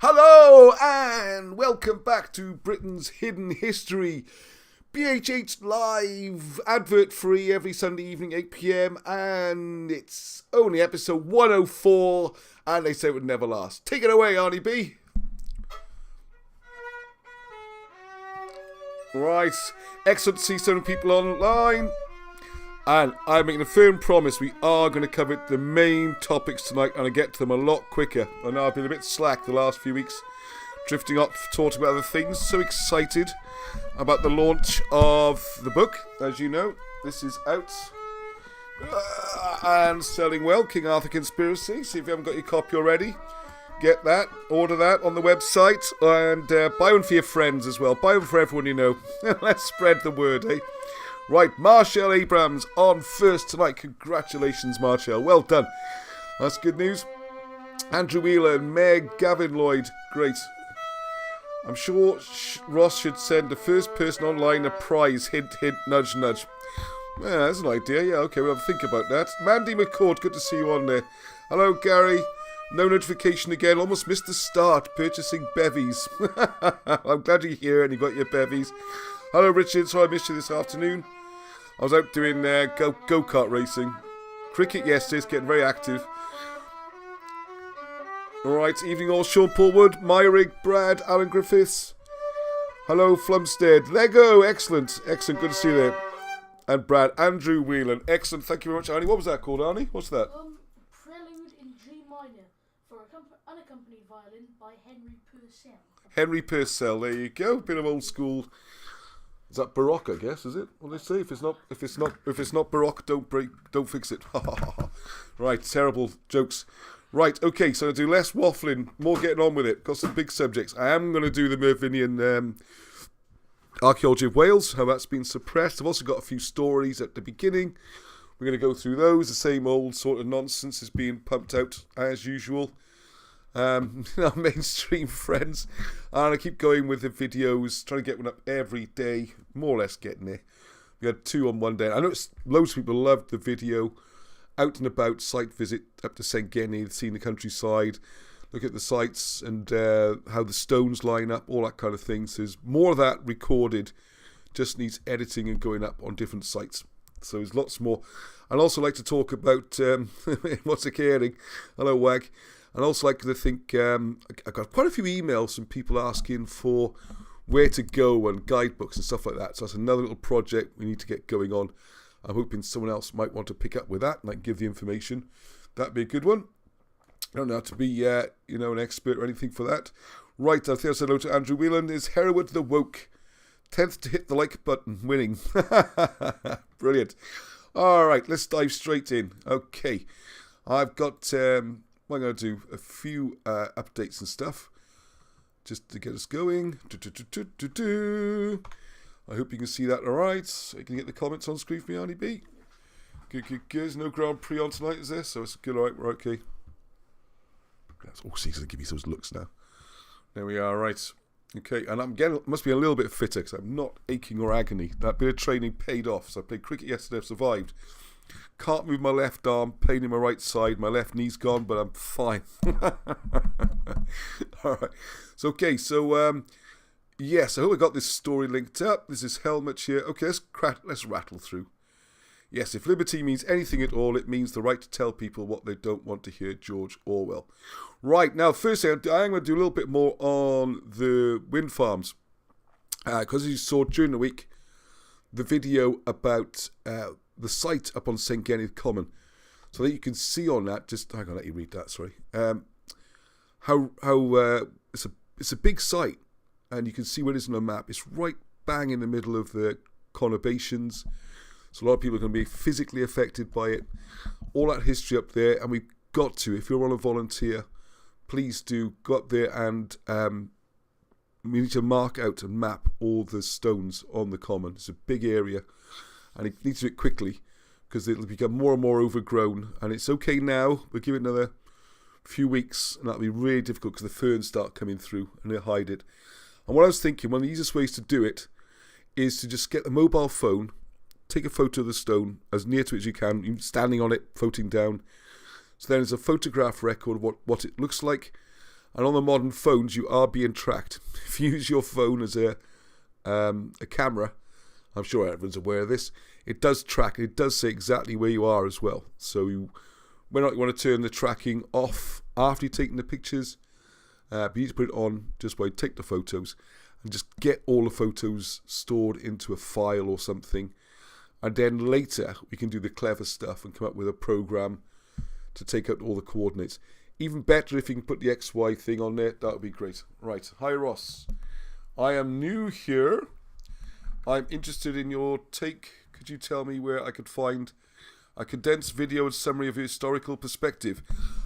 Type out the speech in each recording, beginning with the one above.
Hello and welcome back to Britain's Hidden History. BHH live, advert free every Sunday evening 8 PM, and it's only episode 104, and they say it would never last. Take it away, Arnie B. Right, excellent to see so many people online. And I'm making a firm promise we are going to cover the main topics tonight, and I get to them a lot quicker. I know I've been a bit slack the last few weeks, drifting off, talking about other things. So excited about the launch of the book. As you know, this is out and selling well, King Arthur Conspiracy. See if you haven't got your copy already. Get that, order that on the website, and buy one for your friends as well. Buy one for everyone you know. Let's spread the word, eh? Right, Marshall Abrams on first tonight. Congratulations, Marshall. Well done. That's good news. Andrew Wheeler and Meg Gavin Lloyd. Great. I'm sure Ross should send the first person online a prize. Hint, hint, nudge, nudge. Yeah, that's an idea. Yeah, okay, we'll have a think about that. Mandy McCord, good to see you on there. Hello, Gary. No notification again. Almost missed the start. Purchasing bevies. I'm glad you're here and you got your bevies. Hello, Richard. Sorry I missed you this afternoon. I was out doing go-kart racing. Cricket yesterday is getting very active. Alright, evening all. Sean Paul Wood, Myrig, Brad, Alan Griffiths. Hello, Flumstead. Lego, excellent. Excellent, good to see you there. And Brad, Andrew Whelan. Excellent, thank you very much, Arnie. What was that called, Arnie? What's that? Prelude in G minor for unaccompanied violin by Henry Purcell. Henry Purcell, there you go. Bit of old school. Is that Baroque, I guess, is it? What do they say? If it's not Baroque, don't fix it. Right, terrible jokes. Right, okay, so I'll do less waffling, more getting on with it. Got some big subjects. I am going to do the Myrvyrnian Archaiology of Wales, how that's been suppressed. I've also got a few stories at the beginning. We're going to go through those. The same old sort of nonsense is being pumped out as usual. Our mainstream friends, and I keep going with the videos, trying to get one up every day, more or less getting there. We had 2 on one day. I noticed loads of people loved the video, out and about, site visit up to Sengeni, seeing the countryside, look at the sites and how the stones line up, all that kind of thing. So there's more of that recorded, just needs editing and going up on different sites. So there's lots more. I'd also like to talk about what's occurring. Hello, Wag. And also like to think, I got quite a few emails from people asking for where to go and guidebooks and stuff like that. So that's another little project we need to get going on. I'm hoping someone else might want to pick up with that and I can give the information. That'd be a good one. I don't have to be, an expert or anything for that. Right, I think I said hello to Andrew Whelan. Is Hereward the Woke 10th to hit the like button, winning. Brilliant. All right, let's dive straight in. Okay, I've got... I'm going to do a few updates and stuff just to get us going. I hope you can see that all right. So you can get the comments on screen for me, Arnie B. Good. There's no Grand Prix on tonight, is there? So it's good, all right, we're okay. Oh, see, give me those looks now. There we are, right. Okay, and I'm getting, must be a little bit fitter because I'm not aching or agony. That bit of training paid off. So I played cricket yesterday, I've survived. Can't move my left arm, pain in my right side, my left knee's gone, but I'm fine. Alright, so okay, so yes, I hope I got this story linked up. This is Helmut here. Okay, let's rattle through. Yes, if liberty means anything at all, it means the right to tell people what they don't want to hear, George Orwell. Right, now firstly, I'm going to do a little bit more on the wind farms. Because as you saw during the week, the video about... the site up on Sengeni Common, so that you can see on that. Just hang on, let you read that. Sorry. How it's a big site, and you can see where it is on the map. It's right bang in the middle of the conurbations, so a lot of people are going to be physically affected by it. All that history up there, and we've got to. If you're on a volunteer, please do go up there and we need to mark out and map all the stones on the common. It's a big area. And it needs to do it quickly because it'll become more and more overgrown. And it's okay now, but give it another few weeks and that'll be really difficult because the ferns start coming through and they'll hide it. And what I was thinking, one of the easiest ways to do it is to just get the mobile phone, take a photo of the stone as near to it as you can, standing on it, floating down. So then there's a photograph record of what it looks like. And on the modern phones, you are being tracked. If you use your phone as a camera, I'm sure everyone's aware of this, it does track. It does say exactly where you are as well. So you want to turn the tracking off after you've taken the pictures. But you need to put it on just while you take the photos and just get all the photos stored into a file or something. And then later we can do the clever stuff and come up with a program to take out all the coordinates. Even better if you can put the XY thing on there, that would be great. Right, hi Ross. I am new here. I'm interested in your take. Could you tell me where I could find a condensed video and summary of your historical perspective?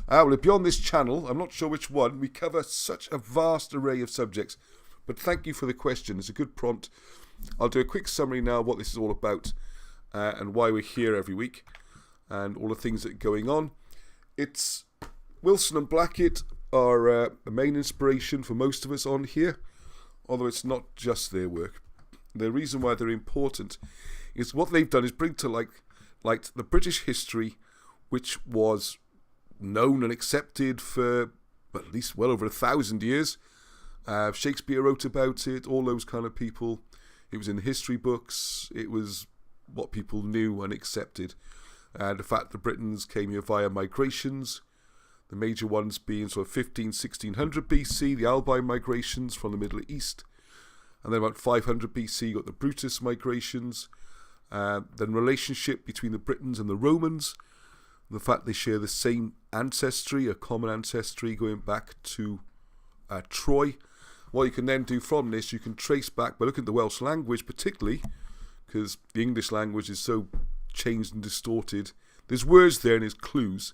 Well, it'll be on this channel. I'm not sure which one. We cover such a vast array of subjects. But thank you for the question. It's a good prompt. I'll do a quick summary now of what this is all about and why we're here every week and all the things that are going on. It's Wilson and Blackett are a main inspiration for most of us on here, although it's not just their work. The reason why they're important is what they've done is bring to like the British history, which was known and accepted for at least well over 1,000 years. Shakespeare wrote about it, all those kind of people. It was in history books. It was what people knew and accepted. The fact that Britons came here via migrations, the major ones being sort of 1600 BC, the Albine migrations from the Middle East. And then about 500 BC, you got the Brutus migrations. Then relationship between the Britons and the Romans. The fact they share the same ancestry, a common ancestry going back to Troy. What you can then do from this, you can trace back by looking at the Welsh language particularly, because the English language is so changed and distorted. There's words there and there's clues,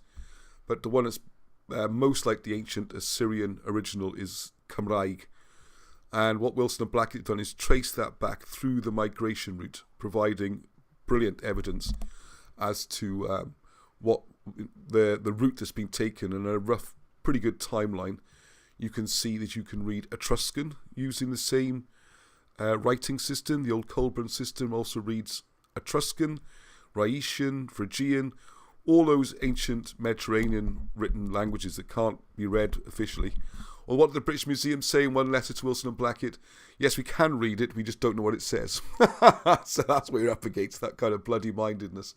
but the one that's most like the ancient Assyrian original is Cymraeg. And what Wilson and Blackett have done is trace that back through the migration route, providing brilliant evidence as to what the route that's been taken, and a rough, pretty good timeline. You can see that you can read Etruscan using the same writing system. The old Colburn system also reads Etruscan, Rhaetian, Phrygian, all those ancient Mediterranean written languages that can't be read officially. Or what did the British Museum say in one letter to Wilson and Blackett? Yes, we can read it, we just don't know what it says. So that's what you're up against, that kind of bloody-mindedness.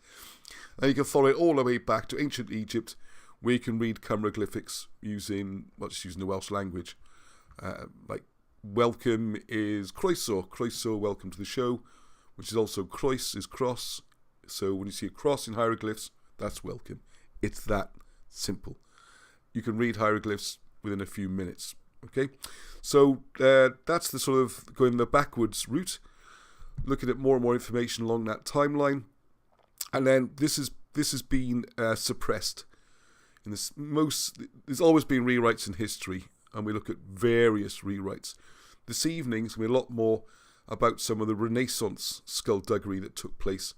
And you can follow it all the way back to ancient Egypt, where you can read Cymroglyphics using the Welsh language. Like welcome is croeso, welcome to the show, which is also croes is cross. So when you see a cross in hieroglyphs, that's welcome. It's that simple. You can read hieroglyphs within a few minutes. Okay, so that's the sort of going the backwards route, looking at more and more information along that timeline, and then this has been suppressed. In this there's always been rewrites in history, and we look at various rewrites. This evening's going to be a lot more about some of the Renaissance skullduggery that took place,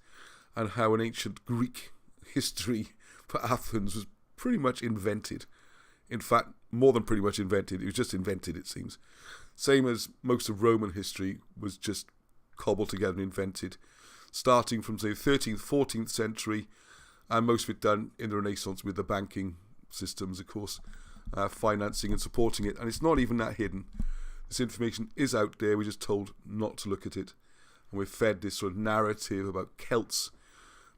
and how an ancient Greek history for Athens was pretty much invented. In fact, more than pretty much invented. It was just invented, it seems. Same as most of Roman history was just cobbled together and invented, starting from, say, the 13th, 14th century, and most of it done in the Renaissance with the banking systems, of course, financing and supporting it. And it's not even that hidden. This information is out there. We're just told not to look at it. And we're fed this sort of narrative about Celts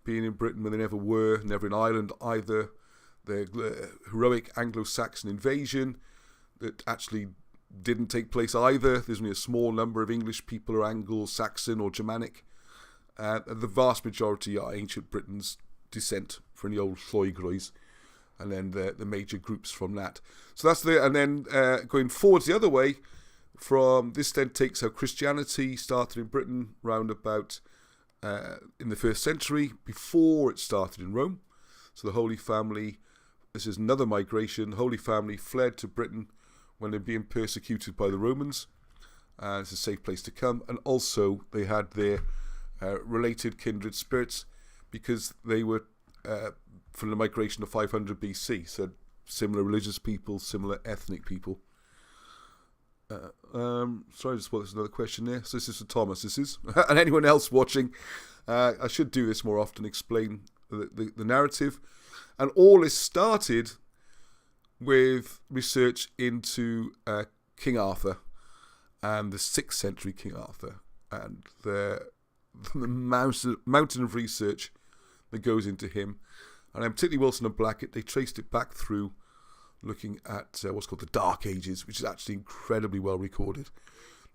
being in Britain when they never were, never in Ireland either. The heroic Anglo-Saxon invasion that actually didn't take place either. There's only a small number of English people are Anglo-Saxon or Germanic. The vast majority are ancient Britain's descent from the old Lloygroes, and then the major groups from that. So that's and then going forwards the other way, from this then takes how Christianity started in Britain round about in the 1st century, before it started in Rome. So the Holy Family, this is another migration. The Holy Family fled to Britain when they were being persecuted by the Romans. It's a safe place to come. And also they had their related kindred spirits, because they were from the migration of 500 BC. So similar religious people, similar ethnic people. Sorry, just there's another question there. So this is for Thomas, this is. And anyone else watching, I should do this more often, explain the narrative. And all this started with research into King Arthur and the 6th century King Arthur and the mountain of research that goes into him. And particularly Wilson and Blackett, they traced it back through looking at what's called the Dark Ages, which is actually incredibly well recorded.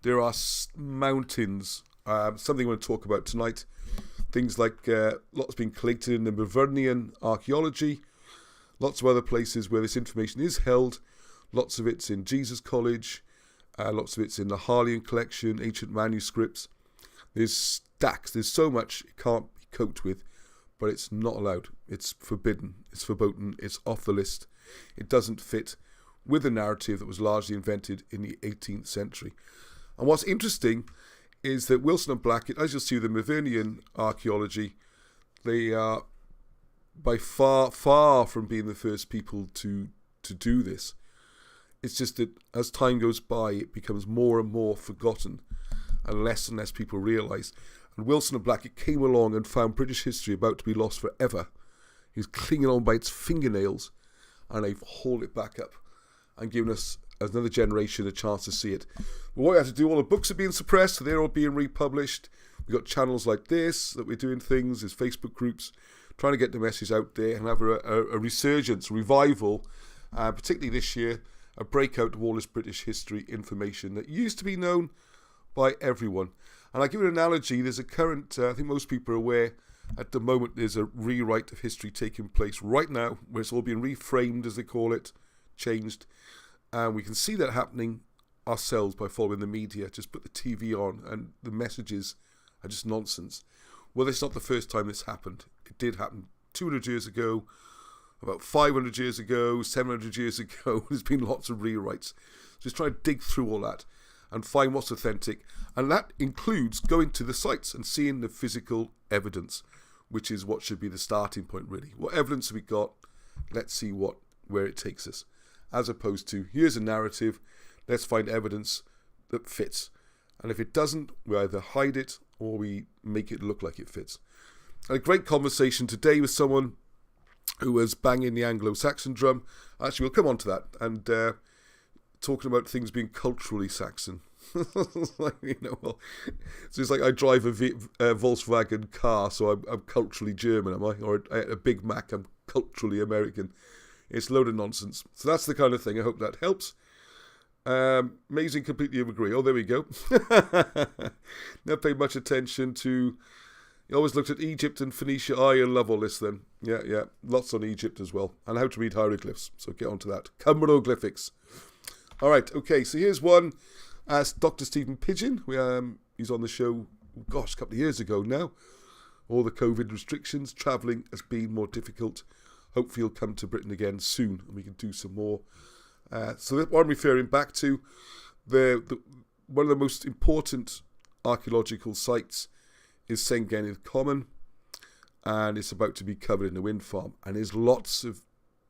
There are mountains, something I want to talk about tonight, things like lots being collected in the Myvyrnian Archaiology, lots of other places where this information is held, lots of it's in Jesus College, lots of it's in the Harleian collection, ancient manuscripts. There's stacks, there's so much it can't be coped with, but it's not allowed. It's forbidden, it's verboten, it's off the list. It doesn't fit with the narrative that was largely invented in the 18th century. And what's interesting is that Wilson and Blackett, as you'll see with the Myvyrnian Archaiology, they are by far from being the first people to do this. It's just that as time goes by, it becomes more and more forgotten and less people realise. And Wilson and Blackett came along and found British history about to be lost forever. He was clinging on by its fingernails, and they've hauled it back up and given us, as another generation, a chance to see it. But what we have to do, all the books are being suppressed, so they're all being republished. We've got channels like this that we're doing things, there's Facebook groups, trying to get the message out there and have a resurgence, revival, particularly this year, a breakout of all this British history information that used to be known by everyone. And I'll give you an analogy. There's a current, I think most people are aware, at the moment there's a rewrite of history taking place right now, where it's all being reframed, as they call it, changed. And we can see that happening ourselves by following the media. Just put the TV on and the messages are just nonsense. Well, it's not the first time this happened. It did happen 200 years ago, about 500 years ago, 700 years ago. There's been lots of rewrites. Just try to dig through all that and find what's authentic. And that includes going to the sites and seeing the physical evidence, which is what should be the starting point, really. What evidence have we got? Let's see where it takes us. As opposed to, here's a narrative, let's find evidence that fits. And if it doesn't, we either hide it or we make it look like it fits. I had a great conversation today with someone who was banging the Anglo-Saxon drum. Actually, we'll come on to that. And talking about things being culturally Saxon. So it's like I drive a Volkswagen car, so I'm culturally German, am I? Or a Big Mac, I'm culturally American. It's a load of nonsense. So that's the kind of thing. I hope that helps. Amazing, completely agree. Oh, there we go. Never paid much attention to... You always looked at Egypt and Phoenicia. I love all this then. Yeah. Lots on Egypt as well. And how to read hieroglyphs. So get on to that. Cumberoglyphics. All right, okay. So here's one. Dr. Stephen Pidgeon. He's on the show, a couple of years ago now. All the COVID restrictions. Travelling has been more difficult. Hopefully he'll come to Britain again soon and we can do some more. So what I'm referring back to, one of the most important archaeological sites is Sengennydd Common, and it's about to be covered in the Windfarm. And there's lots of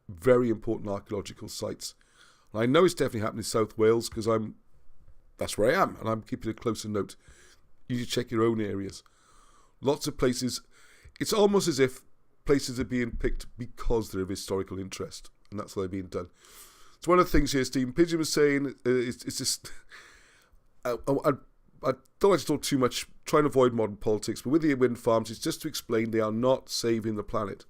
very important archaeological sites. And I know it's definitely happening in South Wales because that's where I am, and I'm keeping a closer note. You should check your own areas. Lots of places. It's almost as if places are being picked because they're of historical interest, and that's how they're being done. So one of the things here Stephen Pidgeon was saying, it's just... I don't like to talk too much, trying to avoid modern politics, but with the wind farms, it's just to explain they are not saving the planet.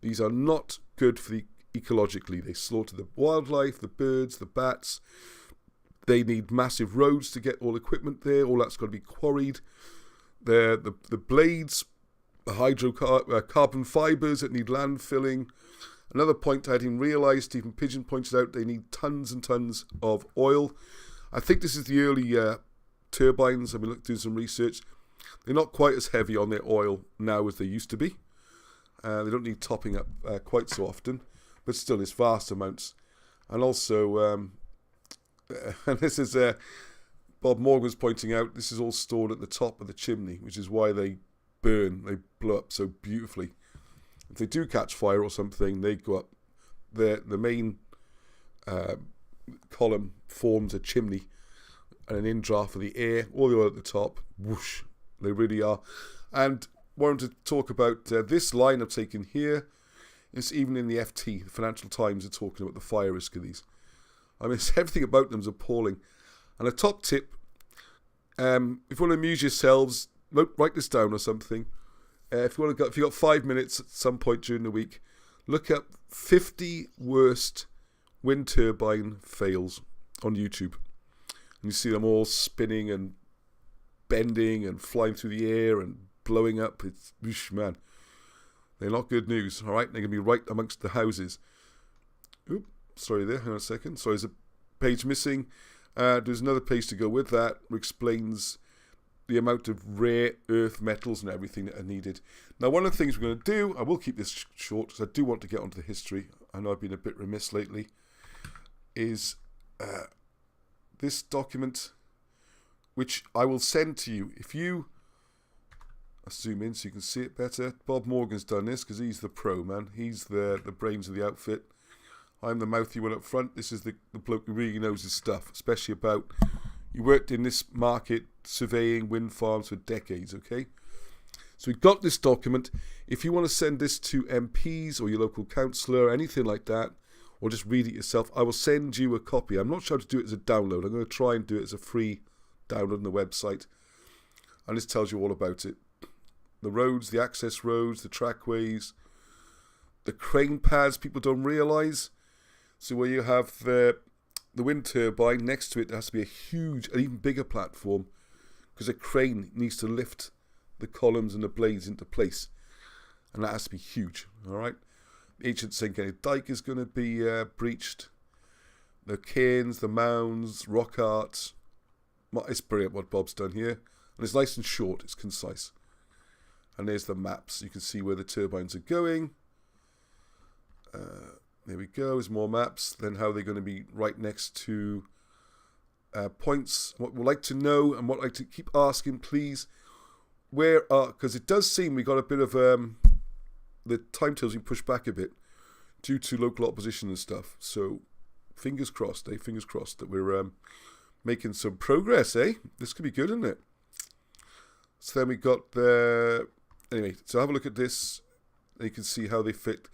These are not good for ecologically. They slaughter the wildlife, the birds, the bats. They need massive roads to get all equipment there. All that's got to be quarried. The blades, the hydrocarbon fibres that need land filling. Another point I didn't realise, Stephen Pidgeon pointed out, they need tons and tons of oil. I think this is the early turbines. I've been doing some research. They're not quite as heavy on their oil now as they used to be. They don't need topping up quite so often, but still it's vast amounts. And also, and this is Bob Morgan was pointing out, this is all stored at the top of the chimney, which is why they blow up so beautifully. If they do catch fire or something, they go up. The main column forms a chimney and an in-draft for the air, all the way at the top. Whoosh, they really are. And wanted to talk about this line I've taken here It's even in the FT, the Financial Times, are talking about the fire risk of these. I mean, everything about them is appalling. And a top tip, if you want to amuse yourselves, write this down or something. If you've got 5 minutes at some point during the week, look up 50 worst wind turbine fails on YouTube. And you see them all spinning and bending and flying through the air and blowing up. It's, whoosh, man. They're not good news, all right? They're going to be right amongst the houses. Oop, sorry there, hang on a second. Sorry, there's a page missing. There's another page to go with that, which explains the amount of rare earth metals and everything that are needed. Now, one of the things we're going to do, I will keep this short because I do want to get onto the history. I know I've been a bit remiss lately, is this document, which I will send to you. If you... I'll zoom in so you can see it better. Bob Morgan's done this because he's the pro, man. He's the brains of the outfit. I'm the mouthy one up front. This is the bloke who really knows his stuff, especially about... He worked in this market, surveying wind farms for decades, okay? So we've got this document. If you want to send this to MPs or your local councillor or anything like that, or just read it yourself, I will send you a copy. I'm not sure how to do it as a download. I'm going to try and do it as a free download on the website. And this tells you all about it. The roads, the access roads, the trackways, the crane pads people don't realise. So where you have the wind turbine, next to it there has to be a huge, an even bigger platform, because a crane needs to lift the columns and the blades into place. And that has to be huge, all right? The ancient St. Kenneth Dyke is going to be breached. The cairns, the mounds, rock art. It's brilliant what Bob's done here. And it's nice and short, it's concise. And there's the maps. You can see where the turbines are going. There we go. There's more maps. Then how they're going to be right next to points. What we'd like to know and what I'd like to keep asking, please, where are... Because it does seem we got a bit of... the timetables being pushed back a bit due to local opposition and stuff. So fingers crossed, eh? Fingers crossed that we're making some progress, eh? This could be good, isn't it? So then we got the... Anyway, so have a look at this. You can see how they fit.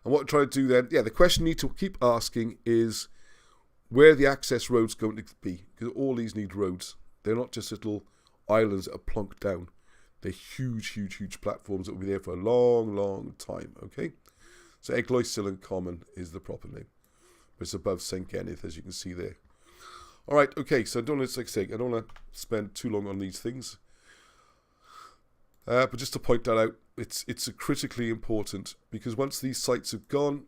And what I'm trying to do then, the question you need to keep asking is where the access roads going to be. Because all these need roads. They're not just little islands that are plonked down. They're huge, huge, huge platforms that will be there for a long, long time, okay? So Eglwyssil Common is the proper name. It's above St. Kenneth, as you can see there. All right, okay, so I don't want to spend too long on these things. But just to point that out, it's a critically important, because once these sites have gone,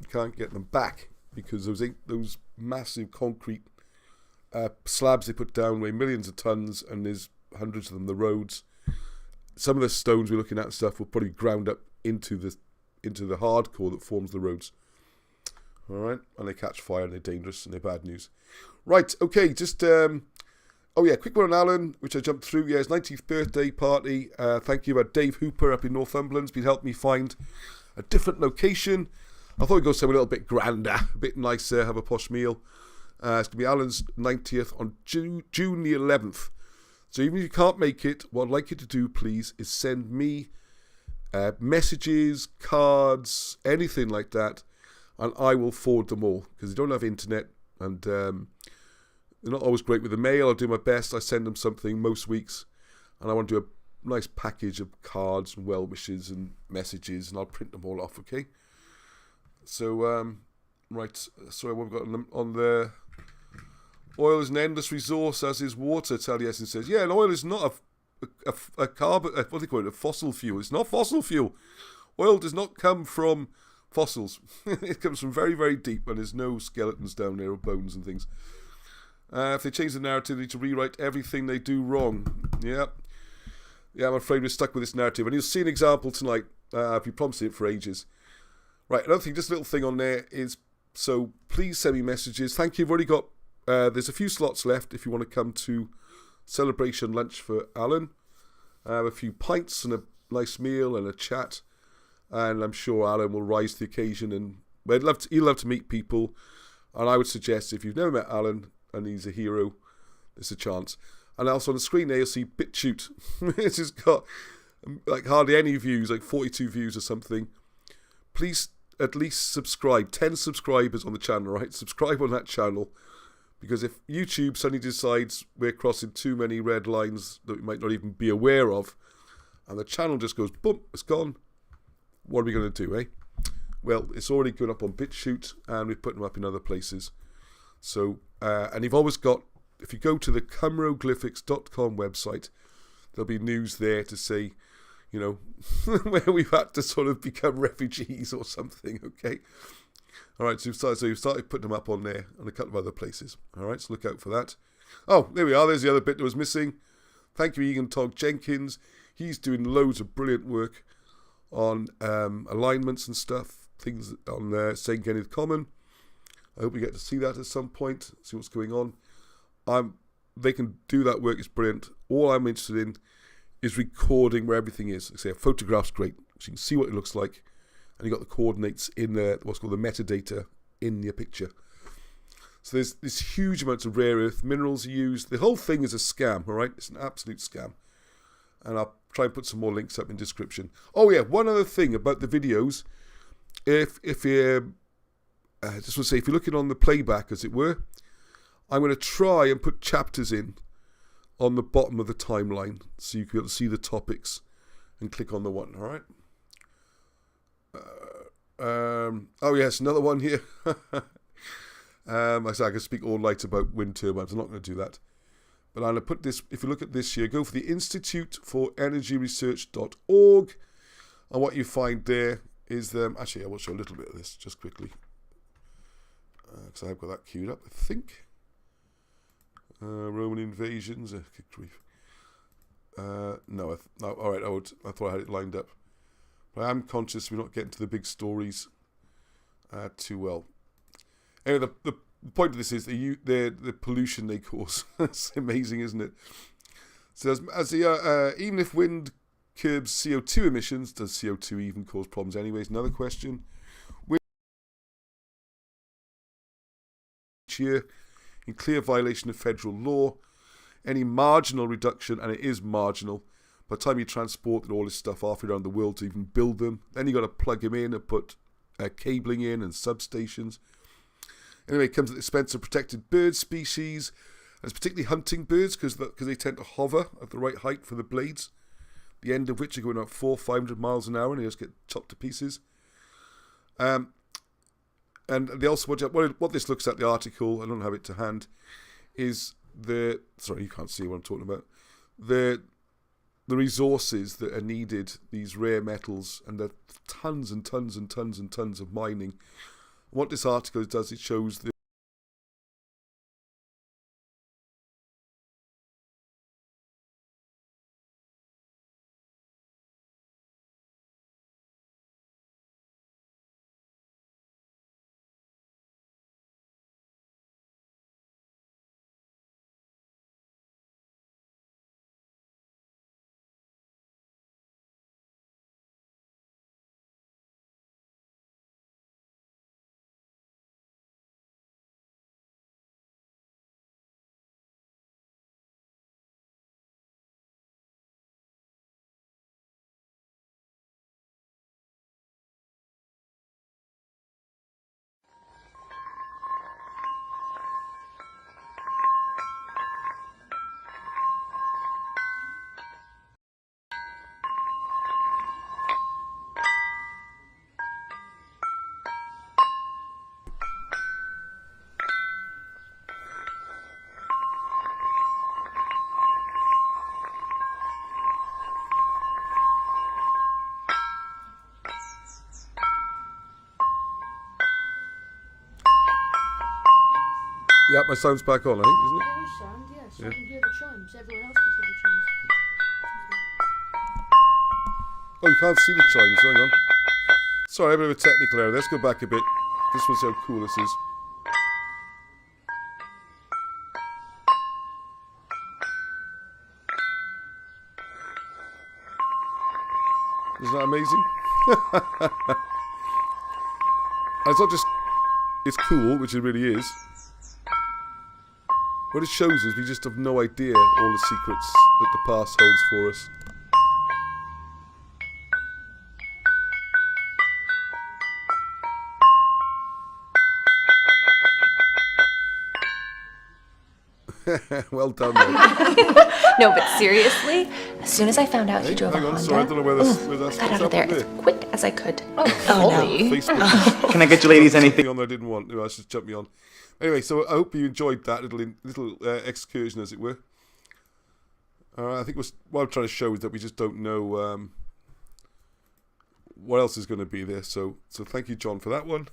you can't get them back, because those massive concrete slabs they put down weigh millions of tons, and there's hundreds of them, the roads. Some of the stones we're looking at and stuff will probably ground up into the hardcore that forms the roads. All right, and they catch fire and they're dangerous and they're bad news. Right, okay, just quick one on Alan, which I jumped through. Yeah, his 19th birthday party. Thank you about Dave Hooper up in Northumberland. He's been helping me find a different location. I thought we'd go somewhere a little bit grander, a bit nicer, have a posh meal. It's going to be Alan's 90th on June the 11th. So even if you can't make it, what I'd like you to do, please, is send me messages, cards, anything like that, and I will forward them all, because they don't have internet, and they're not always great with the mail. I'll do my best. I send them something most weeks, and I want to do a nice package of cards and well wishes and messages, and I'll print them all off, okay? So, right, sorry, what we've got on the... Oil is an endless resource, as is water, Taliesin says. Yeah, and oil is not a carbon... what do they call it? A fossil fuel. It's not fossil fuel. Oil does not come from fossils. It comes from very, very deep, and there's no skeletons down there or bones and things. If they change the narrative, they need to rewrite everything they do wrong. Yeah, I'm afraid we're stuck with this narrative. And you'll see an example tonight. I've been promising it for ages. Right, another thing, just a little thing on there is... So, please send me messages. Thank you. I've already got... there's a few slots left if you want to come to celebration lunch for Alan. A few pints and a nice meal and a chat, and I'm sure Alan will rise to the occasion, and he'd love to meet people. And I would suggest, if you've never met Alan and he's a hero, there's a chance. And also on the screen there you'll see BitChute. It's just got like hardly any views, like 42 views or something. Please at least subscribe. 10 subscribers on the channel, right? Subscribe on that channel. Because if YouTube suddenly decides we're crossing too many red lines that we might not even be aware of, and the channel just goes, boom, it's gone, what are we going to do, eh? Well, it's already going up on BitChute, and we've put them up in other places. So, and you've always got, if you go to the cymroglyphics.com website, there'll be news there to say, you know, where we've had to sort of become refugees or something, okay? All right, so you've started putting them up on there and a couple of other places. All right, so look out for that. Oh, there we are. There's the other bit that was missing. Thank you, Egan Tog Jenkins. He's doing loads of brilliant work on alignments and stuff, things on St. Kenneth Common. I hope we get to see that at some point, see what's going on. They can do that work. It's brilliant. All I'm interested in is recording where everything is. Like I say, a photograph's great, so you can see what it looks like. And you've got the coordinates in what's called the metadata in your picture. So there's this huge amounts of rare earth minerals used. The whole thing is a scam, all right? It's an absolute scam. And I'll try and put some more links up in the description. Oh yeah, one other thing about the videos. If you just want to say, if you're looking on the playback, as it were, I'm going to try and put chapters in on the bottom of the timeline, so you can be able to see the topics and click on the one, all right? Oh yes, another one here. I said I could speak all night about wind turbines. I'm not going to do that. But I'm going to put this, if you look at this here, go for the Institute for Energyresearch.org. And what you find there is, actually I will show a little bit of this just quickly. Because I've got that queued up, I think. Roman invasions. Good grief. No, all right, I thought I had it lined up. But I am conscious we're not getting to the big stories too well. Anyway, the point of this is the pollution they cause. It's amazing, isn't it? So even if wind curbs CO2 emissions, does CO2 even cause problems anyways? Another question. Each year, in clear violation of federal law, any marginal reduction, and it is marginal, by the time you transport all this stuff halfway around the world to even build them, then you've got to plug them in and put cabling in and substations. Anyway, it comes at the expense of protected bird species, and it's particularly hunting birds because they tend to hover at the right height for the blades, the end of which are going about 400-500 miles an hour and they just get chopped to pieces. And they also, what this looks at, the article, I don't have it to hand, is sorry, you can't see what I'm talking about, the resources that are needed, these rare metals, and the tons and tons and tons and tons of mining. What this article does, it shows the yeah, my sound's back on, I think, isn't it? There is sound, yes. Yeah. I can hear the chimes. Everyone else can hear the chimes. Oh, you can't see the chimes, hang on. Sorry, a bit of a technical error. Let's go back a bit. This was how cool this is. Isn't that amazing? And it's not just, it's cool, which it really is. What it shows is we just have no idea all the secrets that the past holds for us. Well done, mate. No, but seriously, as soon as I found out he drove a Hang on, Honda, sorry, I don't know where that's I got out of there as quick as I could. Oh, Facebook. Can I get you ladies anything? On there I didn't want. No, I just jumped me on. Anyway, so I hope you enjoyed that little excursion, as it were. I think what I'm trying to show is that we just don't know what else is going to be there. So thank you, John, for that one.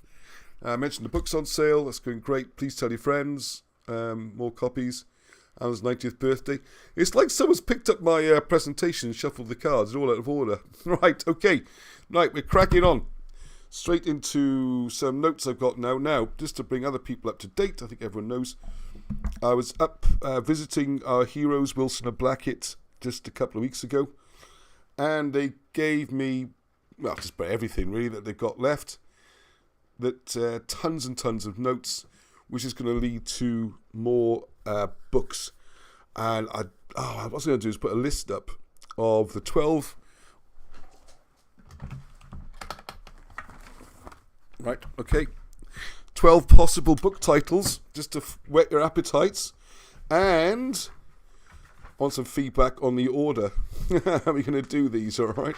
I mentioned the book's on sale. That's going great. Please tell your friends. More copies. Alan's 90th birthday. It's like someone's picked up my presentation and shuffled the cards. They're all out of order. Right, okay. Right, we're cracking on. Straight into some notes I've got now. Now, just to bring other people up to date, I think everyone knows, I was up visiting our heroes, Wilson and Blackett, just a couple of weeks ago. And they gave me, well, just about everything, really, that they've got left. That tons and tons of notes, which is going to lead to more books. And what I was going to do is put a list up of the 12. Right, okay. 12 possible book titles, just to whet your appetites. And want some feedback on the order. How are we going to do these, all right?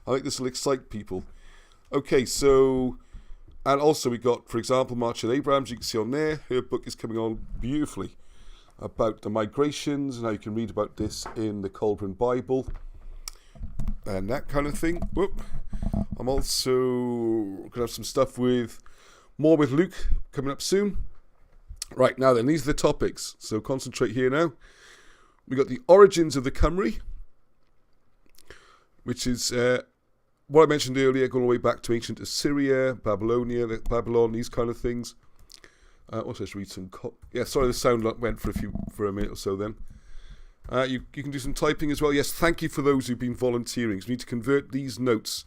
I think this will excite people. Okay, so... And also we got, for example, Marshall Abrams, you can see on there. Her book is coming on beautifully about the migrations and how you can read about this in the Colburn Bible and that kind of thing. Whoop. I'm also going to have some stuff more with Luke coming up soon. Right, now then, these are the topics. So concentrate here now. We got the origins of the Cymry, which is... what I mentioned earlier, going all the way back to ancient Assyria, Babylon, these kind of things. Also, let's read some... sorry, the sound went for a minute or so then. You can do some typing as well. Yes, thank you for those who've been volunteering. So we need to convert these notes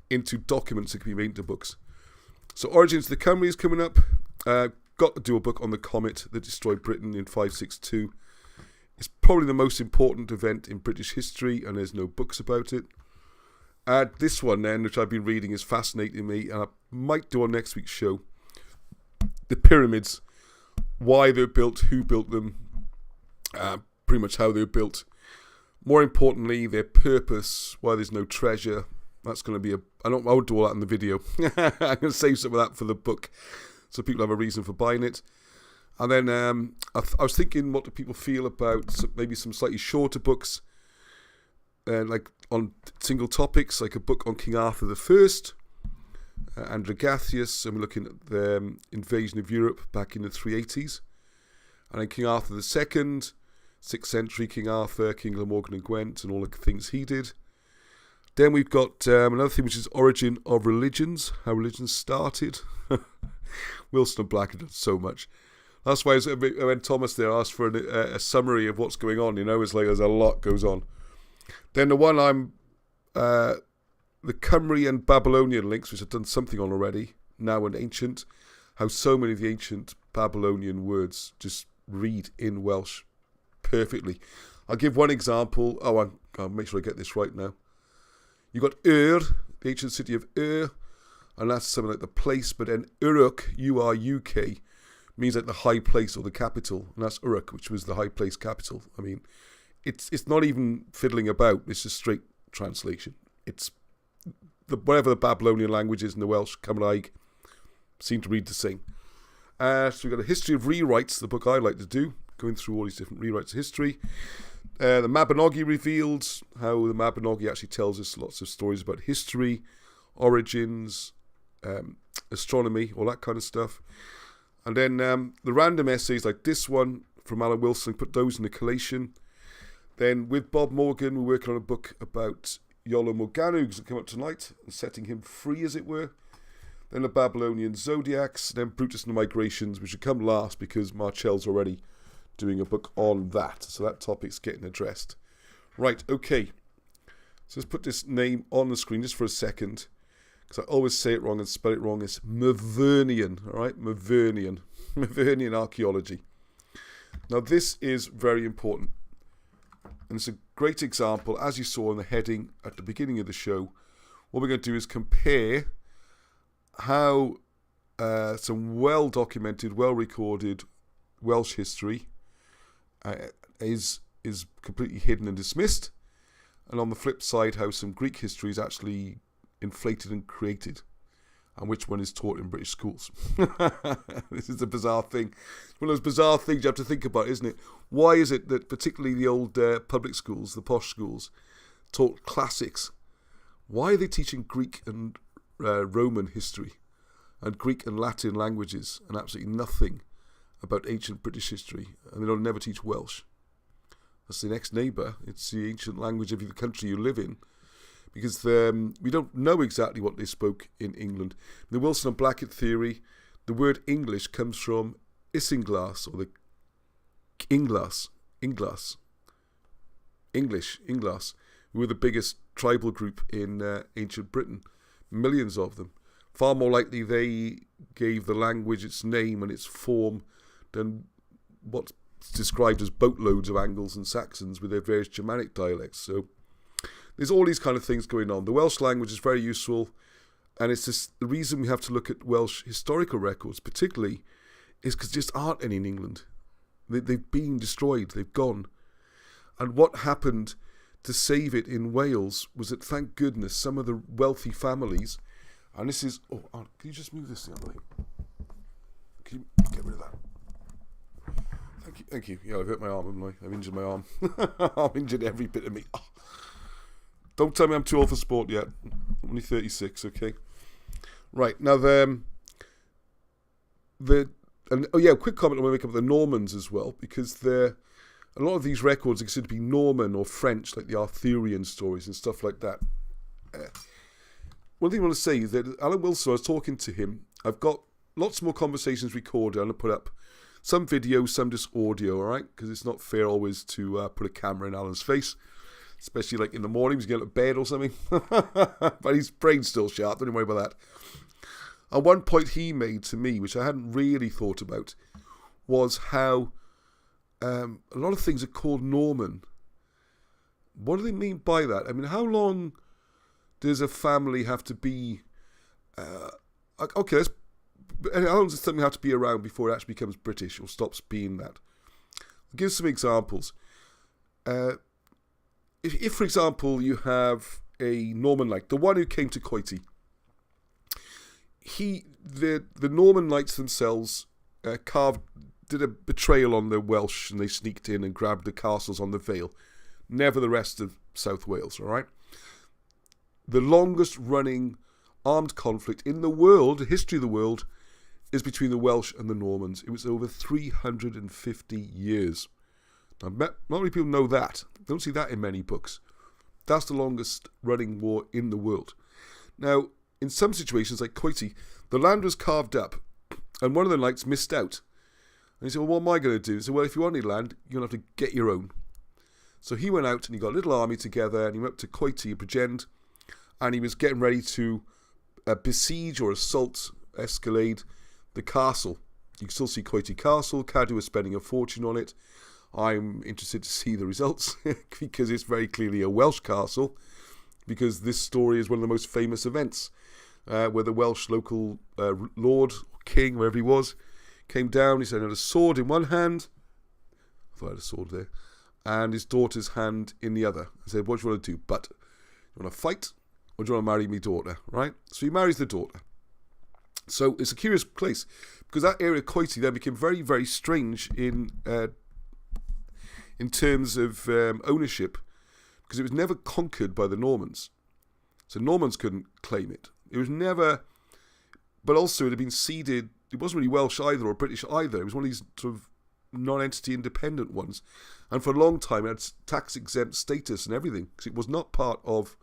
into documents that can be made into books. So Origins of the Cymry is coming up. Got to do a book on the comet that destroyed Britain in 562. It's probably the most important event in British history, and there's no books about it. This one then, which I've been reading, is fascinating me, and I might do on next week's show. The pyramids, why they're built, who built them, pretty much how they're built. More importantly, their purpose, why there's no treasure. That's going to be I won't do all that in the video. I'm going to save some of that for the book, so people have a reason for buying it. And then I was thinking, what do people feel about maybe some slightly shorter books, like on single topics, like a book on King Arthur the First, Androgathius, and we're looking at the invasion of Europe back in the 380s, and then King Arthur the Second, 6th century King Arthur, King Glamorgan and Gwent, and all the things he did. Then we've got another thing, which is origin of religions, how religions started. Wilson and Blackett did so much. That's why when Thomas there asked for a summary of what's going on, it's like there's a lot goes on. Then the one the Cymry and Babylonian links, which I've done something on already, now and ancient, how so many of the ancient Babylonian words just read in Welsh perfectly. I'll give one example. I'll make sure I get this right now. You got the ancient city of and that's something like the place, but then Uruk, U-R-U-K, means like the high place or the capital, and that's Uruk, which was the high place capital. I mean, it's not even fiddling about. It's just straight translation. It's whatever the Babylonian language is in the Welsh, Cymraeg, seem to read the same. So we've got a history of rewrites, the book I like to do, going through all these different rewrites of history. The Mabinogi revealed, how the Mabinogi actually tells us lots of stories about history, origins, astronomy, all that kind of stuff. And then the random essays like this one from Alan Wilson, put those in the collation. Then with Bob Morgan, we're working on a book about Iolo Morgannwg, who's come up tonight, and setting him free, as it were. Then the Babylonian Zodiacs, then Brutus and the Migrations, which should come last because Marcell's already doing a book on that. So that topic's getting addressed. Right, okay. So let's put this name on the screen just for a second, because I always say it wrong and spell it wrong. It's Myvyrnian, all right? Myvyrnian Archaiology. Now this is very important. And it's a great example, as you saw in the heading at the beginning of the show. What we're going to do is compare how some well-documented, well-recorded Welsh history, is completely hidden and dismissed, and on the flip side, how some Greek history is actually inflated and created, and which one is taught in British schools. This is a bizarre thing. It's one of those bizarre things you have to think about, isn't it? Why is it that particularly the old public schools, the posh schools, taught classics? Why are they teaching Greek and Roman history and Greek and Latin languages and absolutely nothing about ancient British history? And they don't never teach Welsh. That's the next neighbour. It's the ancient language of the country you live in. Because we don't know exactly what they spoke in England. The Wilson and Blackett theory, the word English comes from Isinglass, or the Inglas, who were the biggest tribal group in ancient Britain. Millions of them. Far more likely they gave the language its name and its form than what's described as boatloads of Angles and Saxons with their various Germanic dialects. So there's all these kind of things going on. The Welsh language is very useful, and it's just the reason we have to look at Welsh historical records particularly is because there just aren't any in England. They've been destroyed, they've gone. And what happened to save it in Wales was that, thank goodness, some of the wealthy families, and this is, can you just move this the other way? Can you get rid of that? Thank you. Yeah, I've hurt my arm, haven't I? I've injured my arm. I've injured every bit of me. Oh. Don't tell me I'm too old for sport yet. I'm only 36, okay? Right, now quick comment I want to make about the Normans as well, because a lot of these records are considered to be Norman or French, like the Arthurian stories and stuff like that. One thing I want to say is that Alan Wilson, I was talking to him, I've got lots more conversations recorded. I'm going to put up some video, some just audio, all right? Because it's not fair always to put a camera in Alan's face. Especially like in the morning, he's getting out of bed or something. But his brain's still sharp, don't worry about that. And one point he made to me, which I hadn't really thought about, was how a lot of things are called Norman. What do they mean by that? I mean, how long does a family have to be... how long does something have to be around before it actually becomes British or stops being that? I'll give some examples. If, for example, you have a Norman knight, the one who came to Coity, the Norman knights themselves did a betrayal on the Welsh, and they sneaked in and grabbed the castles on the Vale. Never the rest of South Wales, all right? The longest running armed conflict in the world, the history of the world, is between the Welsh and the Normans. It was over 350 years. Now, not many people know that. Don't see that in many books. That's the longest running war in the world. Now, in some situations like Coity, the land was carved up, and one of the knights missed out. And he said, well, what am I going to do? He said, well, if you want any land, you're going to have to get your own. So he went out and he got a little army together, and he went up to Coity, Bridgend, and he was getting ready to besiege or assault, escalade the castle. You can still see Coity Castle. CADW was spending a fortune on it. I'm interested to see the results because it's very clearly a Welsh castle, because this story is one of the most famous events where the Welsh local lord, king, wherever he was, came down. He said he had a sword in one hand. I thought I had a sword there. And his daughter's hand in the other. I said, what do you want to do? But you want to fight or do you want to marry me daughter? Right? So he marries the daughter. So it's a curious place because that area of Coity then became very, very strange in terms of ownership, because it was never conquered by the Normans. So Normans couldn't claim it. It was never, but also it had been ceded, it wasn't really Welsh either or British either. It was one of these sort of non-entity independent ones. And for a long time it had tax-exempt status and everything, because it was not part of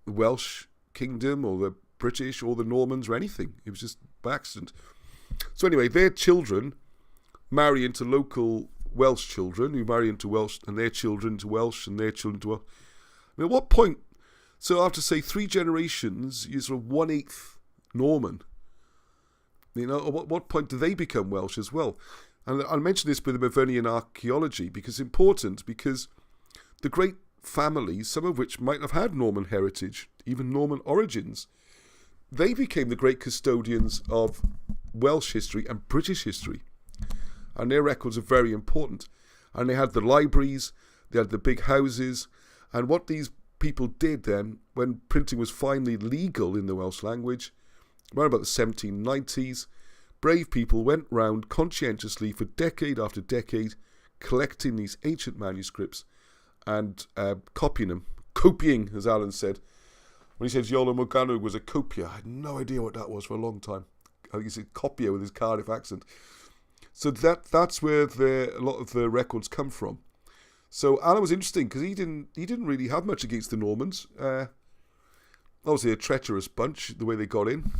the Welsh kingdom or the British or the Normans or anything. It was just by accident. So anyway, their children marry into local Welsh children, who marry into Welsh, and their children to Welsh, and their children to Welsh. I mean, at what point, so after, say, 3 generations, you're sort of 1/8 Norman. You know, at what point do they become Welsh as well? And I mention this with the Myvyrnian Archaiology because it's important, because the great families, some of which might have had Norman heritage, even Norman origins, they became the great custodians of Welsh history and British history. And their records are very important. And they had the libraries, they had the big houses, and what these people did then, when printing was finally legal in the Welsh language, around about the 1790s, brave people went round conscientiously for decade after decade, collecting these ancient manuscripts and copying them. Copying, as Alan said. When he said Iolo Morgannwg was a copier, I had no idea what that was for a long time. I think he said copier with his Cardiff accent. So that's where a lot of the records come from. So Alan was interesting because he didn't really have much against the Normans. Obviously a treacherous bunch, the way they got in.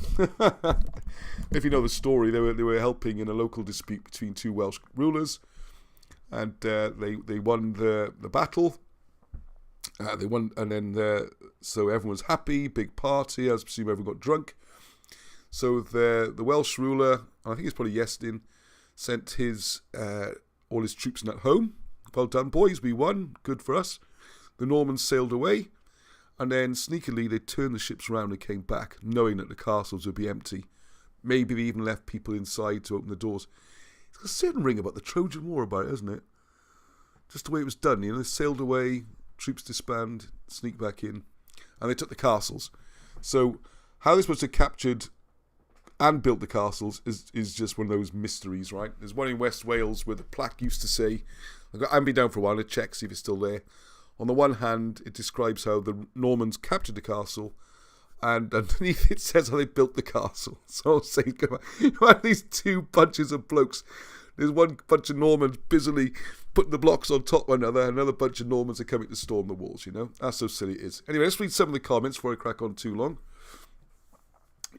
If you know the story, they were helping in a local dispute between two Welsh rulers, and they won the battle. They won, and then so everyone was happy, big party. I presume everyone got drunk. So the Welsh ruler, I think it's probably Iestyn, sent his all his troops at home. Well done, boys, we won. Good for us. The Normans sailed away, and then sneakily they turned the ships around and came back, knowing that the castles would be empty. Maybe they even left people inside to open the doors. It's got a certain ring about the Trojan War about it, isn't it? Just the way it was done. They sailed away, troops disband, sneak back in, and they took the castles. So how they're supposed to have captured and built the castles is just one of those mysteries, right? There's one in West Wales where the plaque used to say, I haven't been down for a while to check, see if it's still there. On the one hand, it describes how the Normans captured the castle, and underneath it says how they built the castle. So I'll say, you have these two bunches of blokes. There's one bunch of Normans busily putting the blocks on top of another bunch of Normans are coming to storm the walls, That's so silly it is. Anyway, let's read some of the comments before I crack on too long.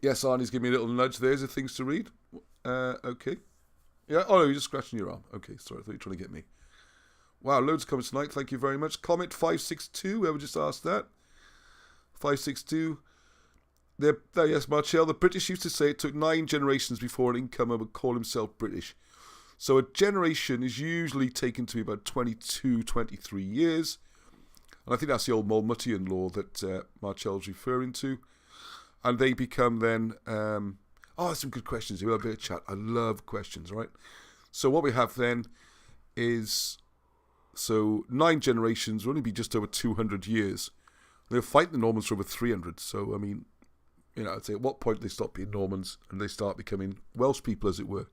Yes, Arnie's giving me a little nudge. There's the things to read. Okay. Yeah, oh no, you're just scratching your arm. Okay, sorry, I thought you were trying to get me. Wow, loads of comments tonight. Thank you very much. Comment 562, whoever just asked that. 562. Yes, Marcel, the British used to say it took 9 generations before an incomer would call himself British. So a generation is usually taken to be about 22, 23 years. And I think that's the old Mulmutian law that Marcel's referring to. And they become then... there's some good questions here. We'll have a bit of chat. I love questions, right? So what we have then is... So 9 generations will only be just over 200 years. They'll fight the Normans for over 300. So, I mean, I'd say at what point they stop being Normans and they start becoming Welsh people, as it were.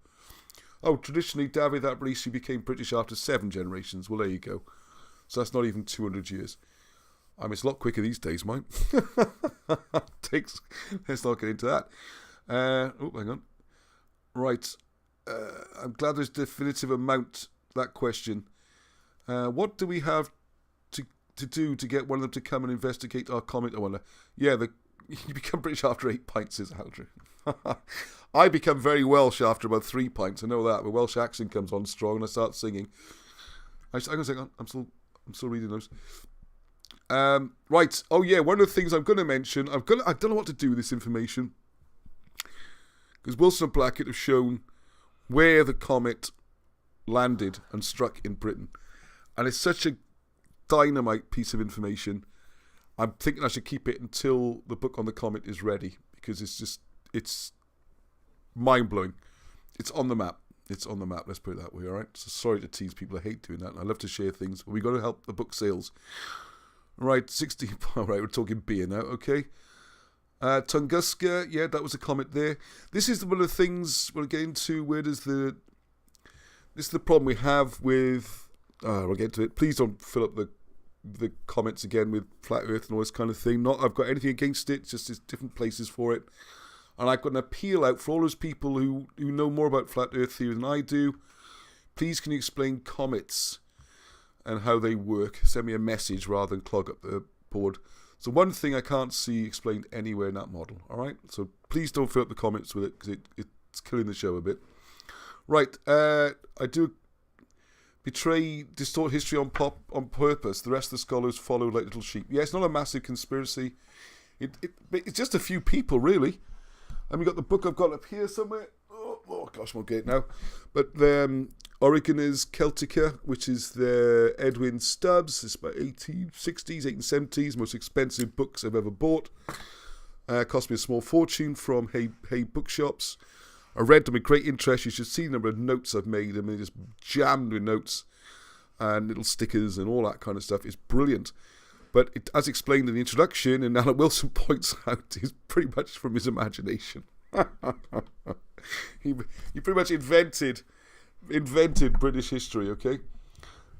Oh, traditionally, David, that belief became British after 7 generations. Well, there you go. So that's not even 200 years. I mean, it's a lot quicker these days, mate. Let's not get into that. Hang on. Right. I'm glad there's definitive amount to that question. What do we have to do to get one of them to come and investigate our comet? I wonder. Yeah, you become British after 8 pints, says Aldrin. I become very Welsh after about 3 pints. I know that. My Welsh accent comes on strong and I start singing. I'm going to say, I'm still reading those. Right. Oh yeah, one of the things I'm going to mention, I don't know what to do with this information, because Wilson and Blackett have shown where the comet landed and struck in Britain. And it's such a dynamite piece of information. I'm thinking I should keep it until the book on the comet is ready, because it's mind-blowing. It's on the map. It's on the map, let's put it that way, all right? So sorry to tease people. I hate doing that. I love to share things, but we've got to help the book sales. Right, 60. All right, we're talking beer now, okay? Tunguska, yeah, that was a comment there. This is one of the things we'll get into. This is the problem we have with... we'll get to it. Please don't fill up the comments again with flat earth and all this kind of thing. Not I've got anything against it, just there's different places for it. And I've got an appeal out for all those people who know more about flat earth theory than I do. Please can you explain comets and how they work? Send me a message rather than clog up the board. So one thing I can't see explained anywhere in that model, all right? So please don't fill up the comments with it, because it's killing the show a bit. Right, I do distort history on purpose. The rest of the scholars follow like little sheep. Yeah, it's not a massive conspiracy. It's just a few people, really. And we got the book I've got up here somewhere. Oh gosh, I'm getting it now. But Origenes Celtica, which is the Edwin Stubbs. It's about 1860s, 1870s. Most expensive books I've ever bought. Cost me a small fortune from Hay Bookshops. I read them with great interest. You should see the number of notes I've made. I mean, just jammed with notes. and little stickers and all that kind of stuff is brilliant. But as explained in the introduction, and Alan Wilson points out, is pretty much from his imagination. he pretty much invented British history, okay?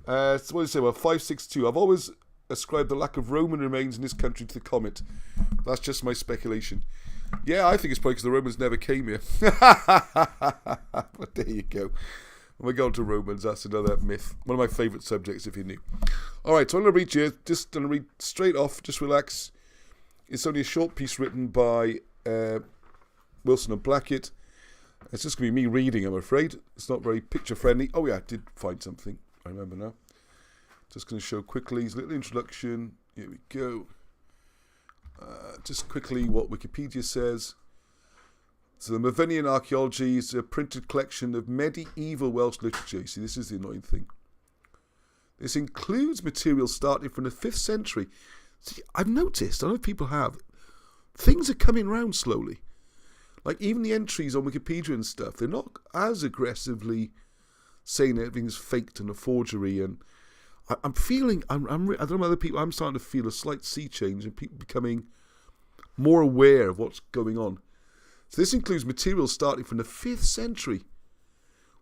So what do you say? Well, 562. I've always ascribed the lack of Roman remains in this country to the comet. That's just my speculation. Yeah, I think it's probably because the Romans never came here. But there you go. When we go on to Romans, that's another myth. One of my favourite subjects, if you knew. All right, so I'm going to read you, just going to read straight off, just relax. It's only a short piece written by Wilson and Blackett. It's just going to be me reading, I'm afraid. It's not very picture-friendly. Oh, yeah, I did find something. I remember now. Just going to show quickly his little introduction. Here we go. Just quickly what Wikipedia says. So the Myvyrnian Archaiology is a printed collection of medieval Welsh literature. You see, this is the annoying thing. This includes material starting from the 5th century. See, I've noticed, I don't know if people have, things are coming round slowly. Like even the entries on Wikipedia and stuff, they're not as aggressively saying everything's faked and a forgery. And I'm feeling, I don't know about other people, I'm starting to feel a slight sea change and people becoming more aware of what's going on. So this includes material starting from the 5th century,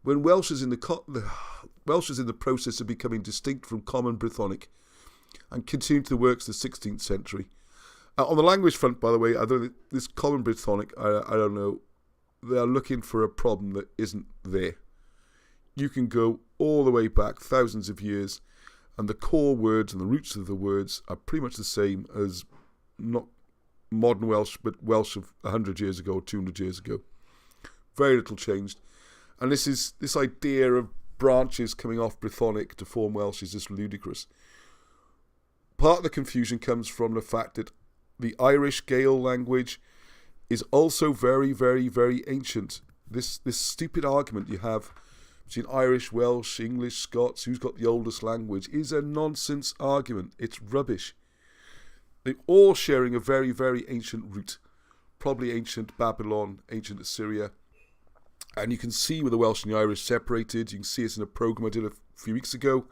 when Welsh is in the process of becoming distinct from Common Brythonic, and continuing to the works of the 16th century. On the language front, by the way, I don't think this Common Brythonic, I don't know, they are looking for a problem that isn't there. You can go all the way back thousands of years, and the core words and the roots of the words are pretty much the same as not modern Welsh, but Welsh of 100 years ago or 200 years ago. Very little changed. And this idea of branches coming off Brythonic to form Welsh is just ludicrous. Part of the confusion comes from the fact that the Irish Gael language is also very, very, very ancient. This stupid argument you have between Irish, Welsh, English, Scots, who's got the oldest language, is a nonsense argument. It's rubbish. They're all sharing a very, very ancient root. Probably ancient Babylon, ancient Assyria. And you can see where the Welsh and the Irish separated. You can see it in a programme I did a few weeks ago,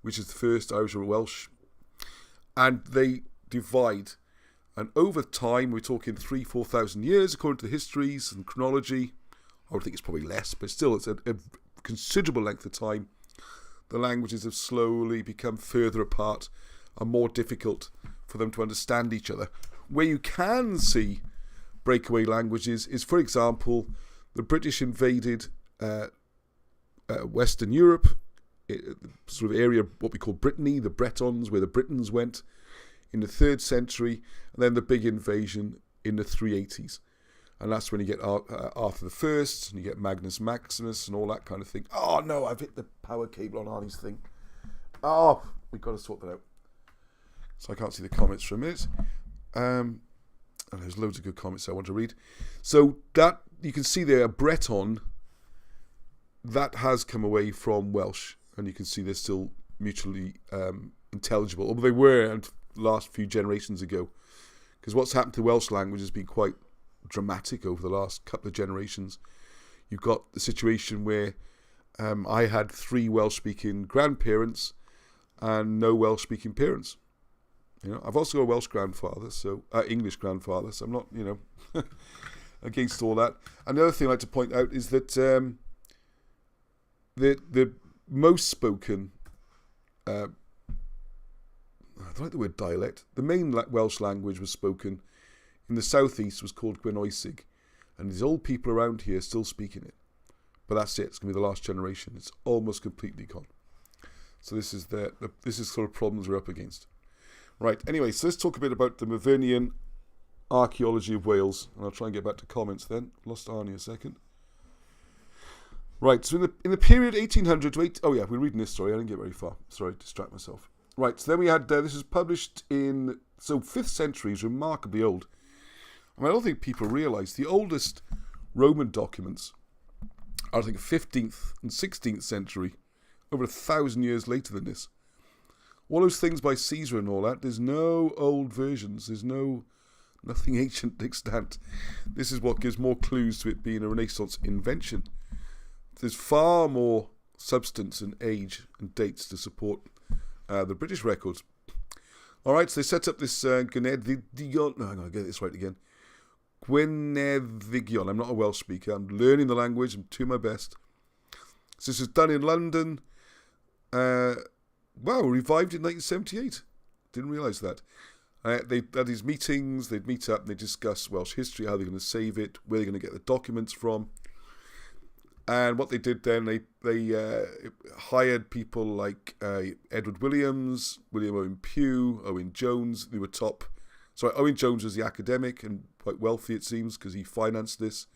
which is the first Irish or Welsh. And they divide. And over time, we're talking 3,000-4,000 years, according to the histories and chronology. I would think it's probably less, but still, it's a considerable length of time. The languages have slowly become further apart and more difficult for them to understand each other. Where you can see breakaway languages is, for example, the British invaded Western Europe, sort of area of what we call Brittany, the Bretons, where the Britons went in the 3rd century, and then the big invasion in the 380s. And that's when you get Arthur the First, and you get Magnus Maximus, and all that kind of thing. Oh no, I've hit the power cable on Arnie's thing. Oh, we've got to sort that out. So I can't see the comments for a minute. And there's loads of good comments I want to read. So that, you can see there, Breton, that has come away from Welsh. And you can see they're still mutually intelligible. Although they were last few generations ago. Because what's happened to Welsh language has been quite dramatic over the last couple of generations. You've got the situation where I had 3 Welsh-speaking grandparents and no Welsh-speaking parents. You know, I've also got a Welsh grandfather, so English grandfather, so I'm not, against all that. And the other thing I'd like to point out is that the most spoken, I don't like the word dialect, the main Welsh language was spoken in the southeast was called Gwenoesig, and these old people around here still speaking it. But that's it, it's going to be the last generation. It's almost completely gone. So this is this is sort of problems we're up against. Right, anyway, so let's talk a bit about the Myvyrnian Archaiology of Wales. And I'll try and get back to comments then. Lost Arnie a second. Right, so in the period 1800 to... Oh yeah, we're reading this story. I didn't get very far. Sorry, distract myself. Right, so then we had... this is published in... So 5th century is remarkably old. I mean, I don't think people realise the oldest Roman documents are, I think, 15th and 16th century. Over 1,000 years later than this. All those things by Caesar and all that, there's no old versions. There's nothing ancient extant. This is what gives more clues to it being a Renaissance invention. There's far more substance and age and dates to support the British records. All right, so they set up this Gweneddigion. No, I'm going to get this right again. Gweneddigion. I'm not a Welsh speaker. I'm learning the language. I'm doing my best. So this was done in London. Revived in 1978. Didn't realise that. They had these meetings. They'd meet up and they'd discuss Welsh history, how they're going to save it, where they're going to get the documents from. And what they did then, they hired people like Edward Williams, William Owen Pugh, Owen Jones. They were top. Sorry, Owen Jones was the academic and quite wealthy, it seems, because he financed this.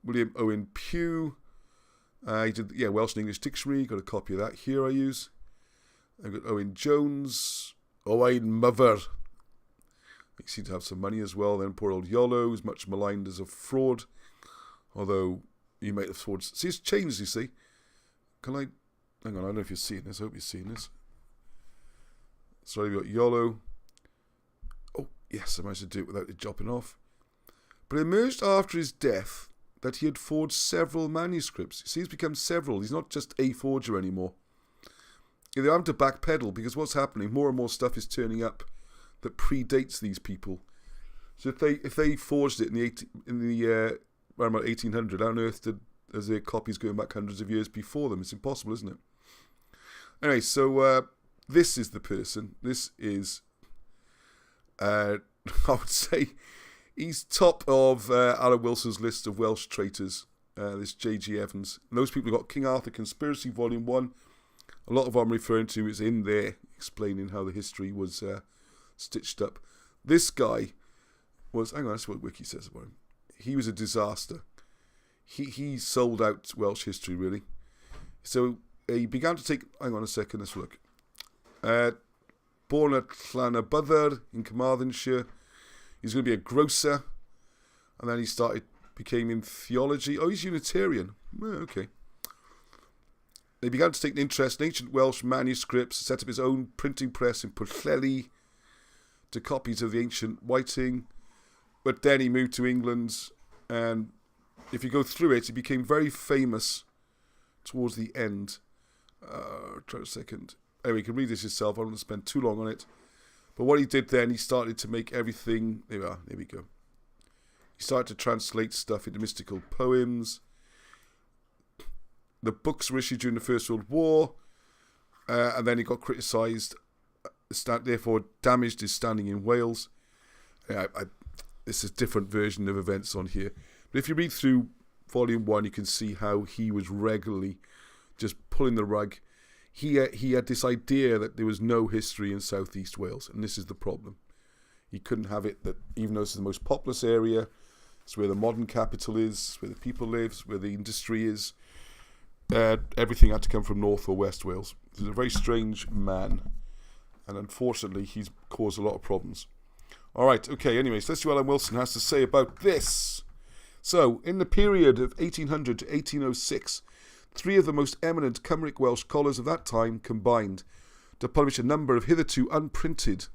William Owen Pugh. He did, Welsh and English Dictionary. Got a copy of that here I use. I've got Owen Jones. Owen Myvyr. He seemed to have some money as well. Then poor old Iolo is much maligned as a fraud. Although you might have fraud. See, it's changed, you see. Can I... Hang on, I don't know if you're seeing this. I hope you're seeing this. Sorry, we've got Iolo. Oh, yes, I managed to do it without it dropping off. But it emerged after his death that he had forged several manuscripts. You see, he's become several. He's not just a forger anymore. They're having to backpedal because what's happening, more and more stuff is turning up that predates these people. So if they forged it around about 1800, how on earth is there copies going back hundreds of years before them? It's impossible, isn't it? Anyway, so this is the person. This is, I would say, he's top of Alan Wilson's list of Welsh traitors, this J.G. Evans. And those people got King Arthur Conspiracy, Volume 1. A lot of what I'm referring to is in there, explaining how the history was stitched up. This guy was, hang on, that's what Wiki says about him. He was a disaster. He sold out Welsh history, really. So he began to take, hang on a second, let's look. Born at Llanybydder in Carmarthenshire. He's going to be a grocer. And then he became in theology. Oh, he's Unitarian. Oh, okay. He began to take an interest in ancient Welsh manuscripts, set up his own printing press in Pwllheli to copies of the ancient writing. But then he moved to England, and if you go through it, he became very famous towards the end. Try a second. Anyway, you can read this yourself. I don't want to spend too long on it. But what he did then, he started to make everything... There we are. There we go. He started to translate stuff into mystical poems. The books were issued during the First World War, and then he got criticised, therefore damaged his standing in Wales. This is a different version of events on here. But if you read through Volume 1, you can see how he was regularly just pulling the rug. He had this idea that there was no history in South East Wales, and this is the problem. He couldn't have it that even though this is the most populous area, it's where the modern capital is, it's where the people live, it's where the industry is. Everything had to come from North or West Wales. He's a very strange man, and unfortunately he's caused a lot of problems. Alright, okay, anyways, let's see what Alan Wilson has to say about this. So, in the period of 1800 to 1806, three of the most eminent Cymric Welsh scholars of that time combined to publish a number of hitherto unprinted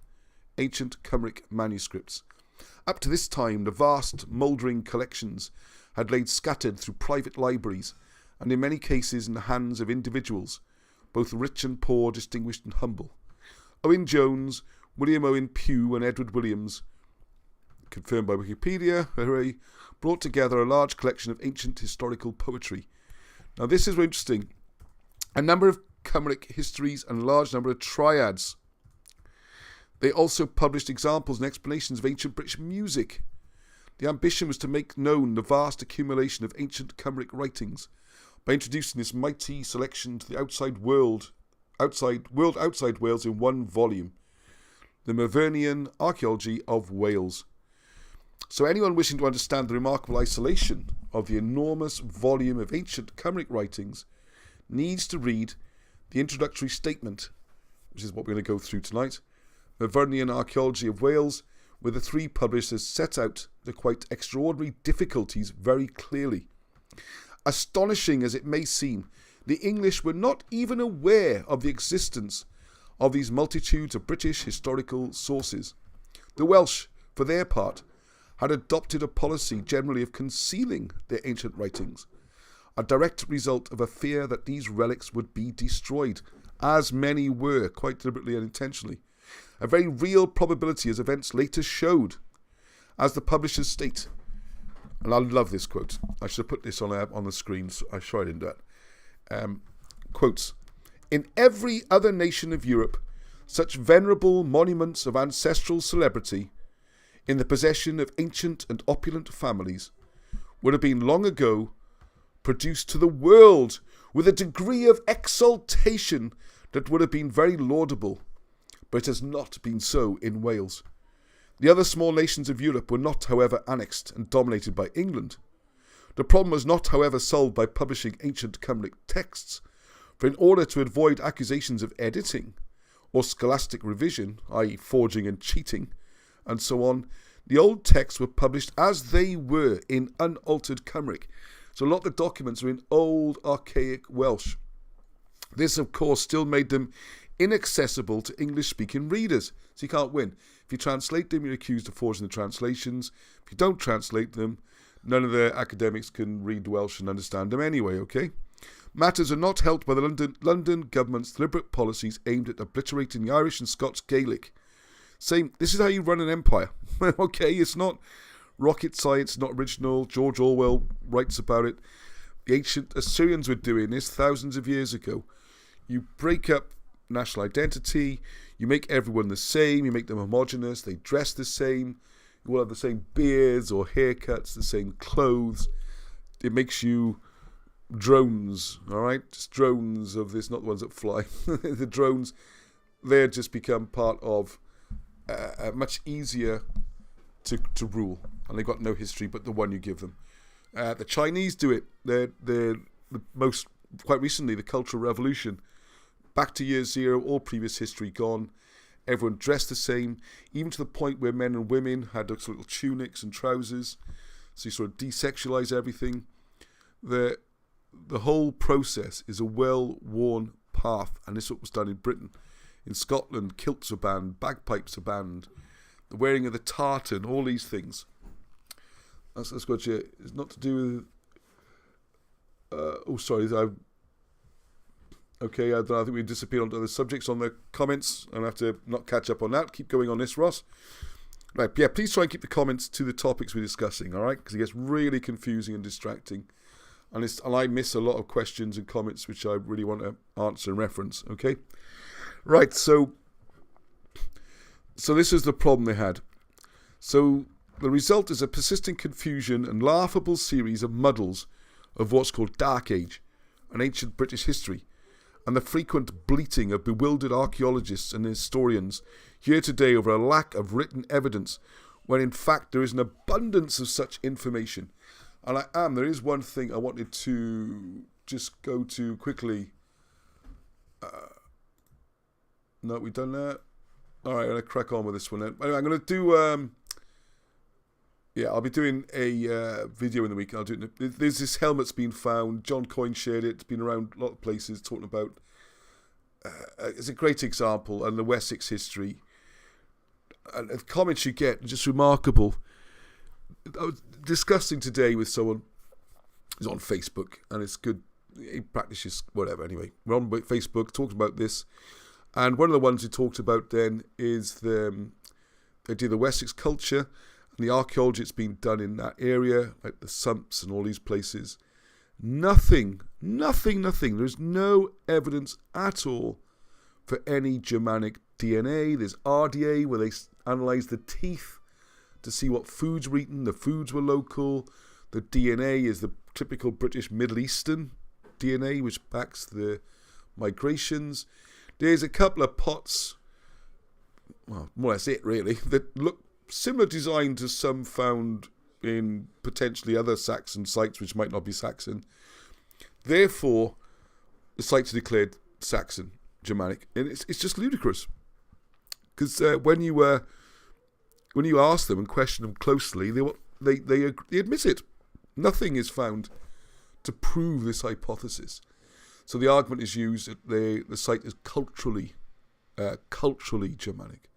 ancient Cymric manuscripts. Up to this time, the vast, mouldering collections had lain scattered through private libraries, and in many cases in the hands of individuals, both rich and poor, distinguished and humble. Owen Jones, William Owen Pugh and Edward Williams, confirmed by Wikipedia, brought together a large collection of ancient historical poetry. Now this is very interesting. A number of Cymric histories and a large number of triads. They also published examples and explanations of ancient British music. The ambition was to make known the vast accumulation of ancient Cymric writings by introducing this mighty selection to the outside Wales in one volume, the Myvyrnian Archaiology of Wales. So anyone wishing to understand the remarkable isolation of the enormous volume of ancient Cymric writings needs to read the introductory statement, which is what we're going to go through tonight, Myvyrnian Archaiology of Wales, where the three publishers set out the quite extraordinary difficulties very clearly. Astonishing as it may seem, the English were not even aware of the existence of these multitudes of British historical sources. The Welsh, for their part, had adopted a policy generally of concealing their ancient writings, a direct result of a fear that these relics would be destroyed, as many were, quite deliberately and intentionally. A very real probability, as events later showed, as the publishers state. And I love this quote. I should have put this on the screen. So I'm sure I didn't do that. Quotes. In every other nation of Europe, such venerable monuments of ancestral celebrity, in the possession of ancient and opulent families, would have been long ago produced to the world with a degree of exaltation that would have been very laudable, but it has not been so in Wales. The other small nations of Europe were not, however, annexed and dominated by England. The problem was not, however, solved by publishing ancient Cymric texts, for in order to avoid accusations of editing or scholastic revision, i.e. forging and cheating, and so on, the old texts were published as they were in unaltered Cymric. So a lot of the documents are in old archaic Welsh. This, of course, still made them inaccessible to English-speaking readers. So you can't win. If you translate them, you're accused of forging the translations. If you don't translate them, none of the academics can read Welsh and understand them anyway, okay? Matters are not helped by the London government's deliberate policies aimed at obliterating the Irish and Scots Gaelic. Saying, this is how you run an empire. Okay, it's not rocket science, not original. George Orwell writes about it. The ancient Assyrians were doing this thousands of years ago. You break up national identity, you make everyone the same, you make them homogenous, they dress the same, you all have the same beards or haircuts, the same clothes. It makes you drones, all right? Just drones of this, not the ones that fly. The drones, they're just become part of much easier to rule, and they've got no history but the one you give them. The Chinese do it. They're the most, quite recently, the Cultural Revolution. Back to year zero, all previous history gone. Everyone dressed the same, even to the point where men and women had those little tunics and trousers. So you sort of desexualize everything. The whole process is a well-worn path, and this is what was done in Britain. In Scotland, kilts are banned, bagpipes are banned, the wearing of the tartan, all these things. That's got you. It's not to do with. I think we disappeared onto other subjects on the comments. I'll have to not catch up on that. Keep going on this, Ross. Right, yeah, please try and keep the comments to the topics we're discussing, all right? Because it gets really confusing and distracting. And I miss a lot of questions and comments which I really want to answer and reference, okay? Right, so this is the problem they had. So the result is a persistent confusion and laughable series of muddles of what's called Dark Age and ancient British history, and the frequent bleating of bewildered archaeologists and historians here today over a lack of written evidence, when in fact there is an abundance of such information. And there is one thing I wanted to just go to quickly. No, we've done that. All right, I'm going to crack on with this one then. Anyway, I'm going to do, I'll be doing a video in the week. There's this helmet's been found. John Coyne shared it. It's been around a lot of places talking about, it's a great example, and the Wessex history. And the comments you get are just remarkable. I was discussing today with someone who's on Facebook, and it's good. He practices whatever. Anyway, we're on Facebook talking about this, and one of the ones he talked about then is the idea of the Wessex culture and the archaeology that's been done in that area, like the sumps and all these places. Nothing. There's no evidence at all for any Germanic DNA. There's RDA where they analyse the teeth to see what foods were eaten. The foods were local. The DNA is the typical British Middle Eastern DNA, which backs the migrations. There's a couple of pots, well, more or less it really, that look similar design to some found in potentially other Saxon sites, which might not be Saxon. Therefore, the sites are declared Saxon, Germanic, and it's just ludicrous. Because when you ask them and question them closely, they admit it. Nothing is found to prove this hypothesis. So the argument is used that the site is culturally Germanic.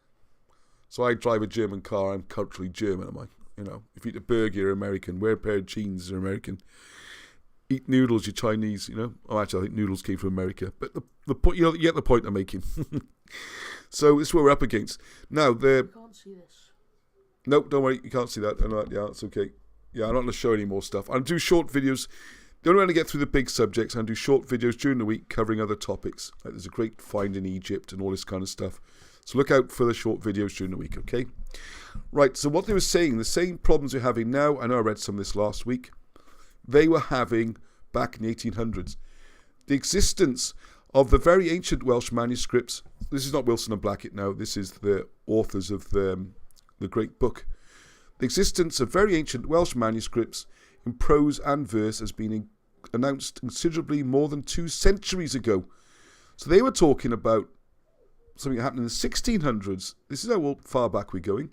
So I drive a German car, I'm culturally German, am I? You know, if you eat a burger, you're American. Wear a pair of jeans, you're American. eat noodles, you Chinese, you know. Oh, actually, I think noodles came from America. But the point, you get the point I'm making. So this is what we're up against. Now, You can't see this. Nope, don't worry, you can't see that. Yeah, it's okay. Yeah, I'm not going to show any more stuff. I'll do short videos. Don't want to get through the big subjects. I'll do short videos during the week covering other topics. Like there's a great find in Egypt and all this kind of stuff. So look out for the short videos during the week, okay? Right, so what they were saying, the same problems we're having now, I know I read some of this last week, they were having back in the 1800s. The existence of the very ancient Welsh manuscripts, this is not Wilson and Blackett now, this is the authors of the great book. The existence of very ancient Welsh manuscripts in prose and verse has been announced considerably more than 2 centuries ago. So they were talking about something that happened in the 1600s. This is how far back we're going.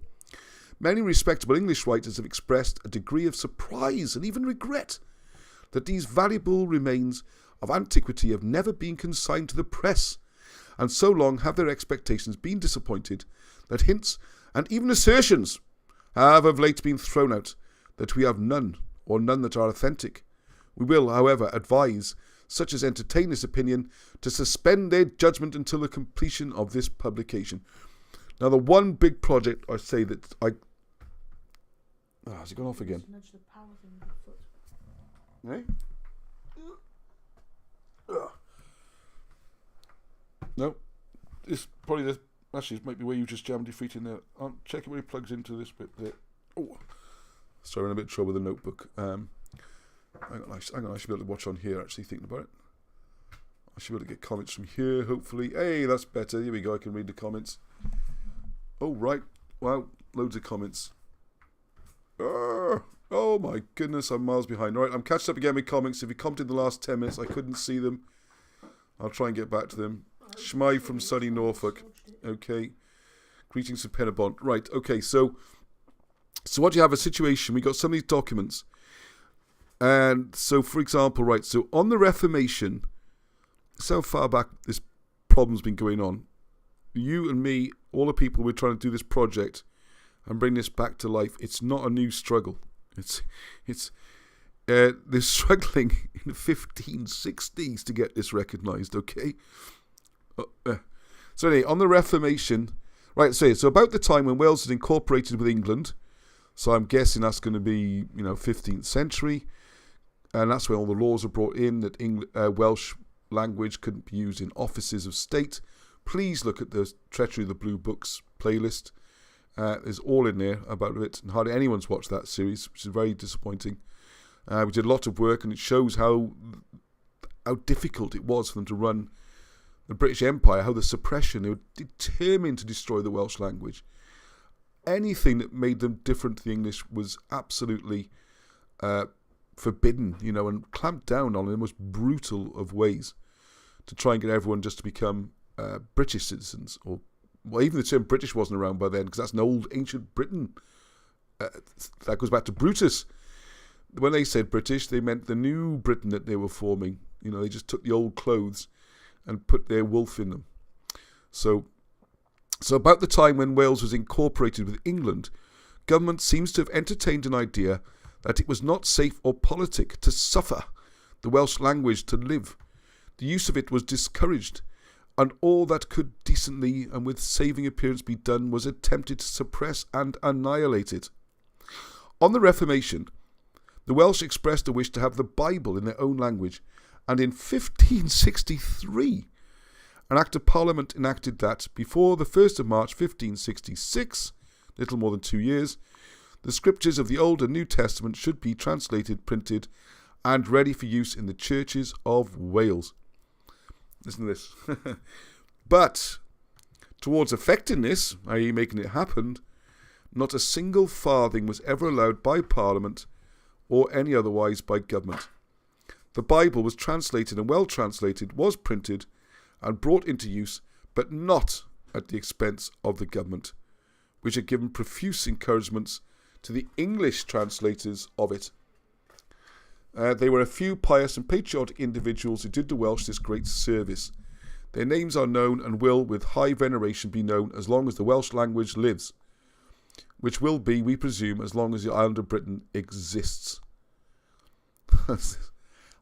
Many respectable English writers have expressed a degree of surprise and even regret that these valuable remains of antiquity have never been consigned to the press, and so long have their expectations been disappointed that hints and even assertions have of late been thrown out that we have none, or none that are authentic. We will, however, advise such as entertain this opinion to suspend their judgment until the completion of this publication. Now, the one big project I say that has it gone off again? Nudge the power thing with your foot. Eh? No, it's probably the. Actually, it might be where you just jammed your feet in there. Check it where it plugs into this bit there. Oh, sorry, I'm in a bit of trouble with the notebook. Hang on, I should be able to watch on here, actually, thinking about it. I should be able to get comments from here, hopefully. Hey, that's better. Here we go, I can read the comments. Oh, right. Wow, loads of comments. Oh, my goodness, I'm miles behind. All right, I'm catching up again with comments. If you commented in the last 10 minutes, I couldn't see them. I'll try and get back to them. Shmai from sunny Norfolk. Okay. Greetings from Penabont. Right, okay, so what do you have? A situation, we got some of these documents. And so, for example, right, so on the Reformation, this is how far back this problem's been going on. You and me, all the people, we're trying to do this project and bring this back to life. It's not a new struggle. They're struggling in the 1560s to get this recognised, okay? So anyway, on the Reformation, right, so about the time when Wales was incorporated with England, so I'm guessing that's going to be, 15th century, and that's when all the laws were brought in that Welsh language couldn't be used in offices of state. Please look at the Treachery of the Blue Books playlist. There's all in there about it, and hardly anyone's watched that series, which is very disappointing. We did a lot of work, and it shows how difficult it was for them to run the British Empire, how the suppression, they were determined to destroy the Welsh language. Anything that made them different to the English was absolutely forbidden, and clamped down on in the most brutal of ways to try and get everyone just to become British citizens. Or, well, even the term British wasn't around by then, because that's an old ancient Britain. That goes back to Brutus. When they said British, they meant the new Britain that they were forming. They just took the old clothes and put their wolf in them. So about the time when Wales was incorporated with England, government seems to have entertained an idea that it was not safe or politic to suffer the Welsh language to live. The use of it was discouraged, and all that could decently and with saving appearance be done was attempted to suppress and annihilate it. On the Reformation, the Welsh expressed a wish to have the Bible in their own language, and in 1563, an Act of Parliament enacted that before the 1st of March 1566, little more than 2 years, the scriptures of the Old and New Testament should be translated, printed, and ready for use in the churches of Wales. Listen to this. But, towards effecting this, i.e. making it happen, not a single farthing was ever allowed by Parliament or any otherwise by government. The Bible was translated and well translated, was printed and brought into use, but not at the expense of the government, which had given profuse encouragements to the English translators of it. They were a few pious and patriotic individuals who did the Welsh this great service. Their names are known and will with high veneration be known as long as the Welsh language lives, which will be, we presume, as long as the island of Britain exists.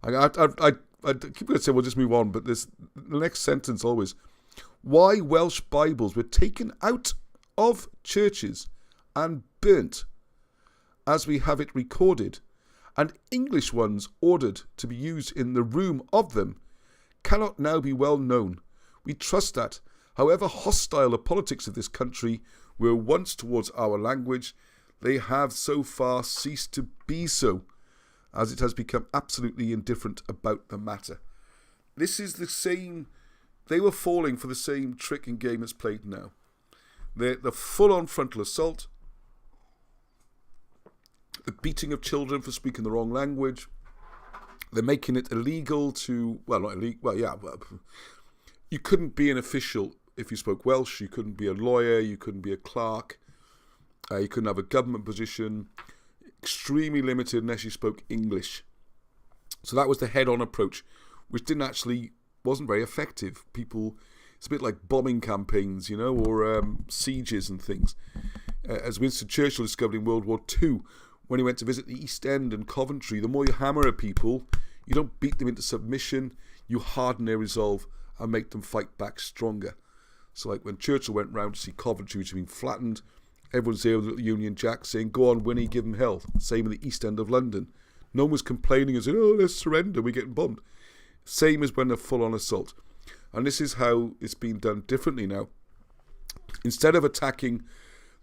I keep going to say we'll just move on, but the next sentence always. Why Welsh Bibles were taken out of churches and burnt, as we have it recorded, and English ones ordered to be used in the room of them, cannot now be well known. We trust that, however hostile the politics of this country were once towards our language, they have so far ceased to be so, as it has become absolutely indifferent about the matter. This is the same. They were falling for the same trick and game as played now. The full-on frontal assault, the beating of children for speaking the wrong language, they're making it illegal to, well, not illegal, well, yeah, you couldn't be an official if you spoke Welsh, you couldn't be a lawyer, you couldn't be a clerk, you couldn't have a government position, extremely limited unless you spoke English. So that was the head-on approach, which wasn't very effective. It's a bit like bombing campaigns, or sieges and things. As Winston Churchill discovered in World War II, when he went to visit the East End and Coventry, the more you hammer at people, you don't beat them into submission, you harden their resolve and make them fight back stronger. So like when Churchill went round to see Coventry, which had been flattened, everyone's there with a little Union Jack saying, go on, Winnie, give them hell. Same in the East End of London. No one was complaining and saying, oh, let's surrender, we're getting bombed. Same as when they're full-on assault. And this is how it's been done differently now. Instead of attacking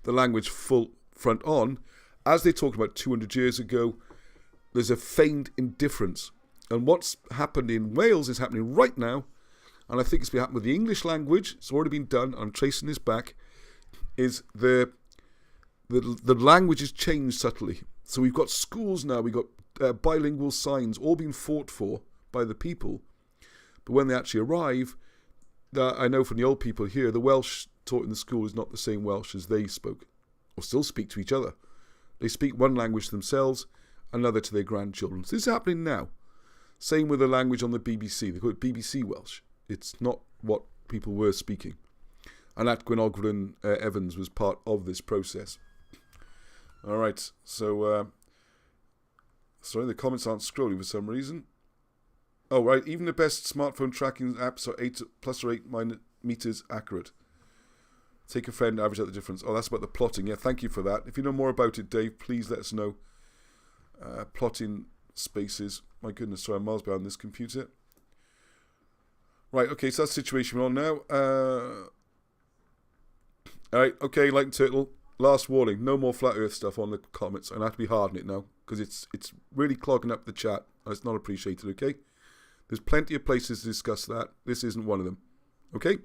the language full front on, as they talked about 200 years ago, there's a feigned indifference. And what's happened in Wales is happening right now, and I think it's been happening with the English language. It's already been done. I'm tracing this back. Is the language has changed subtly. So we've got schools now. We've got bilingual signs all being fought for by the people. But when they actually arrive, I know from the old people here, the Welsh taught in the school is not the same Welsh as they spoke or still speak to each other. They speak one language to themselves, another to their grandchildren. So this is happening now. Same with the language on the BBC. They call it BBC Welsh. It's not what people were speaking. And that Gwynogren Evans was part of this process. All right, so sorry, the comments aren't scrolling for some reason. Oh, right, even the best smartphone tracking apps are 8 plus or 8 meters accurate. Take a friend, average out the difference. Oh, that's about the plotting. Yeah, thank you for that. If you know more about it, Dave, please let us know. Plotting spaces. My goodness, sorry, I'm miles behind this computer. Right, okay, so that's the situation we're on now. Alright, okay, like Turtle, last warning, no more flat earth stuff on the comments. I'm going to have to be hard on it now, because it's really clogging up the chat, and it's not appreciated, okay? There's plenty of places to discuss that. This isn't one of them. Okay?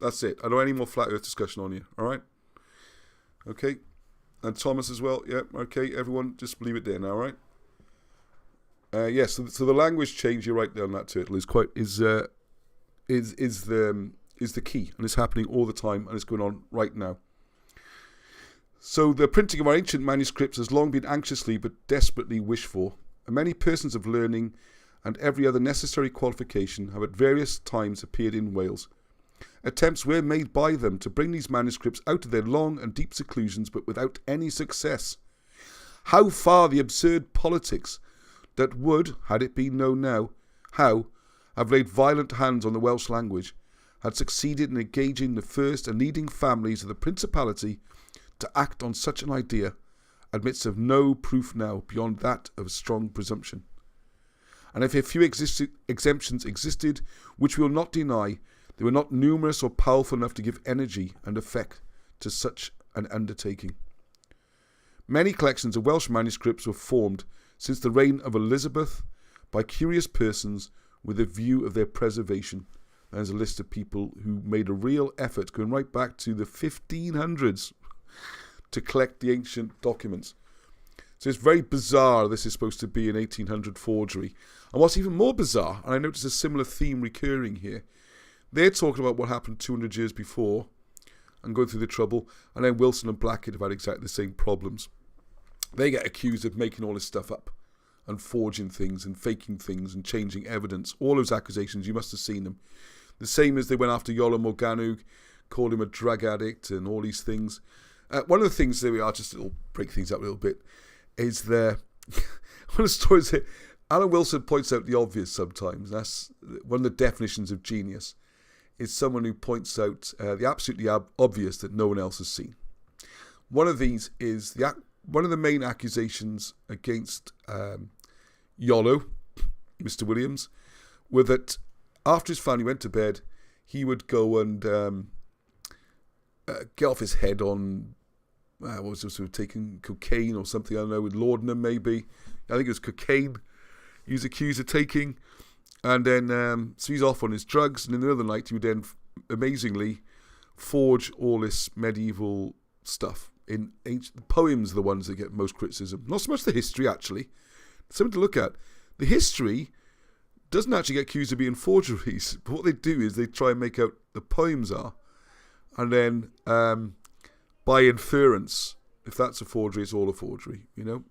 That's it. I don't want any more flat earth discussion on here, alright? Okay? And Thomas as well, yeah, okay, everyone, just leave it there now, alright? Yes, so the language change, you're right there on that, Turtle, is the key, and it's happening all the time, and it's going on right now. So the printing of our ancient manuscripts has long been anxiously but desperately wished for, and many persons of learning and every other necessary qualification have at various times appeared in Wales. Attempts were made by them to bring these manuscripts out of their long and deep seclusions, but without any success. How far the absurd politics that would, had it been known now, how, have laid violent hands on the Welsh language, had succeeded in engaging the first and leading families of the Principality to act on such an idea, admits of no proof now beyond that of a strong presumption. And if a few exemptions existed, which we will not deny, they were not numerous or powerful enough to give energy and effect to such an undertaking. Many collections of Welsh manuscripts were formed since the reign of Elizabeth by curious persons with a view of their preservation. There's a list of people who made a real effort going right back to the 1500s to collect the ancient documents. So it's very bizarre this is supposed to be an 1800 forgery. And what's even more bizarre, and I notice a similar theme recurring here, they're talking about what happened 200 years before and going through the trouble, and then Wilson and Blackett have had exactly the same problems. They get accused of making all this stuff up and forging things and faking things and changing evidence. All those accusations, you must have seen them. The same as they went after Iolo Morgannwg, called him a drug addict and all these things. One of the things, there we are, just to break things up a little bit, is one of the stories here, Alan Wilson points out the obvious sometimes. That's one of the definitions of genius, is someone who points out the absolutely obvious that no one else has seen. One of these is one of the main accusations against Iolo, Mr. Williams, were that after his family went to bed, he would go and get off his head on, what was it, sort of taking cocaine or something, I don't know, with laudanum maybe. I think it was cocaine he was accused of taking. And then, so he's off on his drugs, and in the other night he would then, amazingly, forge all this medieval stuff. In ancient poems are the ones that get most criticism. Not so much the history, actually. Something to look at. The history doesn't actually get accused of being forgeries, but what they do is they try and make out the poems are, and then by inference, if that's a forgery, it's all a forgery. You know,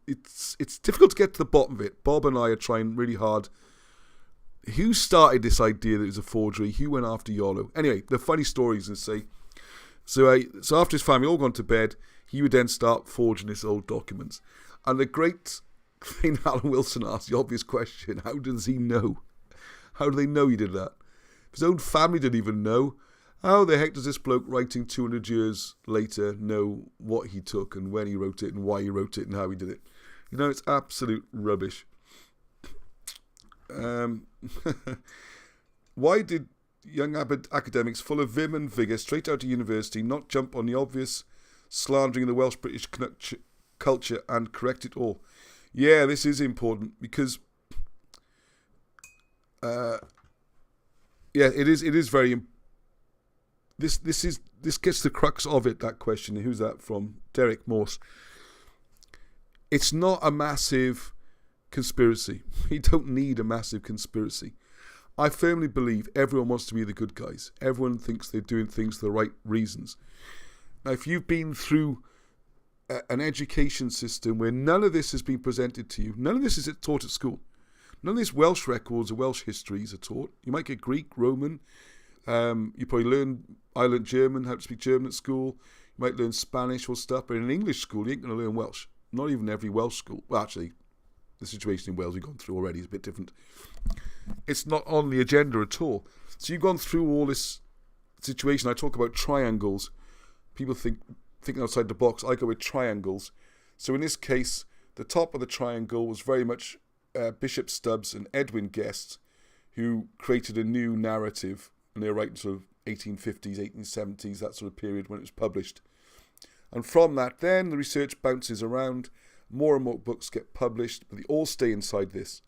it's difficult to get to the bottom of it. Bob and I are trying really hard. Who started this idea that it was a forgery? Who went after Iolo? Anyway, the funny stories and say, so after his family all gone to bed, he would then start forging his old documents. And the great thing Alan Wilson asked, the obvious question, how does he know? How do they know he did that? If his own family didn't even know, how the heck does this bloke writing 200 years later know what he took and when he wrote it and why he wrote it and how he did it? You know, it's absolute rubbish. Why did young academics full of vim and vigour straight out of university not jump on the obvious slandering of the Welsh-British culture and correct it all? Yeah, this is important because it is very important. This gets the crux of it, that question. Who's that from? Derek Morse. It's not a massive conspiracy. We don't need a massive conspiracy. I firmly believe everyone wants to be the good guys. Everyone thinks they're doing things for the right reasons. Now, if you've been through an education system where none of this has been presented to you, none of this is taught at school, none of these Welsh records or Welsh histories are taught. You might get Greek, Roman. You probably I learned German, how to speak German at school. You might learn Spanish or stuff, but in an English school, you ain't going to learn Welsh. Not even every Welsh school. Well, actually, the situation in Wales we've gone through already is a bit different. It's not on the agenda at all. So you've gone through all this situation. I talk about triangles. People thinking outside the box. I go with triangles. So in this case, the top of the triangle was very much Bishop Stubbs and Edwin Guest, who created a new narrative, and they were writing sort of 1850s, 1870s, that sort of period when it was published. And from that, then the research bounces around. More and more books get published, but they all stay inside this,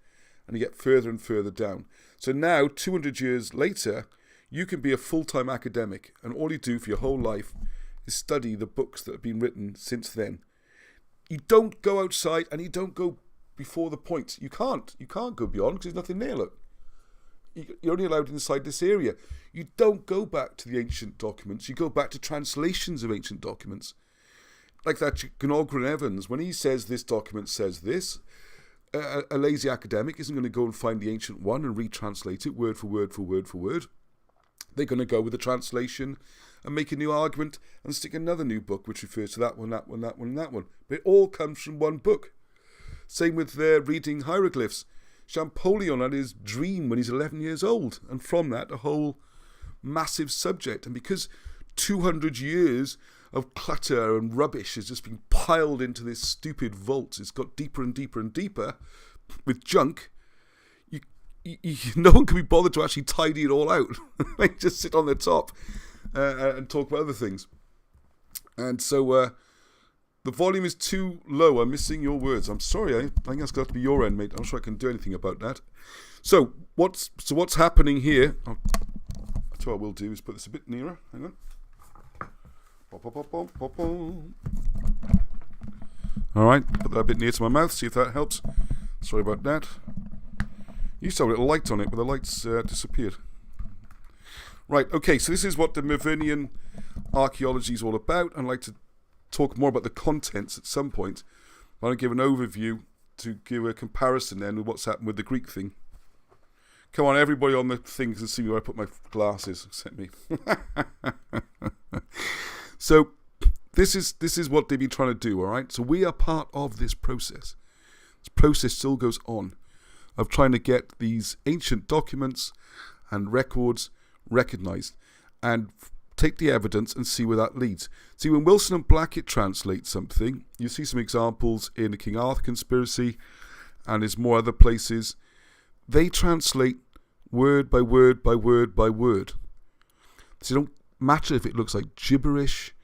and you get further and further down. So now, 200 years later, you can be a full-time academic, and all you do for your whole life is study the books that have been written since then. You don't go outside, and you don't go before the point. You can't go beyond because there's nothing there. Look, you're only allowed inside this area. You don't go back to the ancient documents. You go back to translations of ancient documents. Like that Gnogran Evans, when he says this document says this, a lazy academic isn't going to go and find the ancient one and retranslate it word for word for word for word. They're going to go with the translation and make a new argument and stick another new book which refers to that one, that one, that one, and that one. But it all comes from one book. Same with reading hieroglyphs. Champollion had his dream when he's 11 years old, and from that a whole massive subject. And because 200 years of clutter and rubbish has just been piled into this stupid vault, it's got deeper and deeper and deeper with junk, no one can be bothered to actually tidy it all out. They just sit on the top and talk about other things. And so the volume is too low. I'm missing your words. I'm sorry. I think that's got to be your end, mate. I'm not sure I can do anything about that. So what's happening here? That's what I will do is put this a bit nearer. Hang on. All right, put that a bit near to my mouth. See if that helps. Sorry about that. Used to have a little light on it, but the light's disappeared. Right. Okay. So this is what the Myvyrnian Archaiology is all about. I'd like to talk more about the contents at some point. I want to give an overview to give a comparison then with what's happened with the Greek thing. Come on, everybody on the thing can see me where I put my glasses, except me. So this is what they've been trying to do, all right? So we are part of this process. This process still goes on of trying to get these ancient documents and records recognised and take the evidence and see where that leads. See, when Wilson and Blackett translate something, you see some examples in the King Arthur conspiracy, and there's more other places. They translate word by word by word by word. So it don't matter if it looks like gibberish,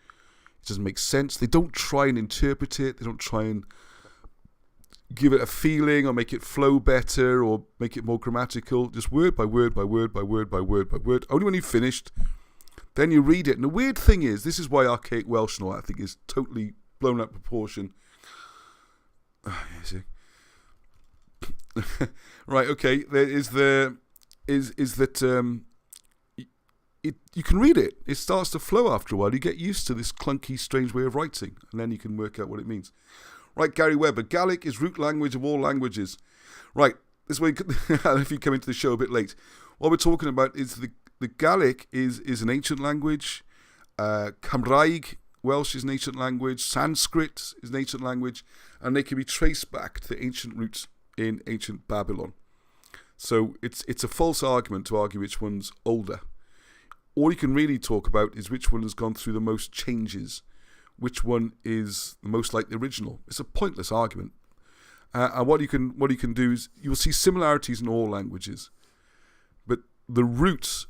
it doesn't make sense. They don't try and interpret it. They don't try and give it a feeling or make it flow better or make it more grammatical. Just word by word by word by word by word by word. Only when you've finished, then you read it. And the weird thing is, this is why archaic Welsh and all that, I think, is totally blown out of proportion. Right, okay. There is that you can read it. It starts to flow after a while. You get used to this clunky, strange way of writing, and then you can work out what it means. Right, Gary Webber. Gaelic is root language of all languages. Right, this way, if you come into the show a bit late, what we're talking about is the Gaelic is an ancient language. Cymraeg, Welsh, is an ancient language. Sanskrit is an ancient language, and they can be traced back to the ancient roots in ancient Babylon. So it's a false argument to argue which one's older. All you can really talk about is which one has gone through the most changes, which one is the most like the original. It's a pointless argument. And what you can do is you will see similarities in all languages, but the roots,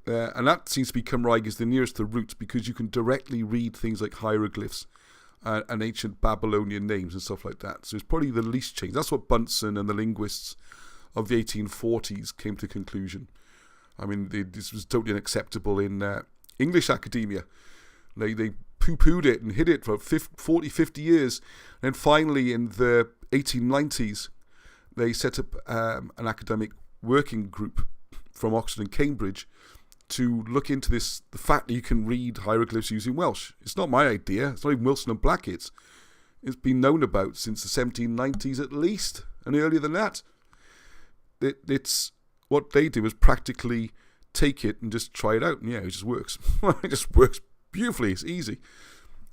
and that seems to be Cymraeg is the nearest to roots because you can directly read things like hieroglyphs and ancient Babylonian names and stuff like that. So it's probably the least change. That's what Bunsen and the linguists of the 1840s came to conclusion. I mean, this was totally unacceptable in English academia. They poo-pooed it and hid it for 40, 50 years. And then finally, in the 1890s, they set up an academic working group from Oxford and Cambridge to look into the fact that you can read hieroglyphs using Welsh. It's not my idea. It's not even Wilson and Blackett's. It's been known about since the 1790s at least, and earlier than that. It's what they do is practically take it and just try it out, and yeah, it just works. It just works beautifully. It's easy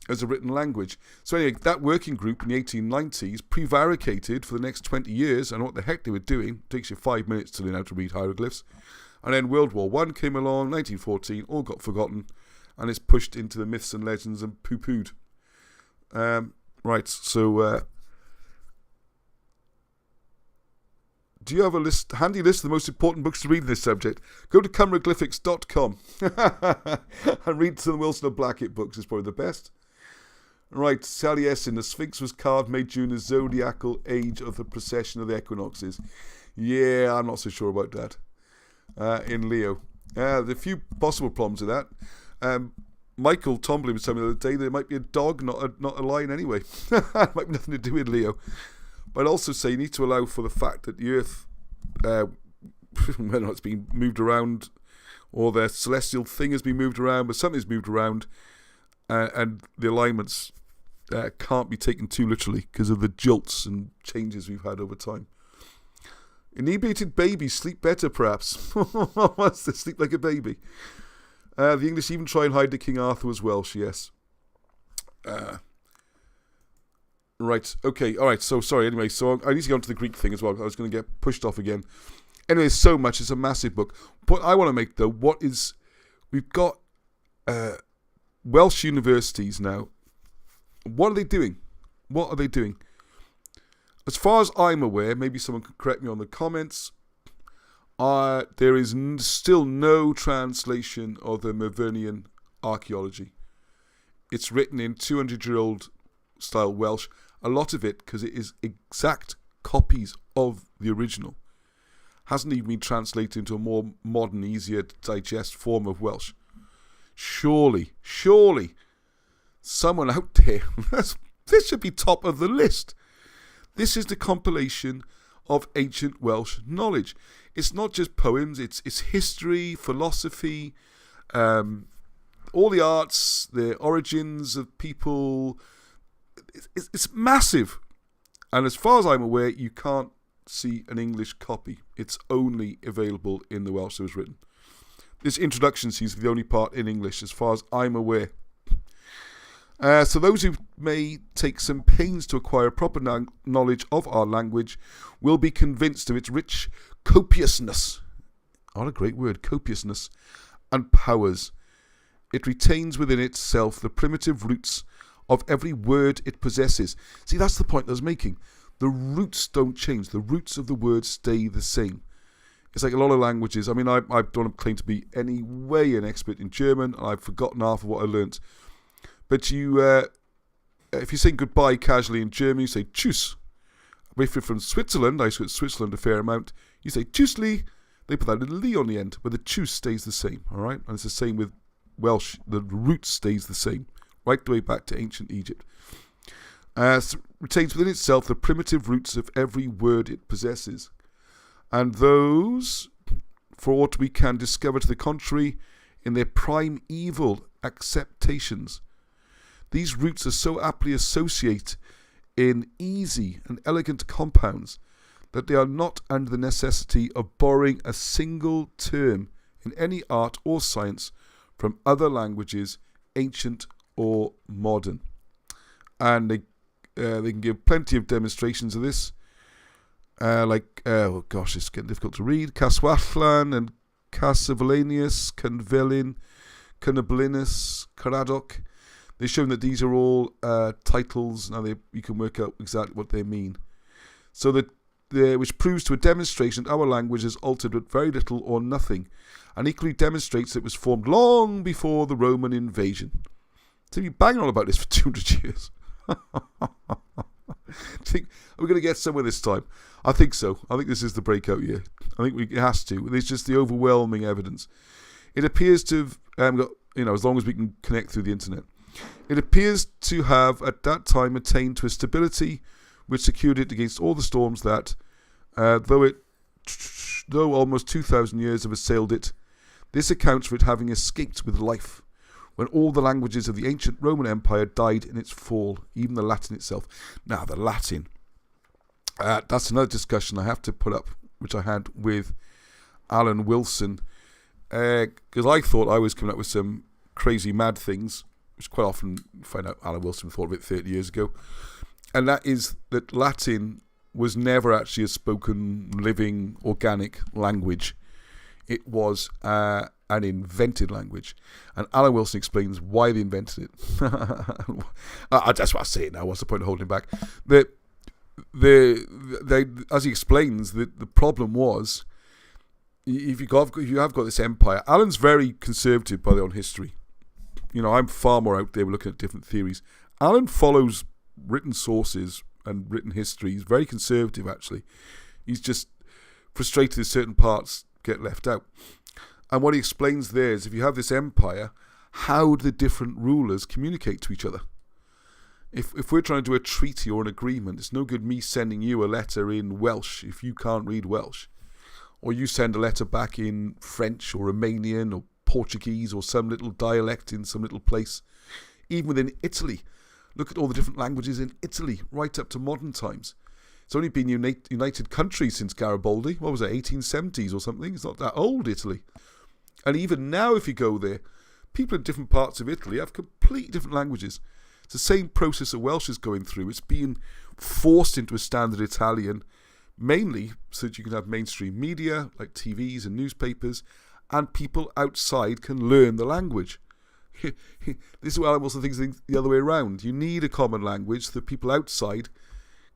as a written language. So anyway, that working group in the 1890s prevaricated for the next 20 years, and what the heck they were doing. It takes you 5 minutes to learn how to read hieroglyphs. And then World War I came along, 1914, all got forgotten, and it's pushed into the myths and legends and poo-pooed. Right, so do you have a handy list of the most important books to read in this subject? Go to cymroglyphics.com and read some of the Wilson and Blackett books. It's probably the best. Right, Sally Essin, the Sphinx was carved made during the zodiacal age of the precession of the equinoxes. Yeah, I'm not so sure about that. In Leo. There are a few possible problems with that. Michael Tomblin was telling me the other day that it might be a dog, not a lion anyway. It might be nothing to do with Leo. But I'd also say you need to allow for the fact that the Earth, whether it's been moved around or the celestial thing has been moved around, but something's moved around, and the alignments can't be taken too literally because of the jolts and changes we've had over time. Inebriated babies sleep better, perhaps. What's this? Sleep like a baby. The English even try and hide that King Arthur was Welsh, yes. Right, okay, alright, so sorry, anyway, so I need to go on to the Greek thing as well. I was going to get pushed off again. Anyway, so much, it's a massive book. What I want to make, though, we've got Welsh universities now. What are they doing? What are they doing? As far as I'm aware, maybe someone could correct me on the comments, there is still no translation of the Myvyrnian Archaiology. It's written in 200-year-old style Welsh, a lot of it because it is exact copies of the original. Hasn't even been translated into a more modern, easier to digest form of Welsh. Surely, someone out there, this should be top of the list. This is the compilation of ancient Welsh knowledge. It's not just poems, it's history, philosophy, all the arts, the origins of people. It's massive. And as far as I'm aware, you can't see an English copy. It's only available in the Welsh that was written. This introduction seems to be the only part in English as far as I'm aware. So those who may take some pains to acquire proper knowledge of our language will be convinced of its rich copiousness. What a great word, copiousness, and powers. It retains within itself the primitive roots of every word it possesses. See, that's the point I was making. The roots don't change. The roots of the words stay the same. It's like a lot of languages. I mean, I don't claim to be any way an expert in German, and I've forgotten half of what I learnt. But if you say goodbye casually in German, you say tschüss. But if you're from Switzerland, I used to go to Switzerland a fair amount, you say tschüssli. They put that little li on the end, but the tschüss stays the same, all right? And it's the same with Welsh. The root stays the same, right the way back to ancient Egypt. Retains within itself the primitive roots of every word it possesses. And those, for aught we can discover to the contrary, in their primeval acceptations. These roots are so aptly associate in easy and elegant compounds that they are not under the necessity of borrowing a single term in any art or science from other languages, ancient or modern. And they can give plenty of demonstrations of this, it's getting difficult to read. Caswallan and Cassavellanius, Canvelin, Canablinus, Caradoc. They've shown that these are all titles. Now you can work out exactly what they mean. So which proves to a demonstration that our language has altered with very little or nothing, and equally demonstrates that it was formed long before the Roman invasion. So you've been banging on about this for 200 years. Think we're going to get somewhere this time? I think so. I think this is the breakout year. I think it has to. There's just the overwhelming evidence. It appears to have got, as long as we can connect through the internet. It appears to have at that time attained to a stability which secured it against all the storms that, though almost 2,000 years have assailed it, this accounts for it having escaped with life, when all the languages of the ancient Roman Empire died in its fall, even the Latin itself. Now, the Latin, that's another discussion I have to put up, which I had with Alan Wilson, because I thought I was coming up with some crazy mad things, which quite often you find out Alan Wilson thought of it 30 years ago, and that is that Latin was never actually a spoken, living, organic language. It was an invented language. And Alan Wilson explains why they invented it. I just want to say it now. What's the point of holding back? As he explains, the problem was, if you have got this empire, Alan's very conservative, by the way, on history. I'm far more out there looking at different theories. Alan follows written sources and written history. He's very conservative, actually. He's just frustrated that certain parts get left out. And what he explains there is, if you have this empire, how do the different rulers communicate to each other? If we're trying to do a treaty or an agreement, it's no good me sending you a letter in Welsh if you can't read Welsh. Or you send a letter back in French or Romanian or Portuguese or some little dialect in some little place. Even within Italy, look at all the different languages in Italy, right up to modern times. It's only been united countries since Garibaldi. What was it, 1870s or something? It's not that old, Italy. And even now, if you go there, people in different parts of Italy have completely different languages. It's the same process that Welsh is going through. It's being forced into a standard Italian, mainly so that you can have mainstream media, like TVs and newspapers, and people outside can learn the language. This is what I also think is the other way around. You need a common language so that people outside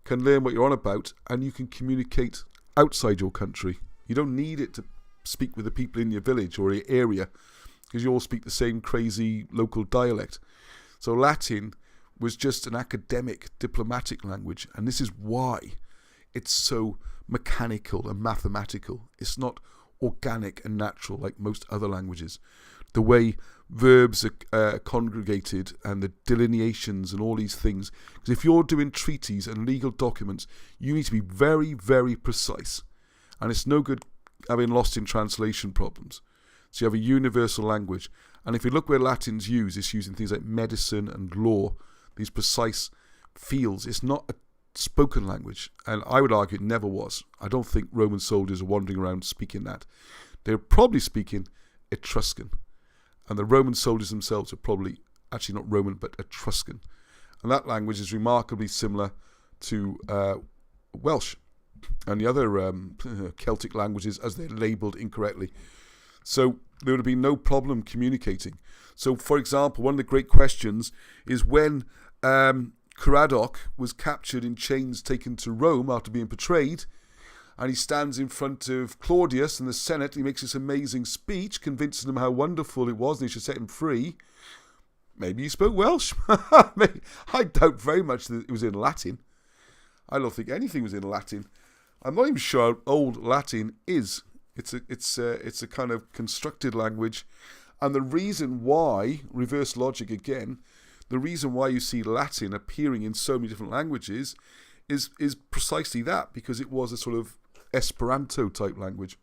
can learn what you're on about, and you can communicate outside your country. You don't need it to speak with the people in your village or your area, because you all speak the same crazy local dialect. So Latin was just an academic, diplomatic language, and this is why it's so mechanical and mathematical. It's not organic and natural like most other languages. The way verbs are congregated and the delineations and all these things. Because if you're doing treaties and legal documents, you need to be very, very precise. And it's no good having lost in translation problems. So you have a universal language. And if you look where Latin's used, it's used in things like medicine and law, these precise fields. It's not a spoken language. And I would argue it never was. I don't think Roman soldiers are wandering around speaking that. They're probably speaking Etruscan. And the Roman soldiers themselves are probably actually not Roman, but Etruscan. And that language is remarkably similar to Welsh and the other Celtic languages as they're labelled incorrectly. So there would have been no problem communicating. So, for example, one of the great questions is when Caradoc was captured in chains taken to Rome after being betrayed, and he stands in front of Claudius and the Senate, he makes this amazing speech convincing them how wonderful it was and he should set him free. Maybe he spoke Welsh. I doubt very much that it was in Latin. I don't think anything was in Latin. I'm not even sure how old Latin is. It's a kind of constructed language. And the reason why, reverse logic again, the reason why you see Latin appearing in so many different languages is precisely that, because it was a sort of Esperanto type language.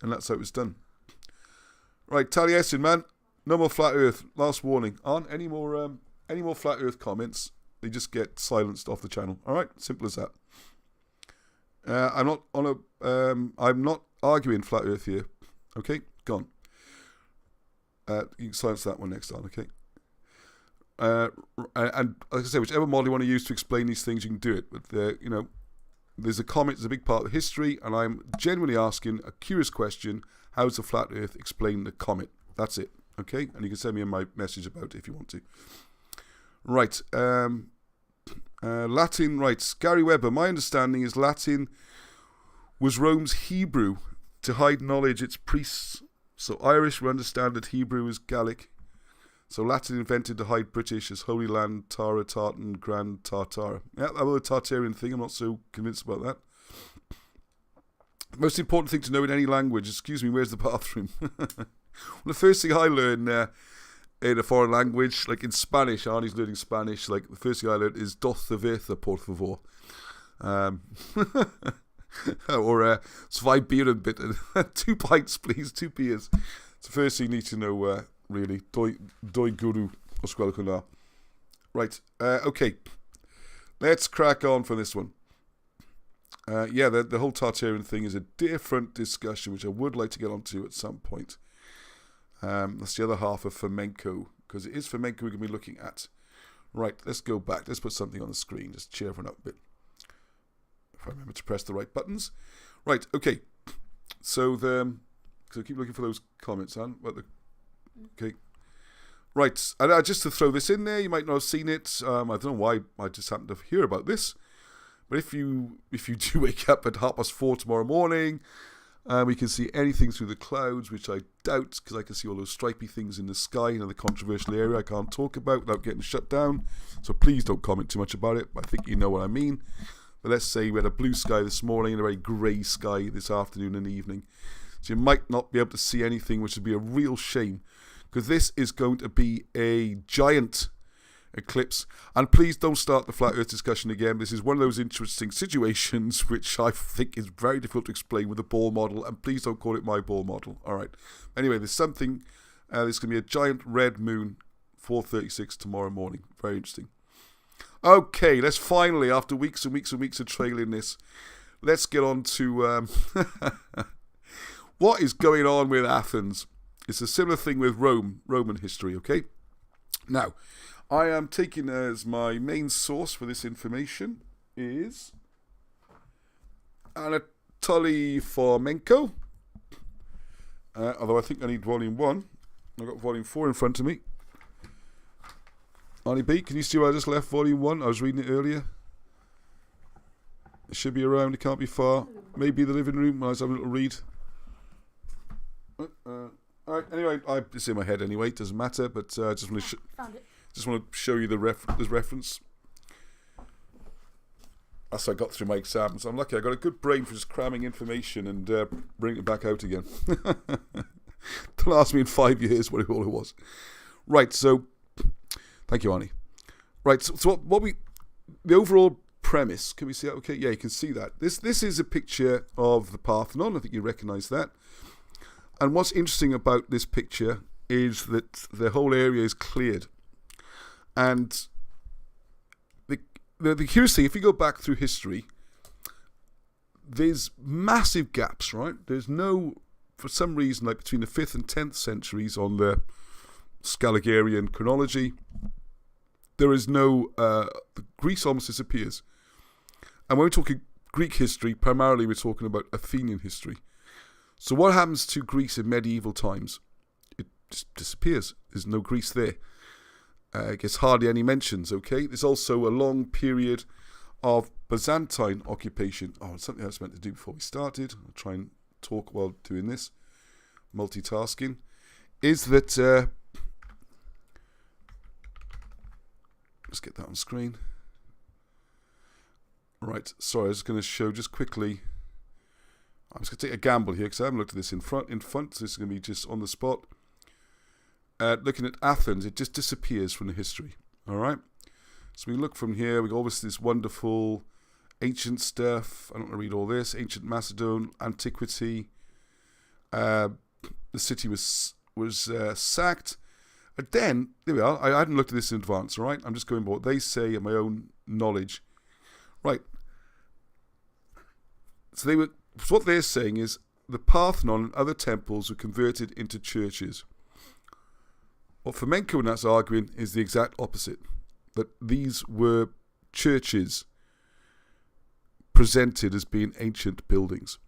And that's how it was done. Right, Taliesin, man. No more flat earth. Last warning. Aren't any more flat earth comments, they just get silenced off the channel. All right, simple as that. I'm not arguing flat earth here. Okay, gone. You can silence that one next time, okay? And like I say, whichever model you want to use to explain these things, you can do it. But there's a comet, there's a big part of history, and I'm genuinely asking a curious question: how does the flat earth explain the comet? That's it, okay? And you can send me my message about it if you want to. Right, Latin, right, Gary Webber, my understanding is Latin was Rome's Hebrew to hide knowledge its priests. So Irish will understand that Hebrew is Gaelic. So Latin invented to hide British as Holy Land, Tara, Tartan, Grand Tartara. Yeah, that was a Tartarian thing, I'm not so convinced about that. Most important thing to know in any language, excuse me, where's the bathroom? Well, the first thing I learned in a foreign language, like in Spanish, Arnie's learning Spanish, like the first thing I learned is dos cerveza, por favor. Or zwei Bieren bitte. 2 pints, please, 2 beers. It's the first thing you need to know, really. Doi guru osquelcuna. Right, okay. Let's crack on for this one. The whole Tartarian thing is a different discussion, which I would like to get onto at some point. That's the other half of Fomenko, because it is Fomenko we're going to be looking at. Right, let's go back. Let's put something on the screen, just cheer everyone up a bit. If I remember to press the right buttons. Right, okay. So keep looking for those comments, Anne. Okay. Right, and just to throw this in there, you might not have seen it. I don't know why I just happened to hear about this. But if you do wake up at 4:30 tomorrow morning, we can see anything through the clouds, which I doubt, because I can see all those stripy things in the sky in the controversial area I can't talk about without getting shut down. So please don't comment too much about it. I think you know what I mean. But let's say we had a blue sky this morning and a very grey sky this afternoon and evening. So you might not be able to see anything, which would be a real shame, because this is going to be a giant eclipse. And please don't start the flat earth discussion again. This is one of those interesting situations which I think is very difficult to explain with a ball model, and please don't call it my ball model. All right. Anyway, there's something, there's going to be a giant red moon, 4:36 tomorrow morning. Very interesting. Okay, let's finally, after weeks and weeks and weeks of trailing this, let's get on to what is going on with Athens. It's a similar thing with Roman history, okay? Now, I am taking as my main source for this information is Anatoly Fomenko. Although I think I need volume 1. I've got volume 4 in front of me. Arnie B, can you see where I just left volume 1? I was reading it earlier. It should be around, it can't be far. Maybe the living room. I was having a little read. Alright, anyway, it's in my head anyway, it doesn't matter, but I just want to show you the reference. That's how I got through my exams. I'm lucky, I got a good brain for just cramming information and bringing it back out again. Don't ask me in 5 years what it was. Right, so thank you, Arnie. Right, so the overall premise, can we see that? Okay, yeah, you can see that. This is a picture of the Parthenon. I think you recognise that. And what's interesting about this picture is that the whole area is cleared. And the curious thing, if you go back through history, there's massive gaps, right? There's no, for some reason, like between the 5th and 10th centuries on the Scaligerian chronology, there is no, Greece almost disappears. And when we're talking Greek history, primarily we're talking about Athenian history. So what happens to Greece in medieval times? It just disappears. There's no Greece there. It gets hardly any mentions, okay? There's also a long period of Byzantine occupation. Oh, something I was meant to do before we started. I'll try and talk while doing this. Multitasking. Is that... let's get that on screen. Right, sorry, I was going to show just quickly. I'm just going to take a gamble here because I haven't looked at this in front. So this is going to be just on the spot. Looking at Athens, it just disappears from the history. All right. So we look from here. We got obviously this wonderful ancient stuff. I don't want to read all this. Ancient Macedon, antiquity. The city was sacked. And then there we are. I hadn't looked at this in advance. All right. I'm just going by what they say and my own knowledge. Right. So what they're saying is the Parthenon and other temples were converted into churches. What Fomenko and that's arguing is the exact opposite, that these were churches presented as being ancient buildings.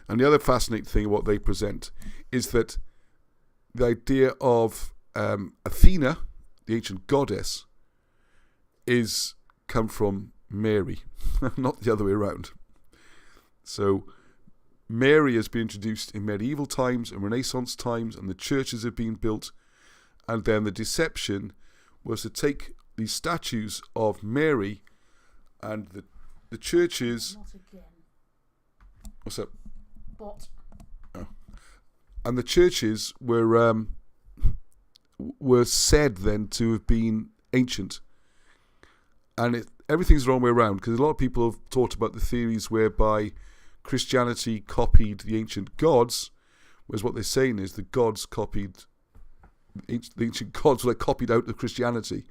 And the other fascinating thing of what they present is that the idea of Athena, the ancient goddess, is come from Mary, not the other way around. So Mary has been introduced in medieval times and Renaissance times, and the churches have been built. And then the deception was to take these statues of Mary and the churches. Not again. What's that? Bot. Oh. And the churches were said then to have been ancient. And everything's the wrong way around, because a lot of people have talked about the theories whereby Christianity copied the ancient gods, whereas what they're saying is the gods copied. The ancient gods were copied out of Christianity.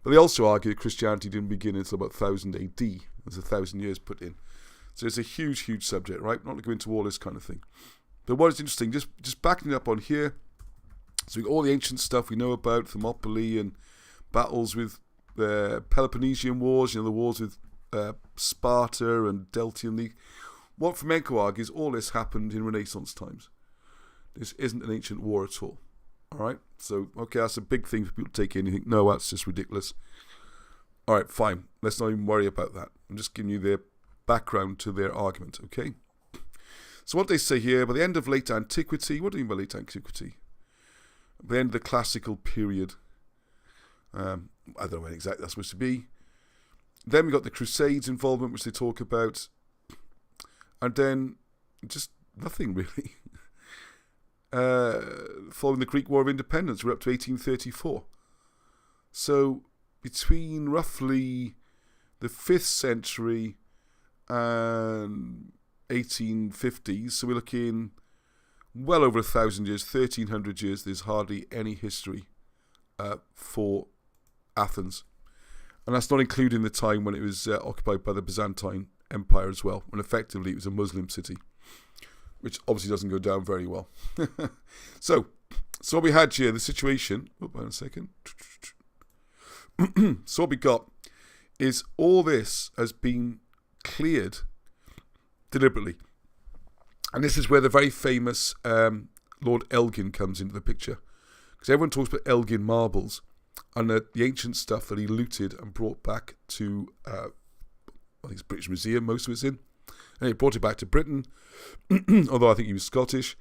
But they also argue that Christianity didn't begin until about 1000 AD. There's 1,000 years put in. So it's a huge, huge subject, right? Not to go into all this kind of thing. But what is interesting, just backing up on here, so we got all the ancient stuff we know about, Thermopylae and battles with Peloponnesian Wars, the wars with Sparta and Deltian League. What Fomenko argues, all this happened in Renaissance times. This isn't an ancient war at all. All right, so, okay, that's a big thing for people to take in. You think, no, that's just ridiculous. All right, fine. Let's not even worry about that. I'm just giving you their background to their argument, okay? So what they say here, by the end of late antiquity, what do you mean by late antiquity? By the end of the classical period. I don't know when exactly that's supposed to be. Then we got the Crusades involvement, which they talk about. And then just nothing, really. Following the Greek War of Independence, we're up to 1834. So between roughly the 5th century and 1850s, so we're looking well over 1,000 years, 1,300 years, there's hardly any history for Athens. And that's not including the time when it was occupied by the Byzantine Empire as well, when effectively it was a Muslim city, which obviously doesn't go down very well. So what we had here, the situation... Oh, wait a second. So what we got is all this has been cleared deliberately. And this is where the very famous Lord Elgin comes into the picture. Because everyone talks about Elgin marbles and the ancient stuff that he looted and brought back to, I think it's British Museum, most of it's in. And he brought it back to Britain, although I think he was Scottish.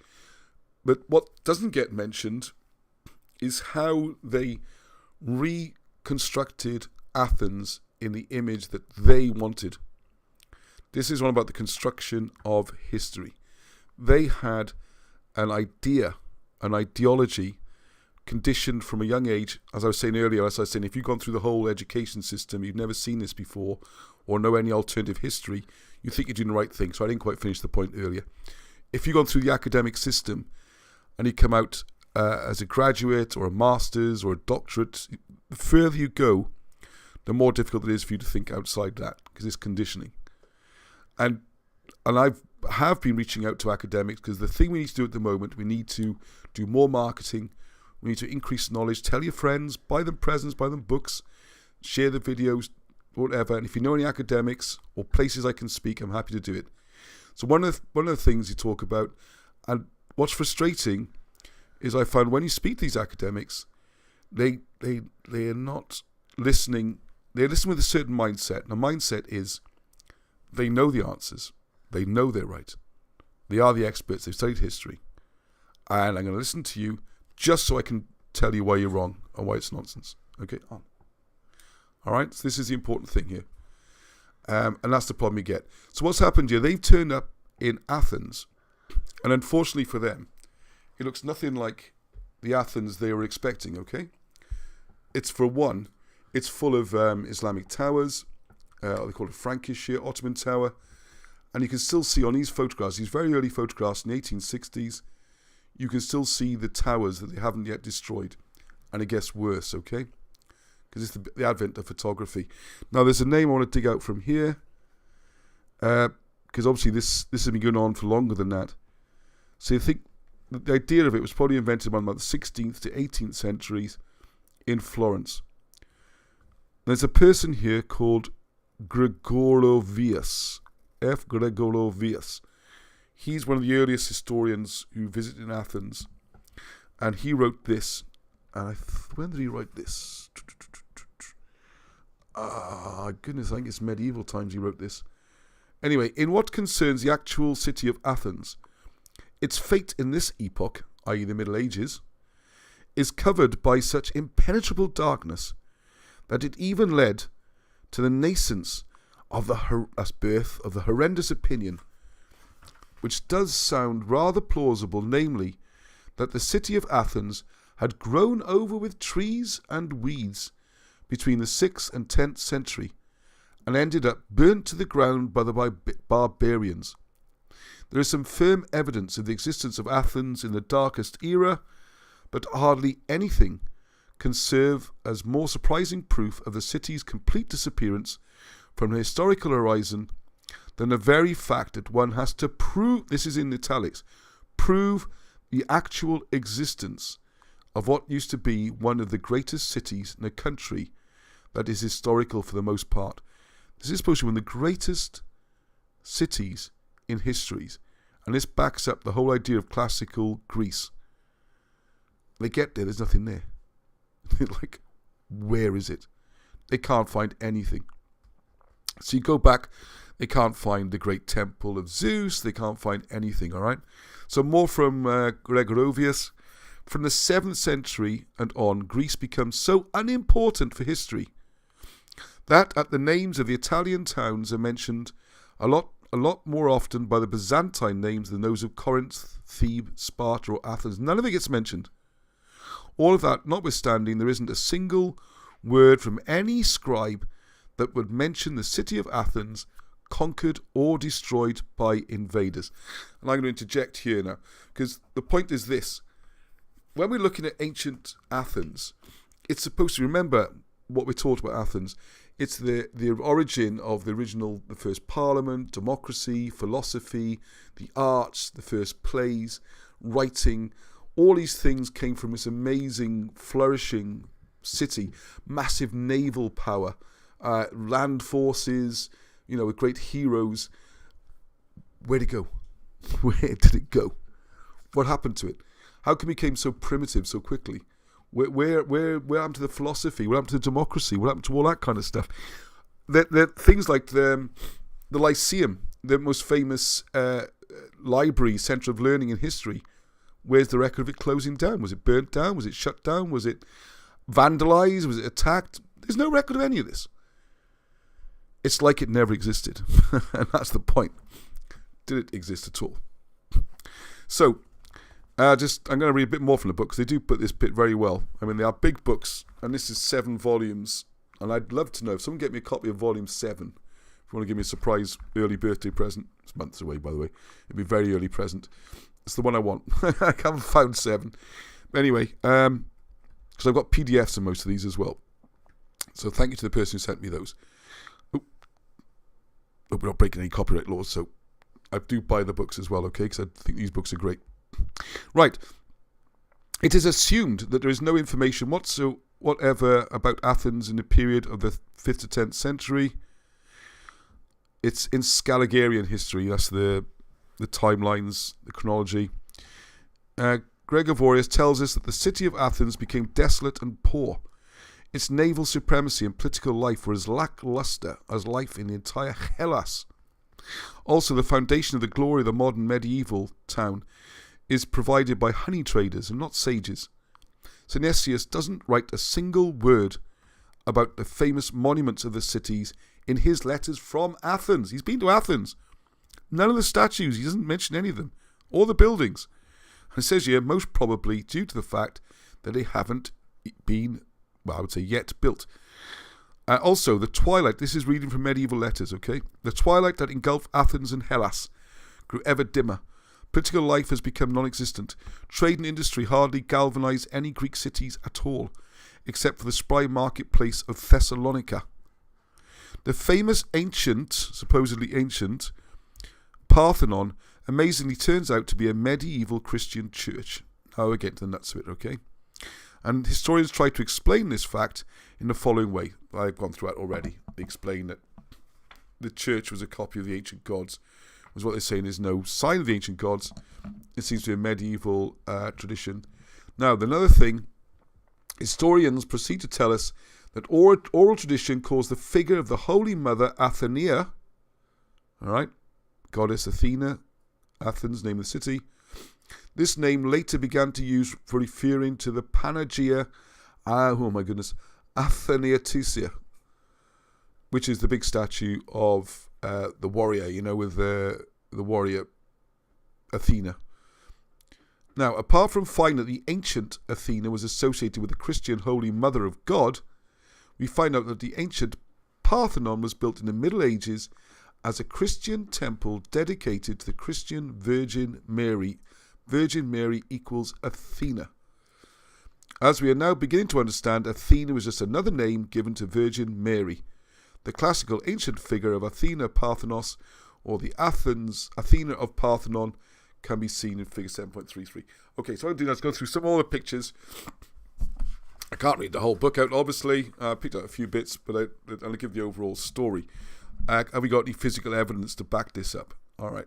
But what doesn't get mentioned is how they reconstructed Athens in the image that they wanted. This is one about the construction of history. They had an idea, an ideology, conditioned from a young age. As I was saying earlier, if you've gone through the whole education system, you've never seen this before, or know any alternative history, you think you're doing the right thing. So I didn't quite finish the point earlier. If you've gone through the academic system and you come out as a graduate or a master's or a doctorate, the further you go, the more difficult it is for you to think outside that, because it's conditioning. And I have been reaching out to academics, because the thing we need to do at the moment, we need to do more marketing, We need to increase knowledge. Tell your friends, buy them presents, buy them books, share the videos, whatever. And if you know any academics or places I can speak, I'm happy to do it. So one of the things you talk about, and what's frustrating is I found when you speak to these academics, they are not listening. They listen with a certain mindset. And the mindset is they know the answers. They know they're right. They are the experts. They've studied history. And I'm going to listen to you just so I can tell you why you're wrong and why it's nonsense. Okay, on. All right, so this is the important thing here. And that's the problem you get. So what's happened here? They've turned up in Athens. And unfortunately for them, it looks nothing like the Athens they were expecting, okay? It's, for one, it's full of Islamic towers. They call it Frankish here, Ottoman Tower. And you can still see on these photographs, these very early photographs in the 1860s, you can still see the towers that they haven't yet destroyed. And it gets worse, okay? Because it's the advent of photography. Now, there's a name I want to dig out from here. Because obviously this has been going on for longer than that. So you think the idea of it was probably invented around about the 16th to 18th centuries in Florence. There's a person here called Gregorovius. F. Gregorovius. He's one of the earliest historians who visited in Athens. And he wrote this. And when did he write this? Goodness, I think it's medieval times he wrote this. Anyway, in what concerns the actual city of Athens, its fate in this epoch, i.e. the Middle Ages, is covered by such impenetrable darkness that it even led to the nascence of the birth of the horrendous opinion, which does sound rather plausible, namely, that the city of Athens had grown over with trees and weeds between the 6th and 10th century and ended up burnt to the ground by the barbarians. There is some firm evidence of the existence of Athens in the darkest era, but hardly anything can serve as more surprising proof of the city's complete disappearance from the historical horizon than the very fact that one has to prove, this is in italics, prove the actual existence of what used to be one of the greatest cities in the country that is historical for the most part. This is supposed to be one of the greatest cities in histories, and this backs up the whole idea of classical Greece. They get there, there's nothing there. They're like, where is it? They can't find anything. So you go back, they can't find the great temple of Zeus, they can't find anything, all right? So more from Gregorovius. From the 7th century and on, Greece becomes so unimportant for history that at the names of the Italian towns are mentioned a lot more often by the Byzantine names than those of Corinth, Thebes, Sparta or Athens. None of it gets mentioned. All of that notwithstanding, there isn't a single word from any scribe that would mention the city of Athens conquered or destroyed by invaders. And I'm going to interject here now, because the point is this. When we're looking at ancient Athens, it's supposed to, remember what we taught about Athens, it's the origin of the first parliament, democracy, philosophy, the arts, the first plays, writing. All these things came from this amazing, flourishing city, massive naval power, land forces, with great heroes. Where'd it go? Where did it go? What happened to it? How come it became so primitive so quickly? Where happened to the philosophy? What happened to democracy? What happened to all that kind of stuff? Things like the Lyceum, the most famous library, centre of learning in history. Where's the record of it closing down? Was it burnt down? Was it shut down? Was it vandalised? Was it attacked? There's no record of any of this. It's like it never existed. And that's the point. Did it exist at all? So, I'm going to read a bit more from the book, because they do put this bit very well. I mean, they are big books, and this is 7 volumes. And I'd love to know, if someone get me a copy of volume 7, if you want to give me a surprise early birthday present, it's months away, by the way. It'd be a very early present. It's the one I want. I haven't found 7. But anyway, because I've got PDFs of most of these as well. So thank you to the person who sent me those. Hope we're not breaking any copyright laws, so I do buy the books as well, okay? Because I think these books are great. Right. It is assumed that there is no information whatever about Athens in the period of the 5th to 10th century. It's in Scaligerian history. That's the timelines, the chronology. Gregorius tells us that the city of Athens became desolate and poor. Its naval supremacy and political life were as lackluster as life in the entire Hellas. Also, the foundation of the glory of the modern medieval town is provided by honey traders and not sages. Synesius doesn't write a single word about the famous monuments of the cities in his letters from Athens. He's been to Athens. None of the statues, he doesn't mention any of them, or the buildings. And it says here, most probably due to the fact that they haven't been, well, I would say yet built. Also, the twilight, this is reading from medieval letters, okay? The twilight that engulfed Athens and Hellas grew ever dimmer. Political life has become non-existent. Trade and industry hardly galvanized any Greek cities at all, except for the spry marketplace of Thessalonica. The famous supposedly ancient, Parthenon amazingly turns out to be a medieval Christian church. Now we're getting to the nuts of it, okay? And historians try to explain this fact in the following way. I've gone through it already. They explain that the church was a copy of the ancient gods, was what they're saying is no sign of the ancient gods. It seems to be a medieval tradition. Now, another thing, historians proceed to tell us that oral tradition calls the figure of the Holy Mother Athenia, all right, goddess Athena, Athens, name of the city. This name later began to use for referring to the Panagia, Atheniatusia, which is the big statue of the warrior, with the warrior Athena. Now, apart from finding that the ancient Athena was associated with the Christian Holy Mother of God, we find out that the ancient Parthenon was built in the Middle Ages as a Christian temple dedicated to the Christian Virgin Mary. Virgin Mary equals Athena. As we are now beginning to understand, Athena was just another name given to Virgin Mary. The classical ancient figure of Athena Parthenos, or the Athena of Parthenon, can be seen in figure 7.33. Okay, so what I'm doing is go through some more of the pictures. I can't read the whole book out, obviously. I picked out a few bits, but I'll give the overall story. Have we got any physical evidence to back this up? All right.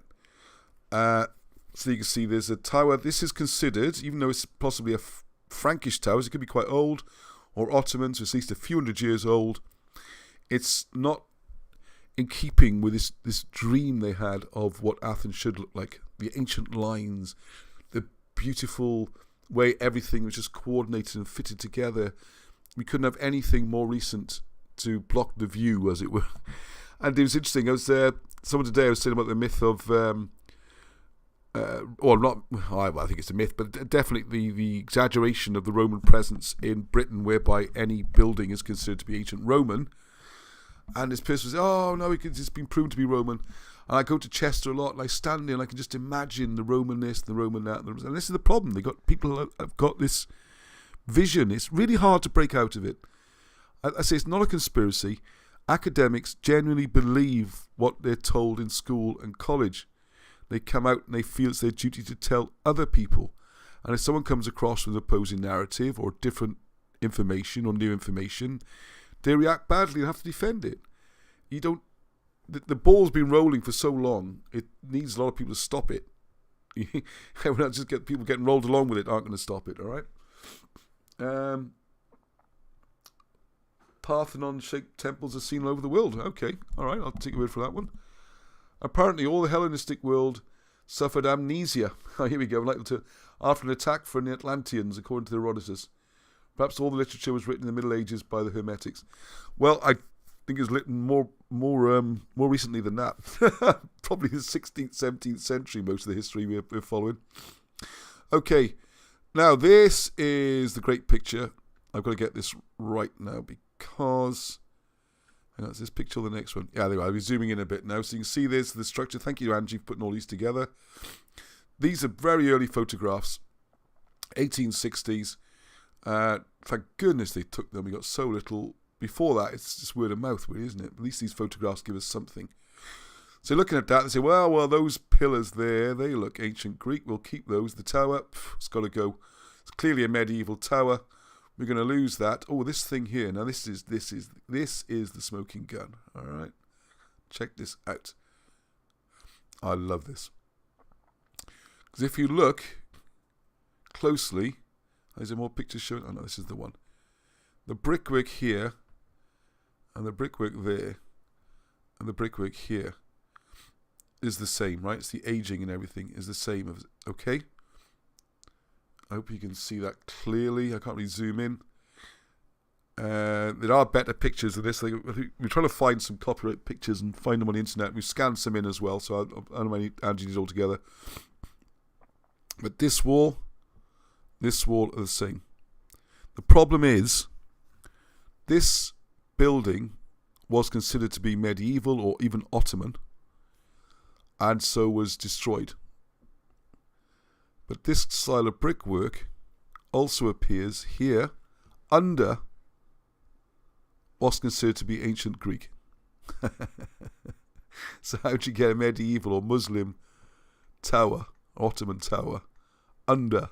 So you can see there's a tower. This is considered, even though it's possibly a Frankish tower, it could be quite old, or Ottoman, so it's at least a few hundred years old. It's not in keeping with this dream they had of what Athens should look like. The ancient lines, the beautiful way everything was just coordinated and fitted together. We couldn't have anything more recent to block the view, as it were. And it was interesting. I was someone today I was saying about the myth of, I think it's a myth, but definitely the exaggeration of the Roman presence in Britain, whereby any building is considered to be ancient Roman. And this person says, "Oh no, it's been proven to be Roman." And I go to Chester a lot, and I stand there, and I can just imagine the Roman this, the Roman that, and this is the problem. People have got this vision. It's really hard to break out of it. I say it's not a conspiracy. Academics genuinely believe what they're told in school and college. They come out and they feel it's their duty to tell other people. And if someone comes across with an opposing narrative or different information or new information, they react badly and have to defend it. The ball's been rolling for so long, it needs a lot of people to stop it. We're not just people getting rolled along with it aren't going to stop it, all right? Parthenon-shaped temples are seen all over the world. Okay, all right, I'll take a word for that one. Apparently, all the Hellenistic world suffered amnesia. Here we go. After an attack from the Atlanteans, according to Herodotus. Perhaps all the literature was written in the Middle Ages by the Hermetics. Well, I think it was written more recently than that. Probably the 16th, 17th century, most of the history we're following. Okay, now this is the great picture. I've got to get this right now because... Is this picture or the next one? Yeah, there we go. I'll be zooming in a bit now. So you can see there's the structure. Thank you, Angie, for putting all these together. These are very early photographs, 1860s. Thank goodness they took them. We got so little. Before that, it's just word of mouth, really, isn't it? At least these photographs give us something. So looking at that, they say, well, those pillars there, they look ancient Greek. We'll keep those. The tower, it's got to go. It's clearly a medieval tower. We're going to lose that. Oh, this thing here. Now this is the smoking gun. All right, check this out. I love this because if you look closely, is there more pictures showing? Oh no, this is the one. The brickwork here, and the brickwork there, and the brickwork here is the same, right? It's the aging and everything is the same. Okay. I hope you can see that clearly. I can't really zoom in. There are better pictures of this. We're trying to find some copyright pictures and find them on the internet. We've scanned some in as well, so I don't know how many Angie did all together. But this wall are the same. The problem is, this building was considered to be medieval or even Ottoman, and so was destroyed. But this style of brickwork also appears here under what's considered to be ancient Greek. So how do you get a medieval or Muslim tower, Ottoman tower, under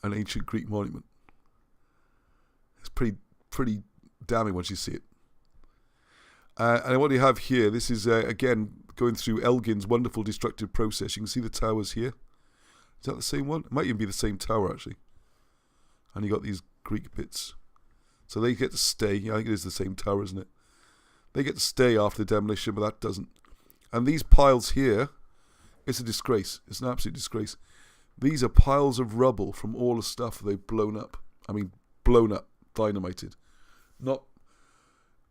an ancient Greek monument? It's pretty damning once you see it. And what you have here, this is again going through Elgin's wonderful destructive process. You can see the towers here. Is that the same one? It might even be the same tower, actually. And you got these Greek bits. So they get to stay. I think it is the same tower, isn't it? They get to stay after the demolition, but that doesn't. And these piles here, it's a disgrace. It's an absolute disgrace. These are piles of rubble from all the stuff they've blown up. I mean, blown up, dynamited. Not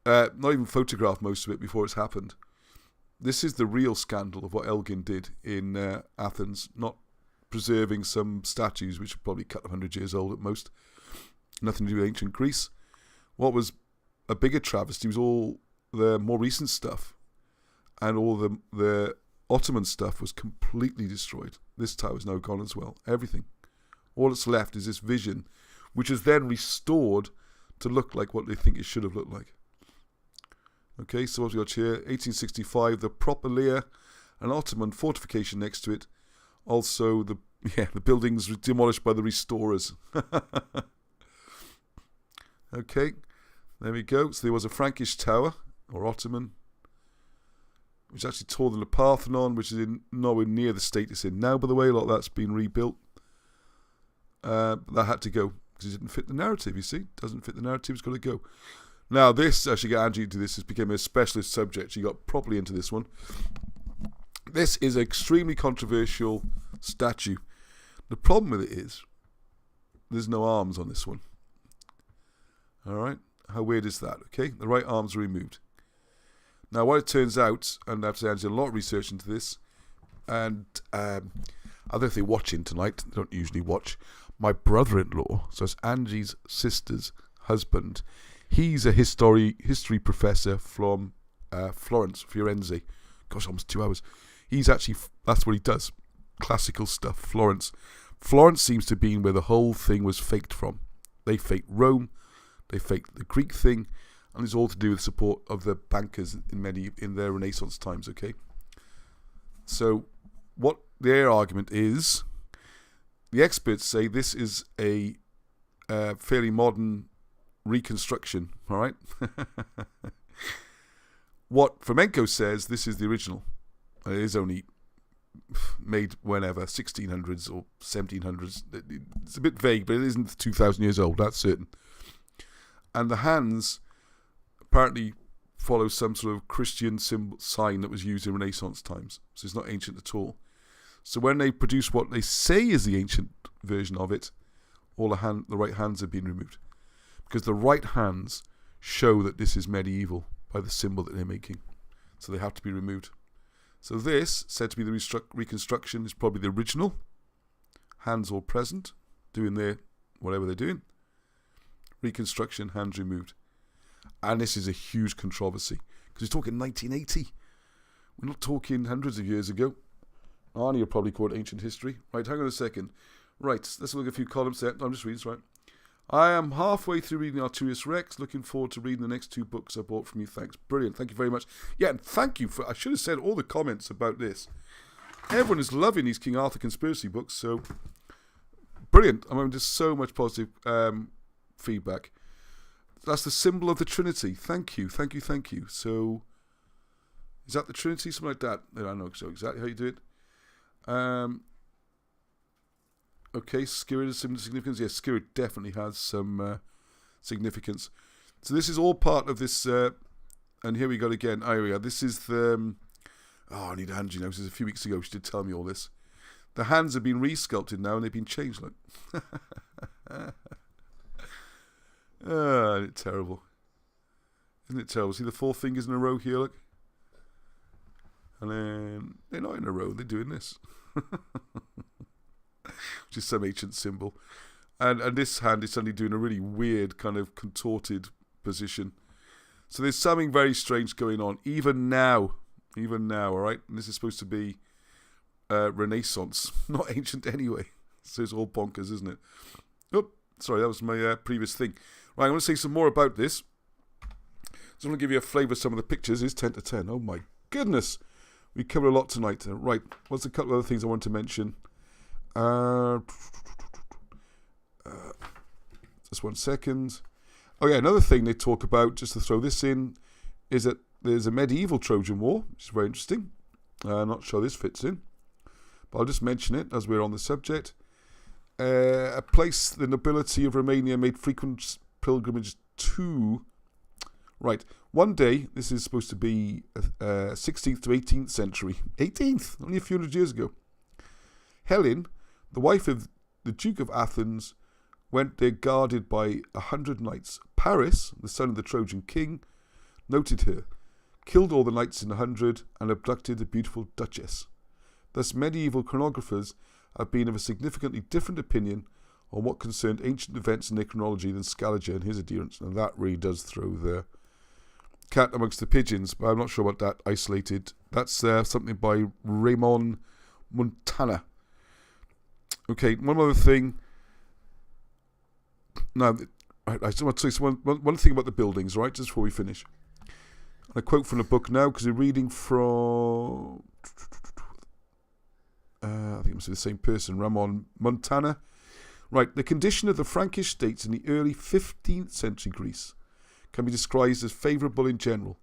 even photographed most of it before it's happened. This is the real scandal of what Elgin did in Athens, not preserving some statues which are probably a couple of 100 years old at most. Nothing to do with ancient Greece. What was a bigger travesty was all the more recent stuff, and all the Ottoman stuff was completely destroyed. This tower is now gone as well. Everything. All that's left is this vision, which is then restored to look like what they think it should have looked like. Okay, so what we got here, 1865, the Propylaea, an Ottoman fortification next to it. Also, the buildings demolished by the restorers. Okay, there we go. So there was a Frankish tower, or Ottoman, which actually taller than the Parthenon, which is nowhere near the state it's in now, by the way. A lot of that's been rebuilt. But that had to go, because it didn't fit the narrative, you see. Doesn't fit the narrative, it's got to go. Now this, I should get Angie to this, has become a specialist subject. She got properly into this one. This is an extremely controversial statue. The problem with it is, there's no arms on this one. Alright, how weird is that? Okay, the right arms are removed. Now what it turns out, and I have to say I did a lot of research into this, and I don't know if they're watching tonight, they don't usually watch. My brother-in-law, so it's Angie's sister's husband, he's a history professor from Florence, Firenze. Gosh, almost 2 hours. He's actually, that's what he does. Classical stuff, Florence. Florence seems to be where the whole thing was faked from. They faked Rome, they faked the Greek thing, and it's all to do with support of the bankers in their Renaissance times, okay? So, what their argument is, the experts say this is a fairly modern reconstruction, all right? What Fomenko says, this is the original. It is only made whenever, 1600s or 1700s. It's a bit vague, but it isn't 2,000 years old, that's certain. And the hands apparently follow some sort of Christian sign that was used in Renaissance times. So it's not ancient at all. So when they produce what they say is the ancient version of it, all the right hands have been removed. Because the right hands show that this is medieval by the symbol that they're making. So they have to be removed. So this, said to be the reconstruction, is probably the original. Hands all present, doing their whatever they're doing. Reconstruction, hands removed. And this is a huge controversy. Because we're talking 1980. We're not talking hundreds of years ago. Arnie will probably call it ancient history. Right, hang on a second. Right, let's look at a few columns there. I'm just reading this, right. I am halfway through reading Arturius Rex. Looking forward to reading the next 2 books I bought from you. Thanks. Brilliant. Thank you very much. Yeah, and thank you for... I should have said all the comments about this. Everyone is loving these King Arthur conspiracy books, so... brilliant. I mean, just so much positive feedback. That's the symbol of the Trinity. Thank you. So, is that the Trinity? Something like that. I don't know exactly how you do it. Okay, Skirrid has some significance. Yes, Skirrid definitely has some significance. So this is all part of this, and here we go again. Oh, here we go. This is the, I need hands, you know, this is a few weeks ago. She did tell me all this. The hands have been re-sculpted now, and they've been changed. Like, isn't it terrible? Isn't it terrible? See the 4 fingers in a row here, look? And then they're not in a row, they're doing this. Which is some ancient symbol. And this hand is suddenly doing a really weird kind of contorted position. So there's something very strange going on, even now, alright? And this is supposed to be Renaissance, not ancient anyway. So it's all bonkers, isn't it? Oh, sorry, that was my previous thing. Right, I'm going to say some more about this. Just want to give you a flavour of some of the pictures. It's 10 to 10. Oh my goodness. We covered a lot tonight. Right, what's a couple of other things I want to mention? Just 1 second. Oh yeah, another thing they talk about, just to throw this in, is that there's a medieval Trojan War, which is very interesting. I'm not sure this fits in, but I'll just mention it as we're on the subject. A place the nobility of Romania made frequent pilgrimages to. Right, one day, this is supposed to be 16th to 18th century. 18th, only a few hundred years ago. Helen, the wife of the Duke of Athens, went there guarded by 100 knights. Paris, the son of the Trojan king, noted her, killed all the knights in 100, and abducted the beautiful duchess. Thus, medieval chronographers have been of a significantly different opinion on what concerned ancient events in their chronology than Scaliger and his adherents, and that really does throw the cat amongst the pigeons, but I'm not sure about that isolated. That's something by Raymond Montana. Okay, one other thing. Now, I just want to say one thing about the buildings, right, just before we finish. A quote from the book now, because we're reading from, I think it must be the same person, Ramon Montana. Right, the condition of the Frankish states in the early 15th century Greece can be described as favourable in general.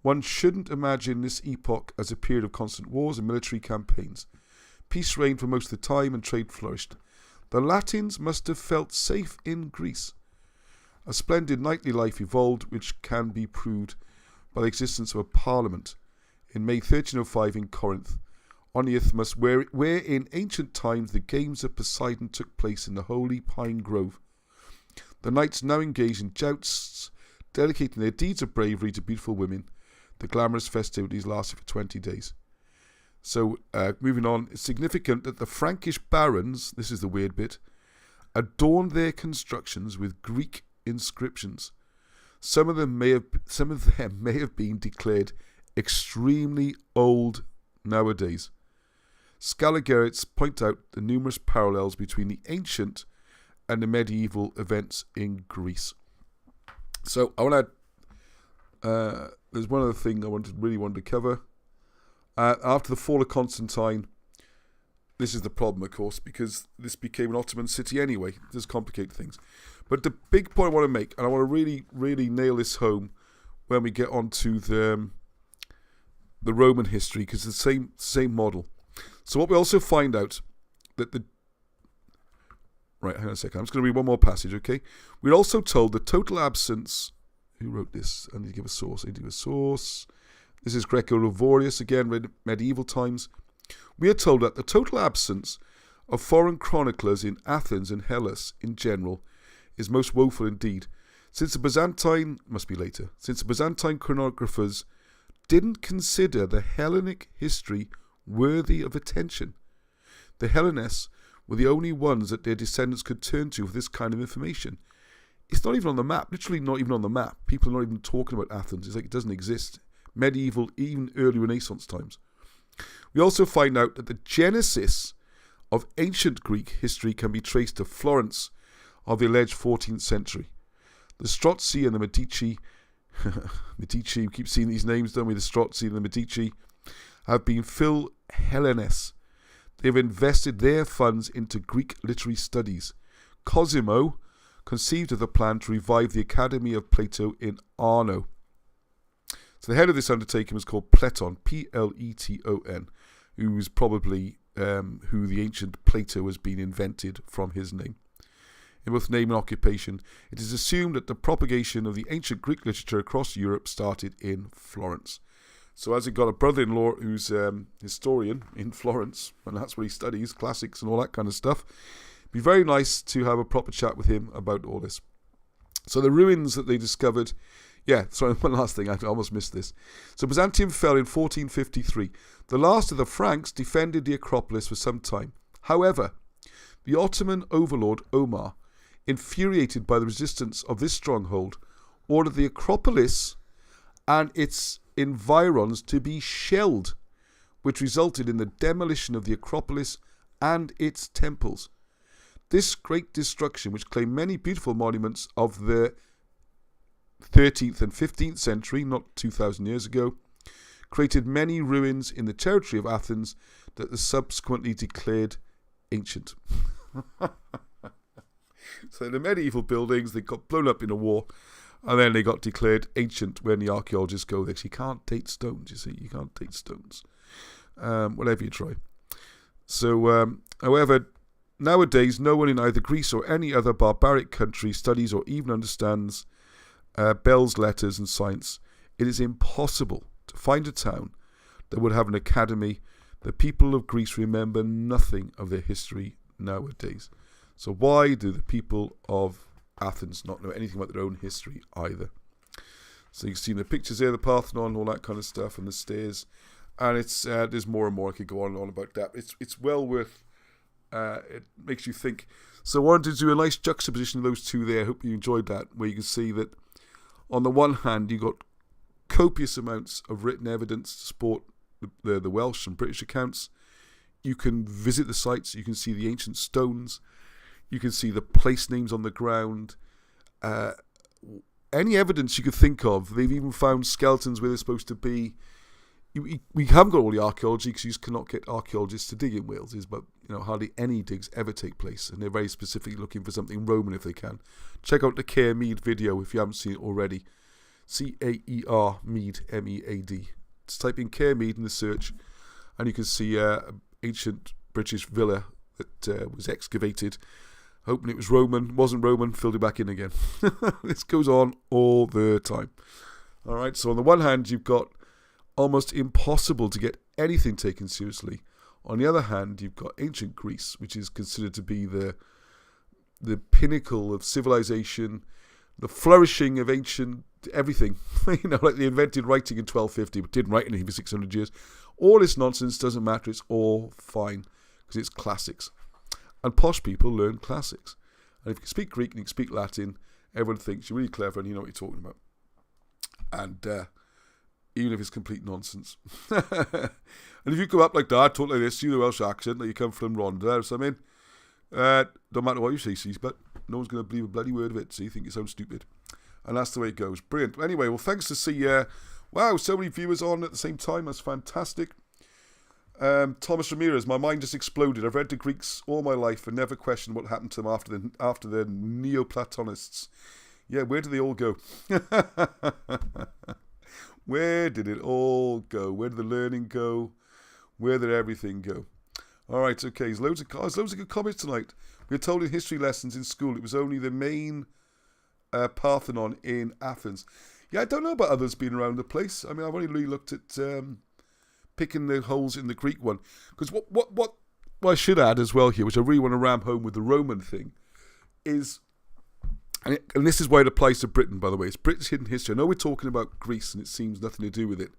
One shouldn't imagine this epoch as a period of constant wars and military campaigns. Peace reigned for most of the time and trade flourished. The Latins must have felt safe in Greece. A splendid knightly life evolved, which can be proved by the existence of a parliament in May 1305 in Corinth, on the isthmus where in ancient times the games of Poseidon took place in the holy pine grove. The knights now engaged in jousts, dedicating their deeds of bravery to beautiful women. The glamorous festivities lasted for 20 days. So, moving on, it's significant that the Frankish barons, this is the weird bit, adorned their constructions with Greek inscriptions. Some of them may have been declared extremely old nowadays. Scaliger point out the numerous parallels between the ancient and the medieval events in Greece. So I want to. There's one other thing I really wanted to cover. After the fall of Constantine, this is the problem, of course, because this became an Ottoman city anyway. It does complicate things. But the big point I want to make, and I want to really, really nail this home when we get onto the Roman history, because it's the same model. So what we also find out that right, hang on a second. I'm just going to read one more passage, okay? We're also told the total absence. Who wrote this? I need to give a source. This is Greco-Lavorius, again, medieval times. We are told that the total absence of foreign chroniclers in Athens and Hellas in general is most woeful indeed, since the Byzantine chronographers didn't consider the Hellenic history worthy of attention. The Hellenists were the only ones that their descendants could turn to for this kind of information. It's not even on the map, literally not even on the map. People are not even talking about Athens. It's like it doesn't exist. Medieval, even early Renaissance times. We also find out that the genesis of ancient Greek history can be traced to Florence of the alleged 14th century. The Strozzi and the Medici, we keep seeing these names, don't we? The Strozzi and the Medici have been Phil Hellenes. they've invested their funds into Greek literary studies. Cosimo conceived of the plan to revive the Academy of Plato in Arno. So the head of this undertaking was called Pleton, Pleton, who was probably who the ancient Plato has been invented from his name. In both name and occupation, it is assumed that the propagation of the ancient Greek literature across Europe started in Florence. So as he got a brother-in-law who's historian in Florence, and that's where he studies classics and all that kind of stuff, it'd be very nice to have a proper chat with him about all this. So the ruins that they discovered, one last thing, I almost missed this. So Byzantium fell in 1453. The last of the Franks defended the Acropolis for some time. However, the Ottoman overlord Omar, infuriated by the resistance of this stronghold, ordered the Acropolis and its environs to be shelled, which resulted in the demolition of the Acropolis and its temples. This great destruction, which claimed many beautiful monuments of the 13th and 15th century, not 2,000 years ago, created many ruins in the territory of Athens that they subsequently declared ancient. So the medieval buildings, they got blown up in a war, and then they got declared ancient when the archaeologists go there. You can't date stones, you see. You can't date stones. Whatever you try. So, however, nowadays, no one in either Greece or any other barbaric country studies or even understands Bell's letters and science. It is impossible to find a town that would have an academy. The people of Greece remember nothing of their history nowadays. So why do the people of Athens not know anything about their own history either? So you can see in the pictures there, the Parthenon, all that kind of stuff, and the stairs. And it's there's more and more. I could go on and on about that. It's well worth. It makes you think. So I wanted to do a nice juxtaposition of those two there. I hope you enjoyed that, where you can see that on the one hand you got copious amounts of written evidence to support the Welsh and British accounts. You can visit the sites. You can see the ancient stones. You can see the place names on the ground. Any evidence you could think of. They've even found skeletons where they're supposed to be. We haven't got all the archaeology because you just cannot get archaeologists to dig in Wales. But hardly any digs ever take place, and they're very specifically looking for something Roman if they can. Check out the Caer Mead video if you haven't seen it already. Caer Mead, Mead. Just type in Caer Mead in the search, and you can see an ancient British villa that was excavated. Hoping it was Roman, wasn't Roman, filled it back in again. This goes on all the time. All right, so on the one hand, you've got almost impossible to get anything taken seriously. On the other hand, you've got ancient Greece, which is considered to be the pinnacle of civilization, the flourishing of ancient everything. Like they invented writing in 1250, but didn't write anything for 600 years. All this nonsense doesn't matter. It's all fine because it's classics. And posh people learn classics. And if you can speak Greek and you can speak Latin, everyone thinks you're really clever and you know what you're talking about. And even if it's complete nonsense. And if you come up like that, talk like this, you the Welsh accent, like you come from Rhondda or something, don't matter what you say, see, but no one's going to believe a bloody word of it, so you think you sound stupid. And that's the way it goes. Brilliant. Anyway, well, thanks to see, wow, so many viewers on at the same time. That's fantastic. Thomas Ramirez, my mind just exploded. I've read the Greeks all my life and never questioned what happened to them after the Neoplatonists. Yeah, where did they all go? Where did it all go? Where did the learning go? Where did everything go? All right, okay. There's loads of good comments tonight. We were told in history lessons in school it was only the main Parthenon in Athens. Yeah, I don't know about others being around the place. I mean, I've only really looked at picking the holes in the Greek one. Because what I should add as well here, which I really want to ram home with the Roman thing, is, and this is why it applies to Britain, by the way, it's Britain's hidden history. I know we're talking about Greece and it seems nothing to do with it.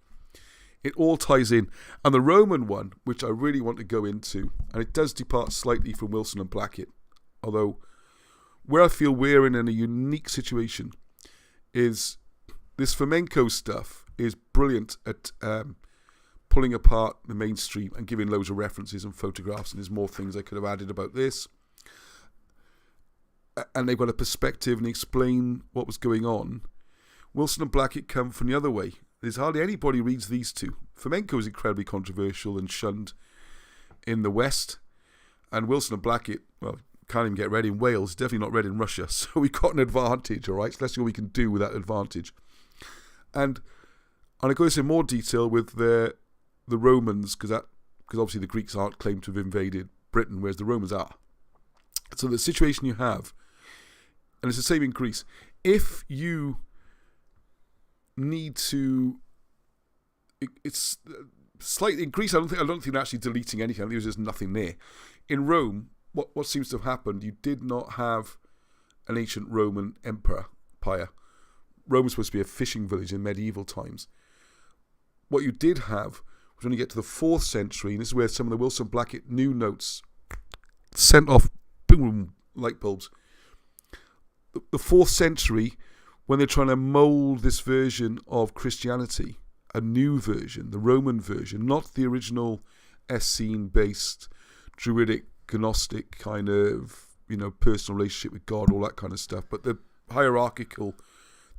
It all ties in. And the Roman one, which I really want to go into, and it does depart slightly from Wilson and Blackett, although where I feel we're in a unique situation is this Fomenko stuff is brilliant at pulling apart the mainstream and giving loads of references and photographs, and there's more things I could have added about this. And they've got a perspective and explain what was going on. Wilson and Blackett come from the other way. There's hardly anybody reads these two. Fomenko is incredibly controversial and shunned in the west, and Wilson and Blackett, well, can't even get read in Wales, definitely not read in Russia. So we got an advantage, all right? So let's see what we can do with that advantage. And I go into more detail with the Romans, because obviously the Greeks aren't claimed to have invaded Britain, whereas the Romans are. So the situation you have, and it's the same in Greece, if you need to, it's slightly in Greece. I don't think they're actually deleting anything. I think there's just nothing there. In Rome, what seems to have happened? You did not have an ancient Roman empire. Rome was supposed to be a fishing village in medieval times. What you did have was when you get to the 4th century, and this is where some of the Wilson Blackett new notes sent off, boom, light bulbs. The 4th century, when they're trying to mould this version of Christianity, a new version, the Roman version, not the original Essene-based Druidic, Gnostic kind of, personal relationship with God, all that kind of stuff, but the hierarchical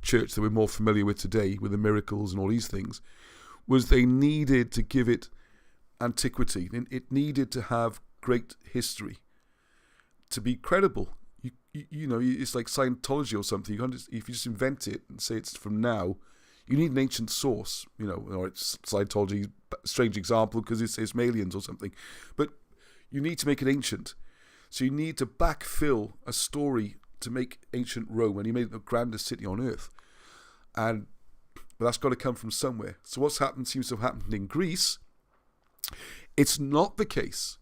church that we're more familiar with today, with the miracles and all these things, was they needed to give it antiquity. It needed to have great history to be credible. It's like Scientology or something. You can't if you just invent it and say it's from now, you need an ancient source. Or it's Scientology, strange example because it's aliens or something, but you need to make it ancient. So you need to backfill a story to make ancient Rome, and he made it the grandest city on earth. But that's got to come from somewhere. So what's happened seems to have happened in Greece. It's not the case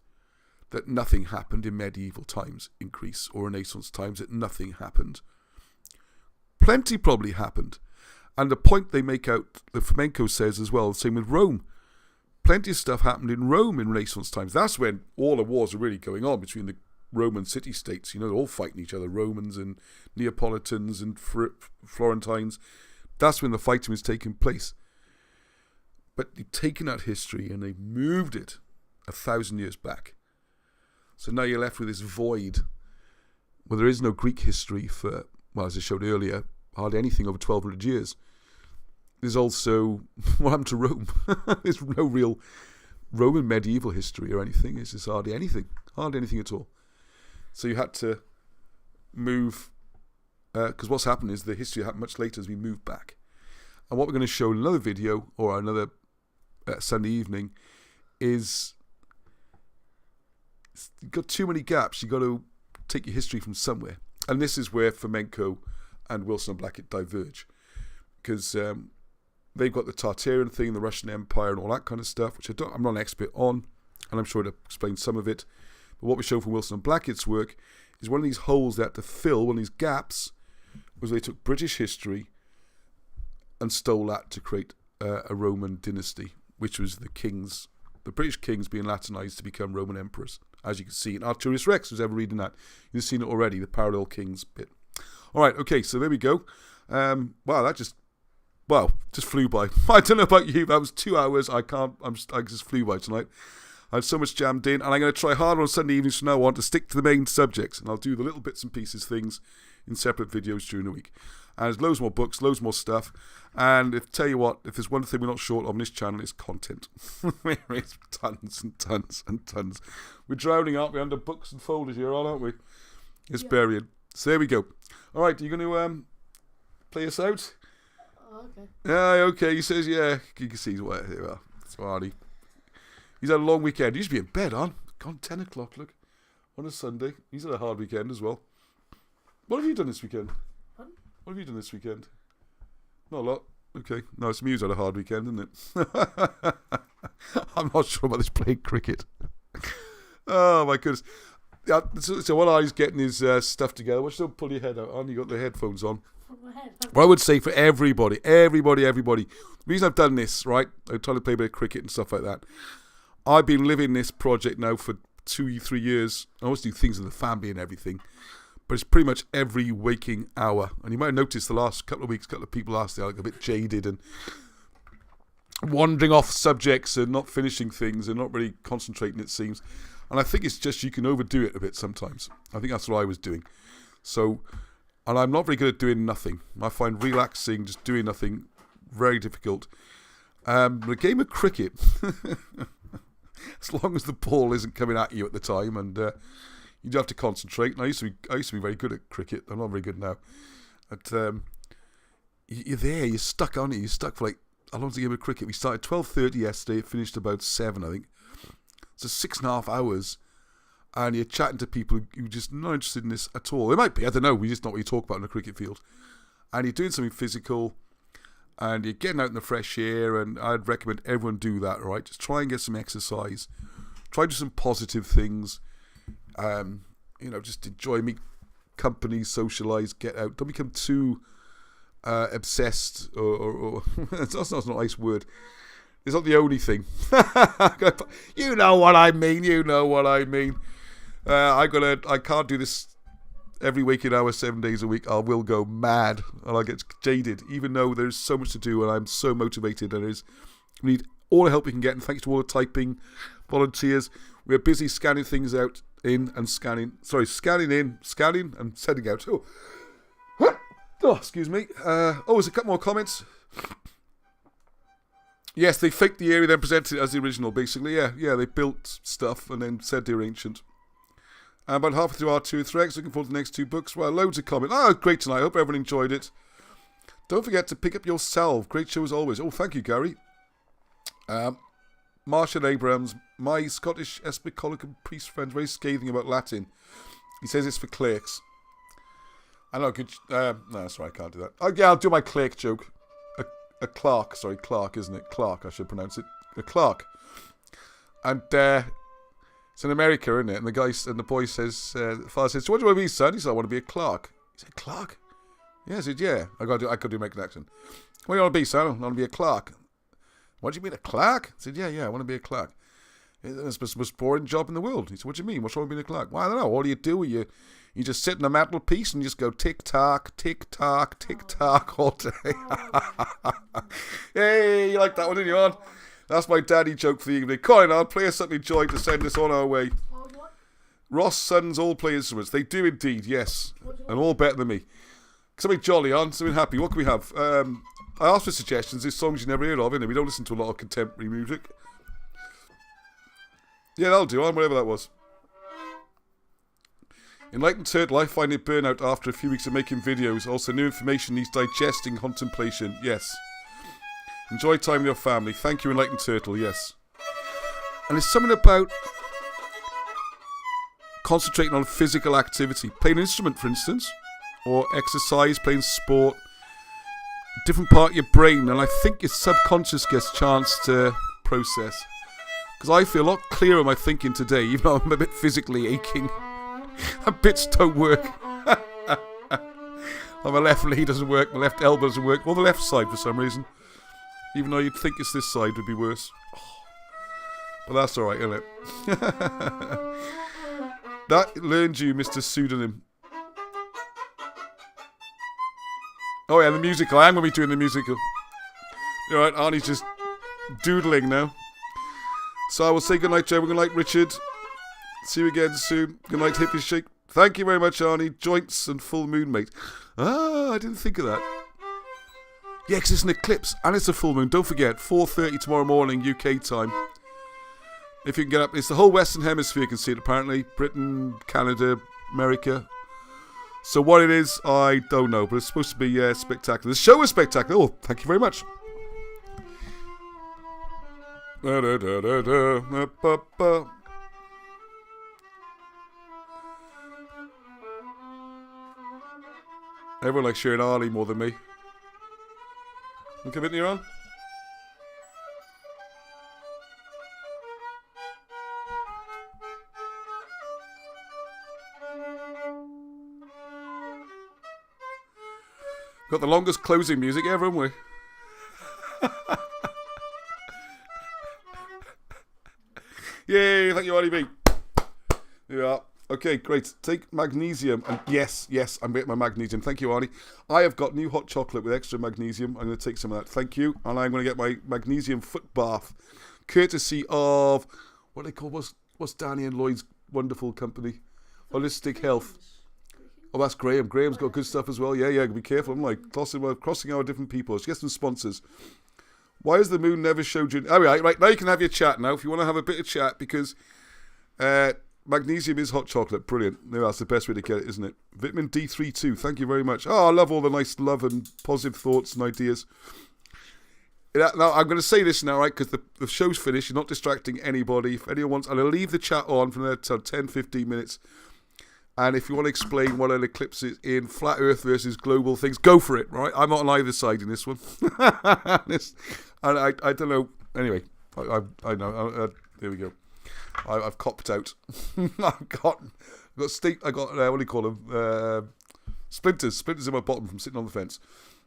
that nothing happened in medieval times in Greece or Renaissance times, that nothing happened. Plenty probably happened. And the point they make out, the Fomenko says as well, the same with Rome. Plenty of stuff happened in Rome in Renaissance times. That's when all the wars are really going on between the Roman city-states. They're all fighting each other, Romans and Neapolitans and Florentines. That's when the fighting was taking place. But they've taken that history and they've moved it 1,000 years back. So now you're left with this void where there is no Greek history for, well, as I showed earlier, hardly anything over 1,200 years. There's also, what happened to Rome? There's no real Roman medieval history or anything. It's just hardly anything at all. So you had to move, because what's happened is the history happened much later as we move back. And what we're going to show in another video or another Sunday evening is you've got too many gaps. You've got to take your history from somewhere. And this is where Fomenko and Wilson and Blackett diverge. Because they've got the Tartarian thing, the Russian Empire and all that kind of stuff, which I'm not an expert on, and I'm sure to explain some of it. But what we show from Wilson and Blackett's work is one of these holes they had to fill, one of these gaps, was they took British history and stole that to create a Roman dynasty, which was the British kings being Latinized to become Roman emperors, as you can see in Archaeologists Rex, who's ever reading that. You've seen it already, the parallel kings bit. All right, okay, so there we go. Wow, that just flew by. I don't know about you, that was 2 hours. I just flew by tonight. I had so much jammed in, and I'm going to try harder on Sunday evenings from now on to stick to the main subjects, and I'll do the little bits and pieces things in separate videos during the week. And there's loads more books, loads more stuff, and tell you what, if there's one thing we're not short on this channel, it's content. There is tons and tons and tons. We're drowning, aren't we, under books and folders here, aren't we? It's burying. So there we go. All right, are you going to play us out? Okay. Yeah, okay. He says, yeah. You can see he's well, smarty. He's had a long weekend. He used to be in bed, gone 10 o'clock, look, on a Sunday. He's had a hard weekend as well. What have you done this weekend? Pardon? What have you done this weekend? Not a lot. Okay. No, it's me who's had a hard weekend, isn't it? I'm not sure about this playing cricket. Oh, my goodness. Yeah, so while he's getting his stuff together, why don't pull your head out on? You got the headphones on. What I would say for everybody. The reason I've done this, right, I'm trying to play a bit of cricket and stuff like that. I've been living this project now for 2-3 years. I always do things with the family and everything, but it's pretty much every waking hour. And you might have noticed the last couple of weeks, a couple of people asked, they're like a bit jaded and wandering off subjects and not finishing things and not really concentrating, it seems. And I think it's just you can overdo it a bit sometimes. I think that's what I was doing. So, and I'm not very good at doing nothing. I find relaxing, just doing nothing, very difficult. The game of cricket as long as the ball isn't coming at you at the time, and you do have to concentrate. And I used to be very good at cricket. I'm not very good now. But you're there, you're stuck on it. You're stuck for like, how long's the game of cricket? We started 12:30 yesterday, it finished about 7, I think. So 6.5 hours, and you're chatting to people who just not interested in this at all. They might be, I don't know, we just not what you talk about in a cricket field. And you're doing something physical, and you're getting out in the fresh air, and I'd recommend everyone do that, right? Just try and get some exercise. Try to do some positive things. Just enjoy, meet company, socialise, get out. Don't become too obsessed, or that's not a nice word. It's not the only thing. You know what I mean. I can't do this every waking hour, 7 days a week. I will go mad and I'll get jaded, even though there's so much to do and I'm so motivated. And we need all the help we can get. And thanks to all the typing volunteers. We're busy scanning things out scanning and sending out. Excuse me. There's a couple more comments. Yes, they faked the area, then presented it as the original, basically. Yeah, they built stuff and then said they were ancient. And about halfway through our 2 threads, looking forward to the next 2 books. Well, loads of comments. Great tonight. I hope everyone enjoyed it. Don't forget to pick up your salve. Great show as always. Oh, thank you, Gary. Marshall Abrams, my Scottish Episcopalian priest friend, very scathing about Latin. He says it's for clerks. I know, good. No, that's right, I can't do that. I'll do my clerk joke. A clerk, isn't it? Clerk, I should pronounce it. A clerk. And it's in America, isn't it? And the boy says, the father says, so what do you want to be, son? He said, I want to be a clerk. He said, clerk? Yeah, I said, yeah. I could do make an accent. What do you want to be, son? I want to be a clerk. What do you mean, a clerk? I said, yeah, I want to be a clerk. It's the most boring job in the world. He said, what do you mean? What's wrong with being a clerk? Well, I don't know. All you do, you just sit in a mantelpiece and you just go tick-tock all day. Hey, you like that one, didn't you, on? That's my daddy joke for the evening. Colin, I'll play us something joy to send us on our way. Ross' sons all play instruments. They do indeed, yes. And all better than me. Something jolly on, something happy. What can we have? I asked for suggestions. There's songs you never heard of, innit? We don't listen to a lot of contemporary music. Yeah, that'll do on, whatever that was. Enlightened Turtle, I find it burnout after a few weeks of making videos. Also, new information needs digesting, contemplation. Yes. Enjoy time with your family. Thank you, Enlightened Turtle. Yes. And there's something about concentrating on physical activity. Playing an instrument, for instance. Or exercise, playing sport. Different part of your brain. And I think your subconscious gets a chance to process. Because I feel a lot clearer in my thinking today, even though I'm a bit physically aching. My bits don't work. My left knee doesn't work, my left elbow doesn't work, or the left side for some reason. Even though you'd think it's this side would be worse. But that's alright, isn't it? That learned you, Mr. Pseudonym. Oh yeah, the musical. I am going to be doing the musical. Alright, Arnie's just doodling now. So I will say goodnight, Joe. Good night, Richard. See you again soon. Good night, Hippie Shake. Thank you very much, Arnie. Joints and full moon, mate. I didn't think of that. Yeah, because it's an eclipse and it's a full moon. Don't forget, 4:30 tomorrow morning, UK time. If you can get up. It's the whole Western Hemisphere can see it, apparently. Britain, Canada, America. So what it is, I don't know. But it's supposed to be spectacular. The show is spectacular. Oh, thank you very much. Everyone likes Sharon Arley more than me. Look a bit near on. Got the longest closing music ever, haven't we? Yay, thank you, Arnie B. Yeah. Okay, great. Take magnesium. And yes, I'm getting my magnesium. Thank you, Arnie. I have got new hot chocolate with extra magnesium. I'm going to take some of that. Thank you. And I'm going to get my magnesium foot bath. Courtesy of, what they call, what's Danny and Lloyd's wonderful company? Holistic Health. Oh, that's Graham. Graham's got good stuff as well. Yeah, be careful. I'm like crossing our different people. Let's get some sponsors. Why has the moon never showed you? Oh, right, now you can have your chat now if you want to have a bit of chat because magnesium is hot chocolate. Brilliant. No, that's the best way to get it, isn't it? Vitamin D3 too. Thank you very much. Oh, I love all the nice love and positive thoughts and ideas. Now, I'm going to say this now, right, because the show's finished. You're not distracting anybody. If anyone wants, I'll leave the chat on for another 10, 15 minutes. And if you want to explain what an eclipse is in flat Earth versus global things, go for it, right? I'm not on either side in this one. And I don't know. Anyway, I know. There we go. I've copped out. I've got what do you call them? Splinters in my bottom from sitting on the fence.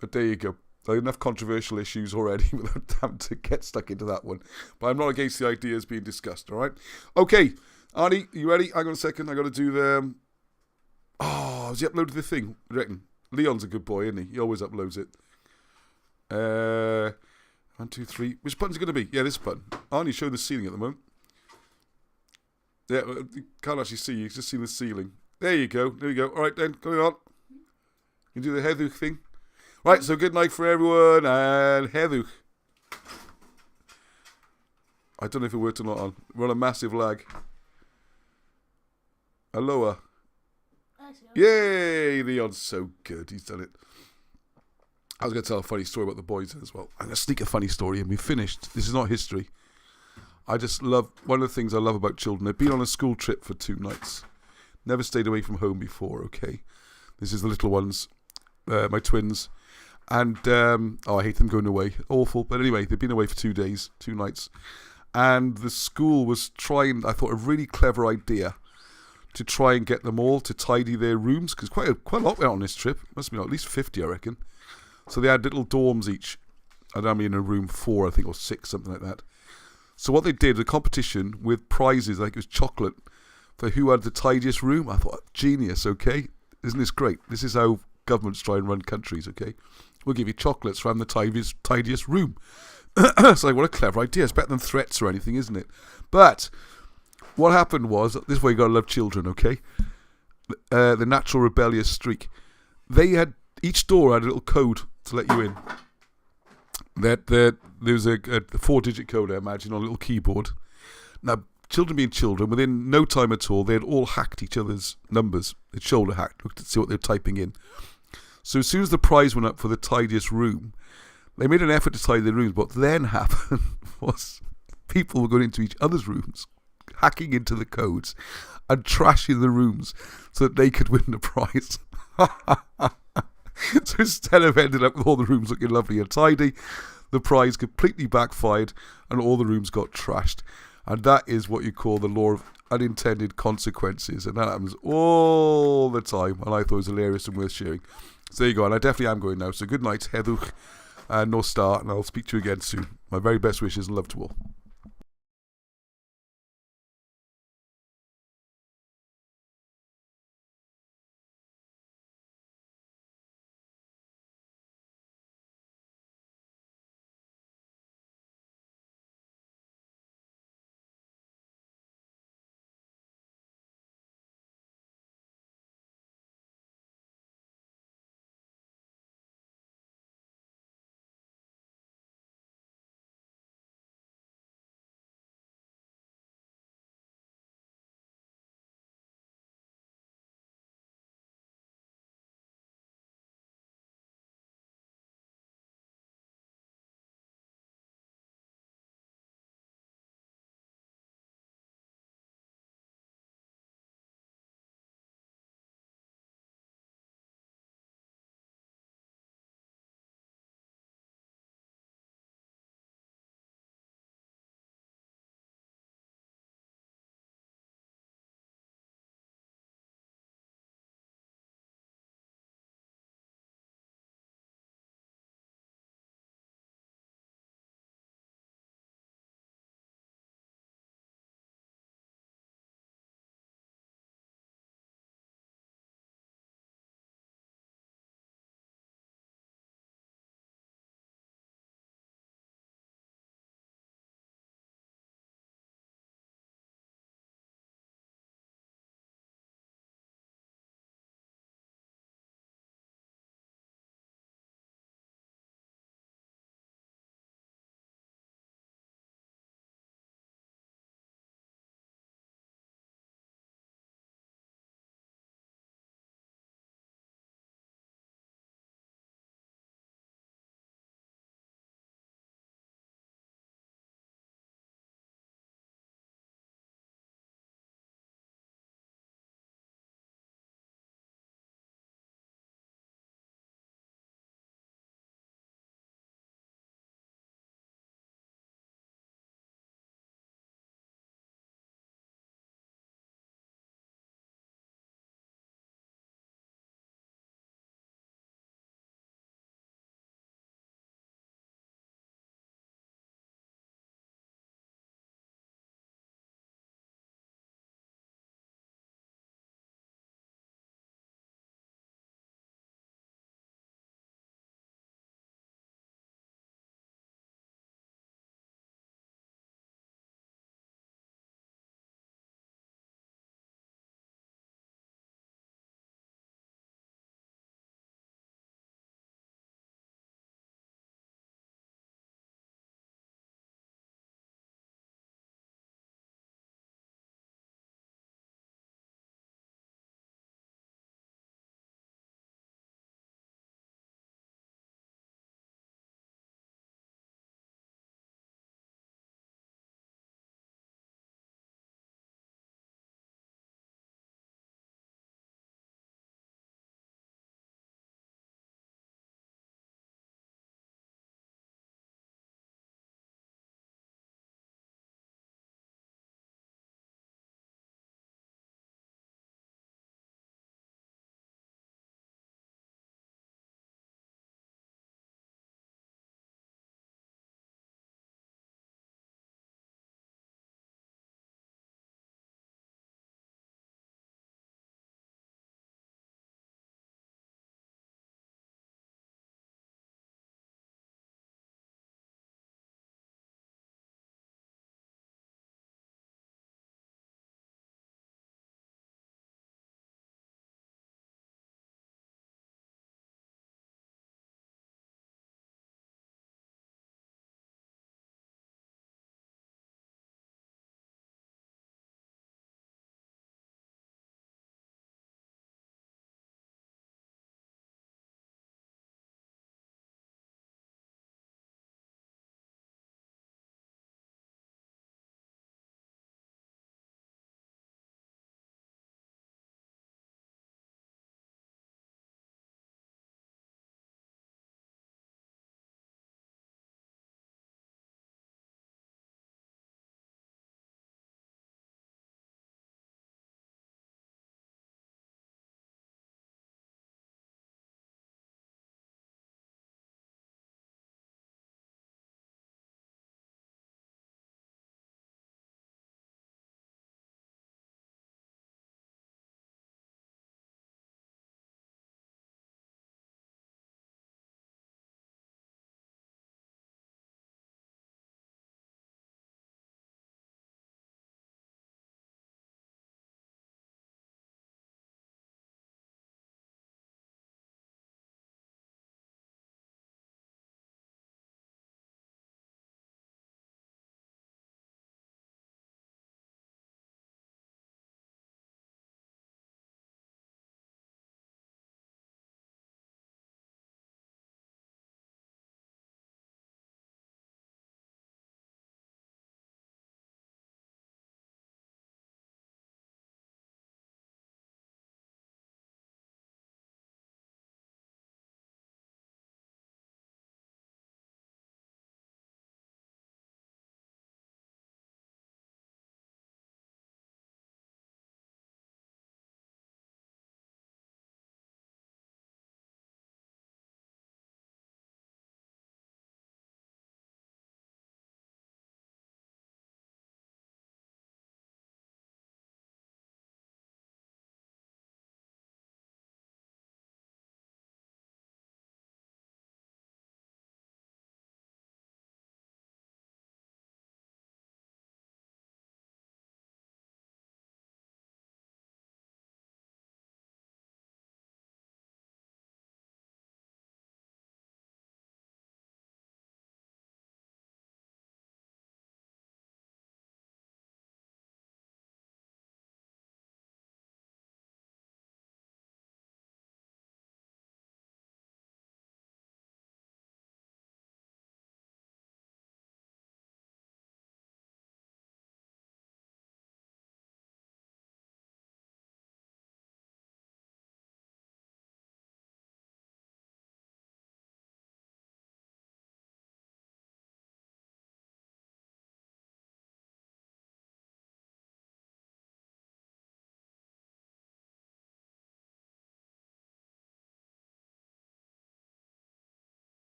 But there you go. There are enough controversial issues already without having to get stuck into that one. But I'm not against the ideas being discussed, all right? Okay, Arnie, you ready? Hang on a second. I got to do the... Oh, has he uploaded the thing? I reckon. Leon's a good boy, isn't he? He always uploads it. 1, 2, 3. Which button's it going to be? Yeah, this button. Arnie's showing the ceiling at the moment. Yeah, you can't actually see you. You just see the ceiling. There you go. There you go. All right, then. Going on. You do the Hedduch thing. Right, so good night for everyone. And Hedduch. I don't know if it worked or not. We're on a massive lag. Aloha. Yay! Leon's so good. He's done it. I was going to tell a funny story about the boys as well. I'm going to sneak a funny story and we finished. This is not history. I just love, one of the things I love about children, they've been on a school trip for 2 nights. Never stayed away from home before, okay? This is the little ones, my twins. And, I hate them going away. Awful. But anyway, they've been away for 2 days, 2 nights. And the school was trying, I thought, a really clever idea to try and get them all to tidy their rooms, because quite a lot went on this trip. Must have been at least 50, I reckon. So they had little dorms each. I don't mean in a room 4, I think, or 6, something like that. So what they did, a competition with prizes, like it was chocolate, for who had the tidiest room. I thought, genius, okay? Isn't this great? This is how governments try and run countries, okay? We'll give you chocolates for having the tidiest room. It's like, what a clever idea. It's better than threats or anything, isn't it? But what happened was, this is why you got to love children, okay? The natural rebellious streak. They had, each door had a little code to let you in. There was a 4-digit code, I imagine, on a little keyboard. Now, children being children, within no time at all, they had all hacked each other's numbers. They'd shoulder hacked, looked to see what they were typing in. So as soon as the prize went up for the tidiest room, they made an effort to tidy their rooms. What then happened was people were going into each other's rooms, hacking into the codes, and trashing the rooms so that they could win the prize. So instead of ending up with all the rooms looking lovely and tidy, the prize completely backfired and all the rooms got trashed. And that is what you call the law of unintended consequences. And that happens all the time. And I thought it was hilarious and worth sharing. So there you go. And I definitely am going now. So good night, Hedduch and no star. And I'll speak to you again soon. My very best wishes and love to all.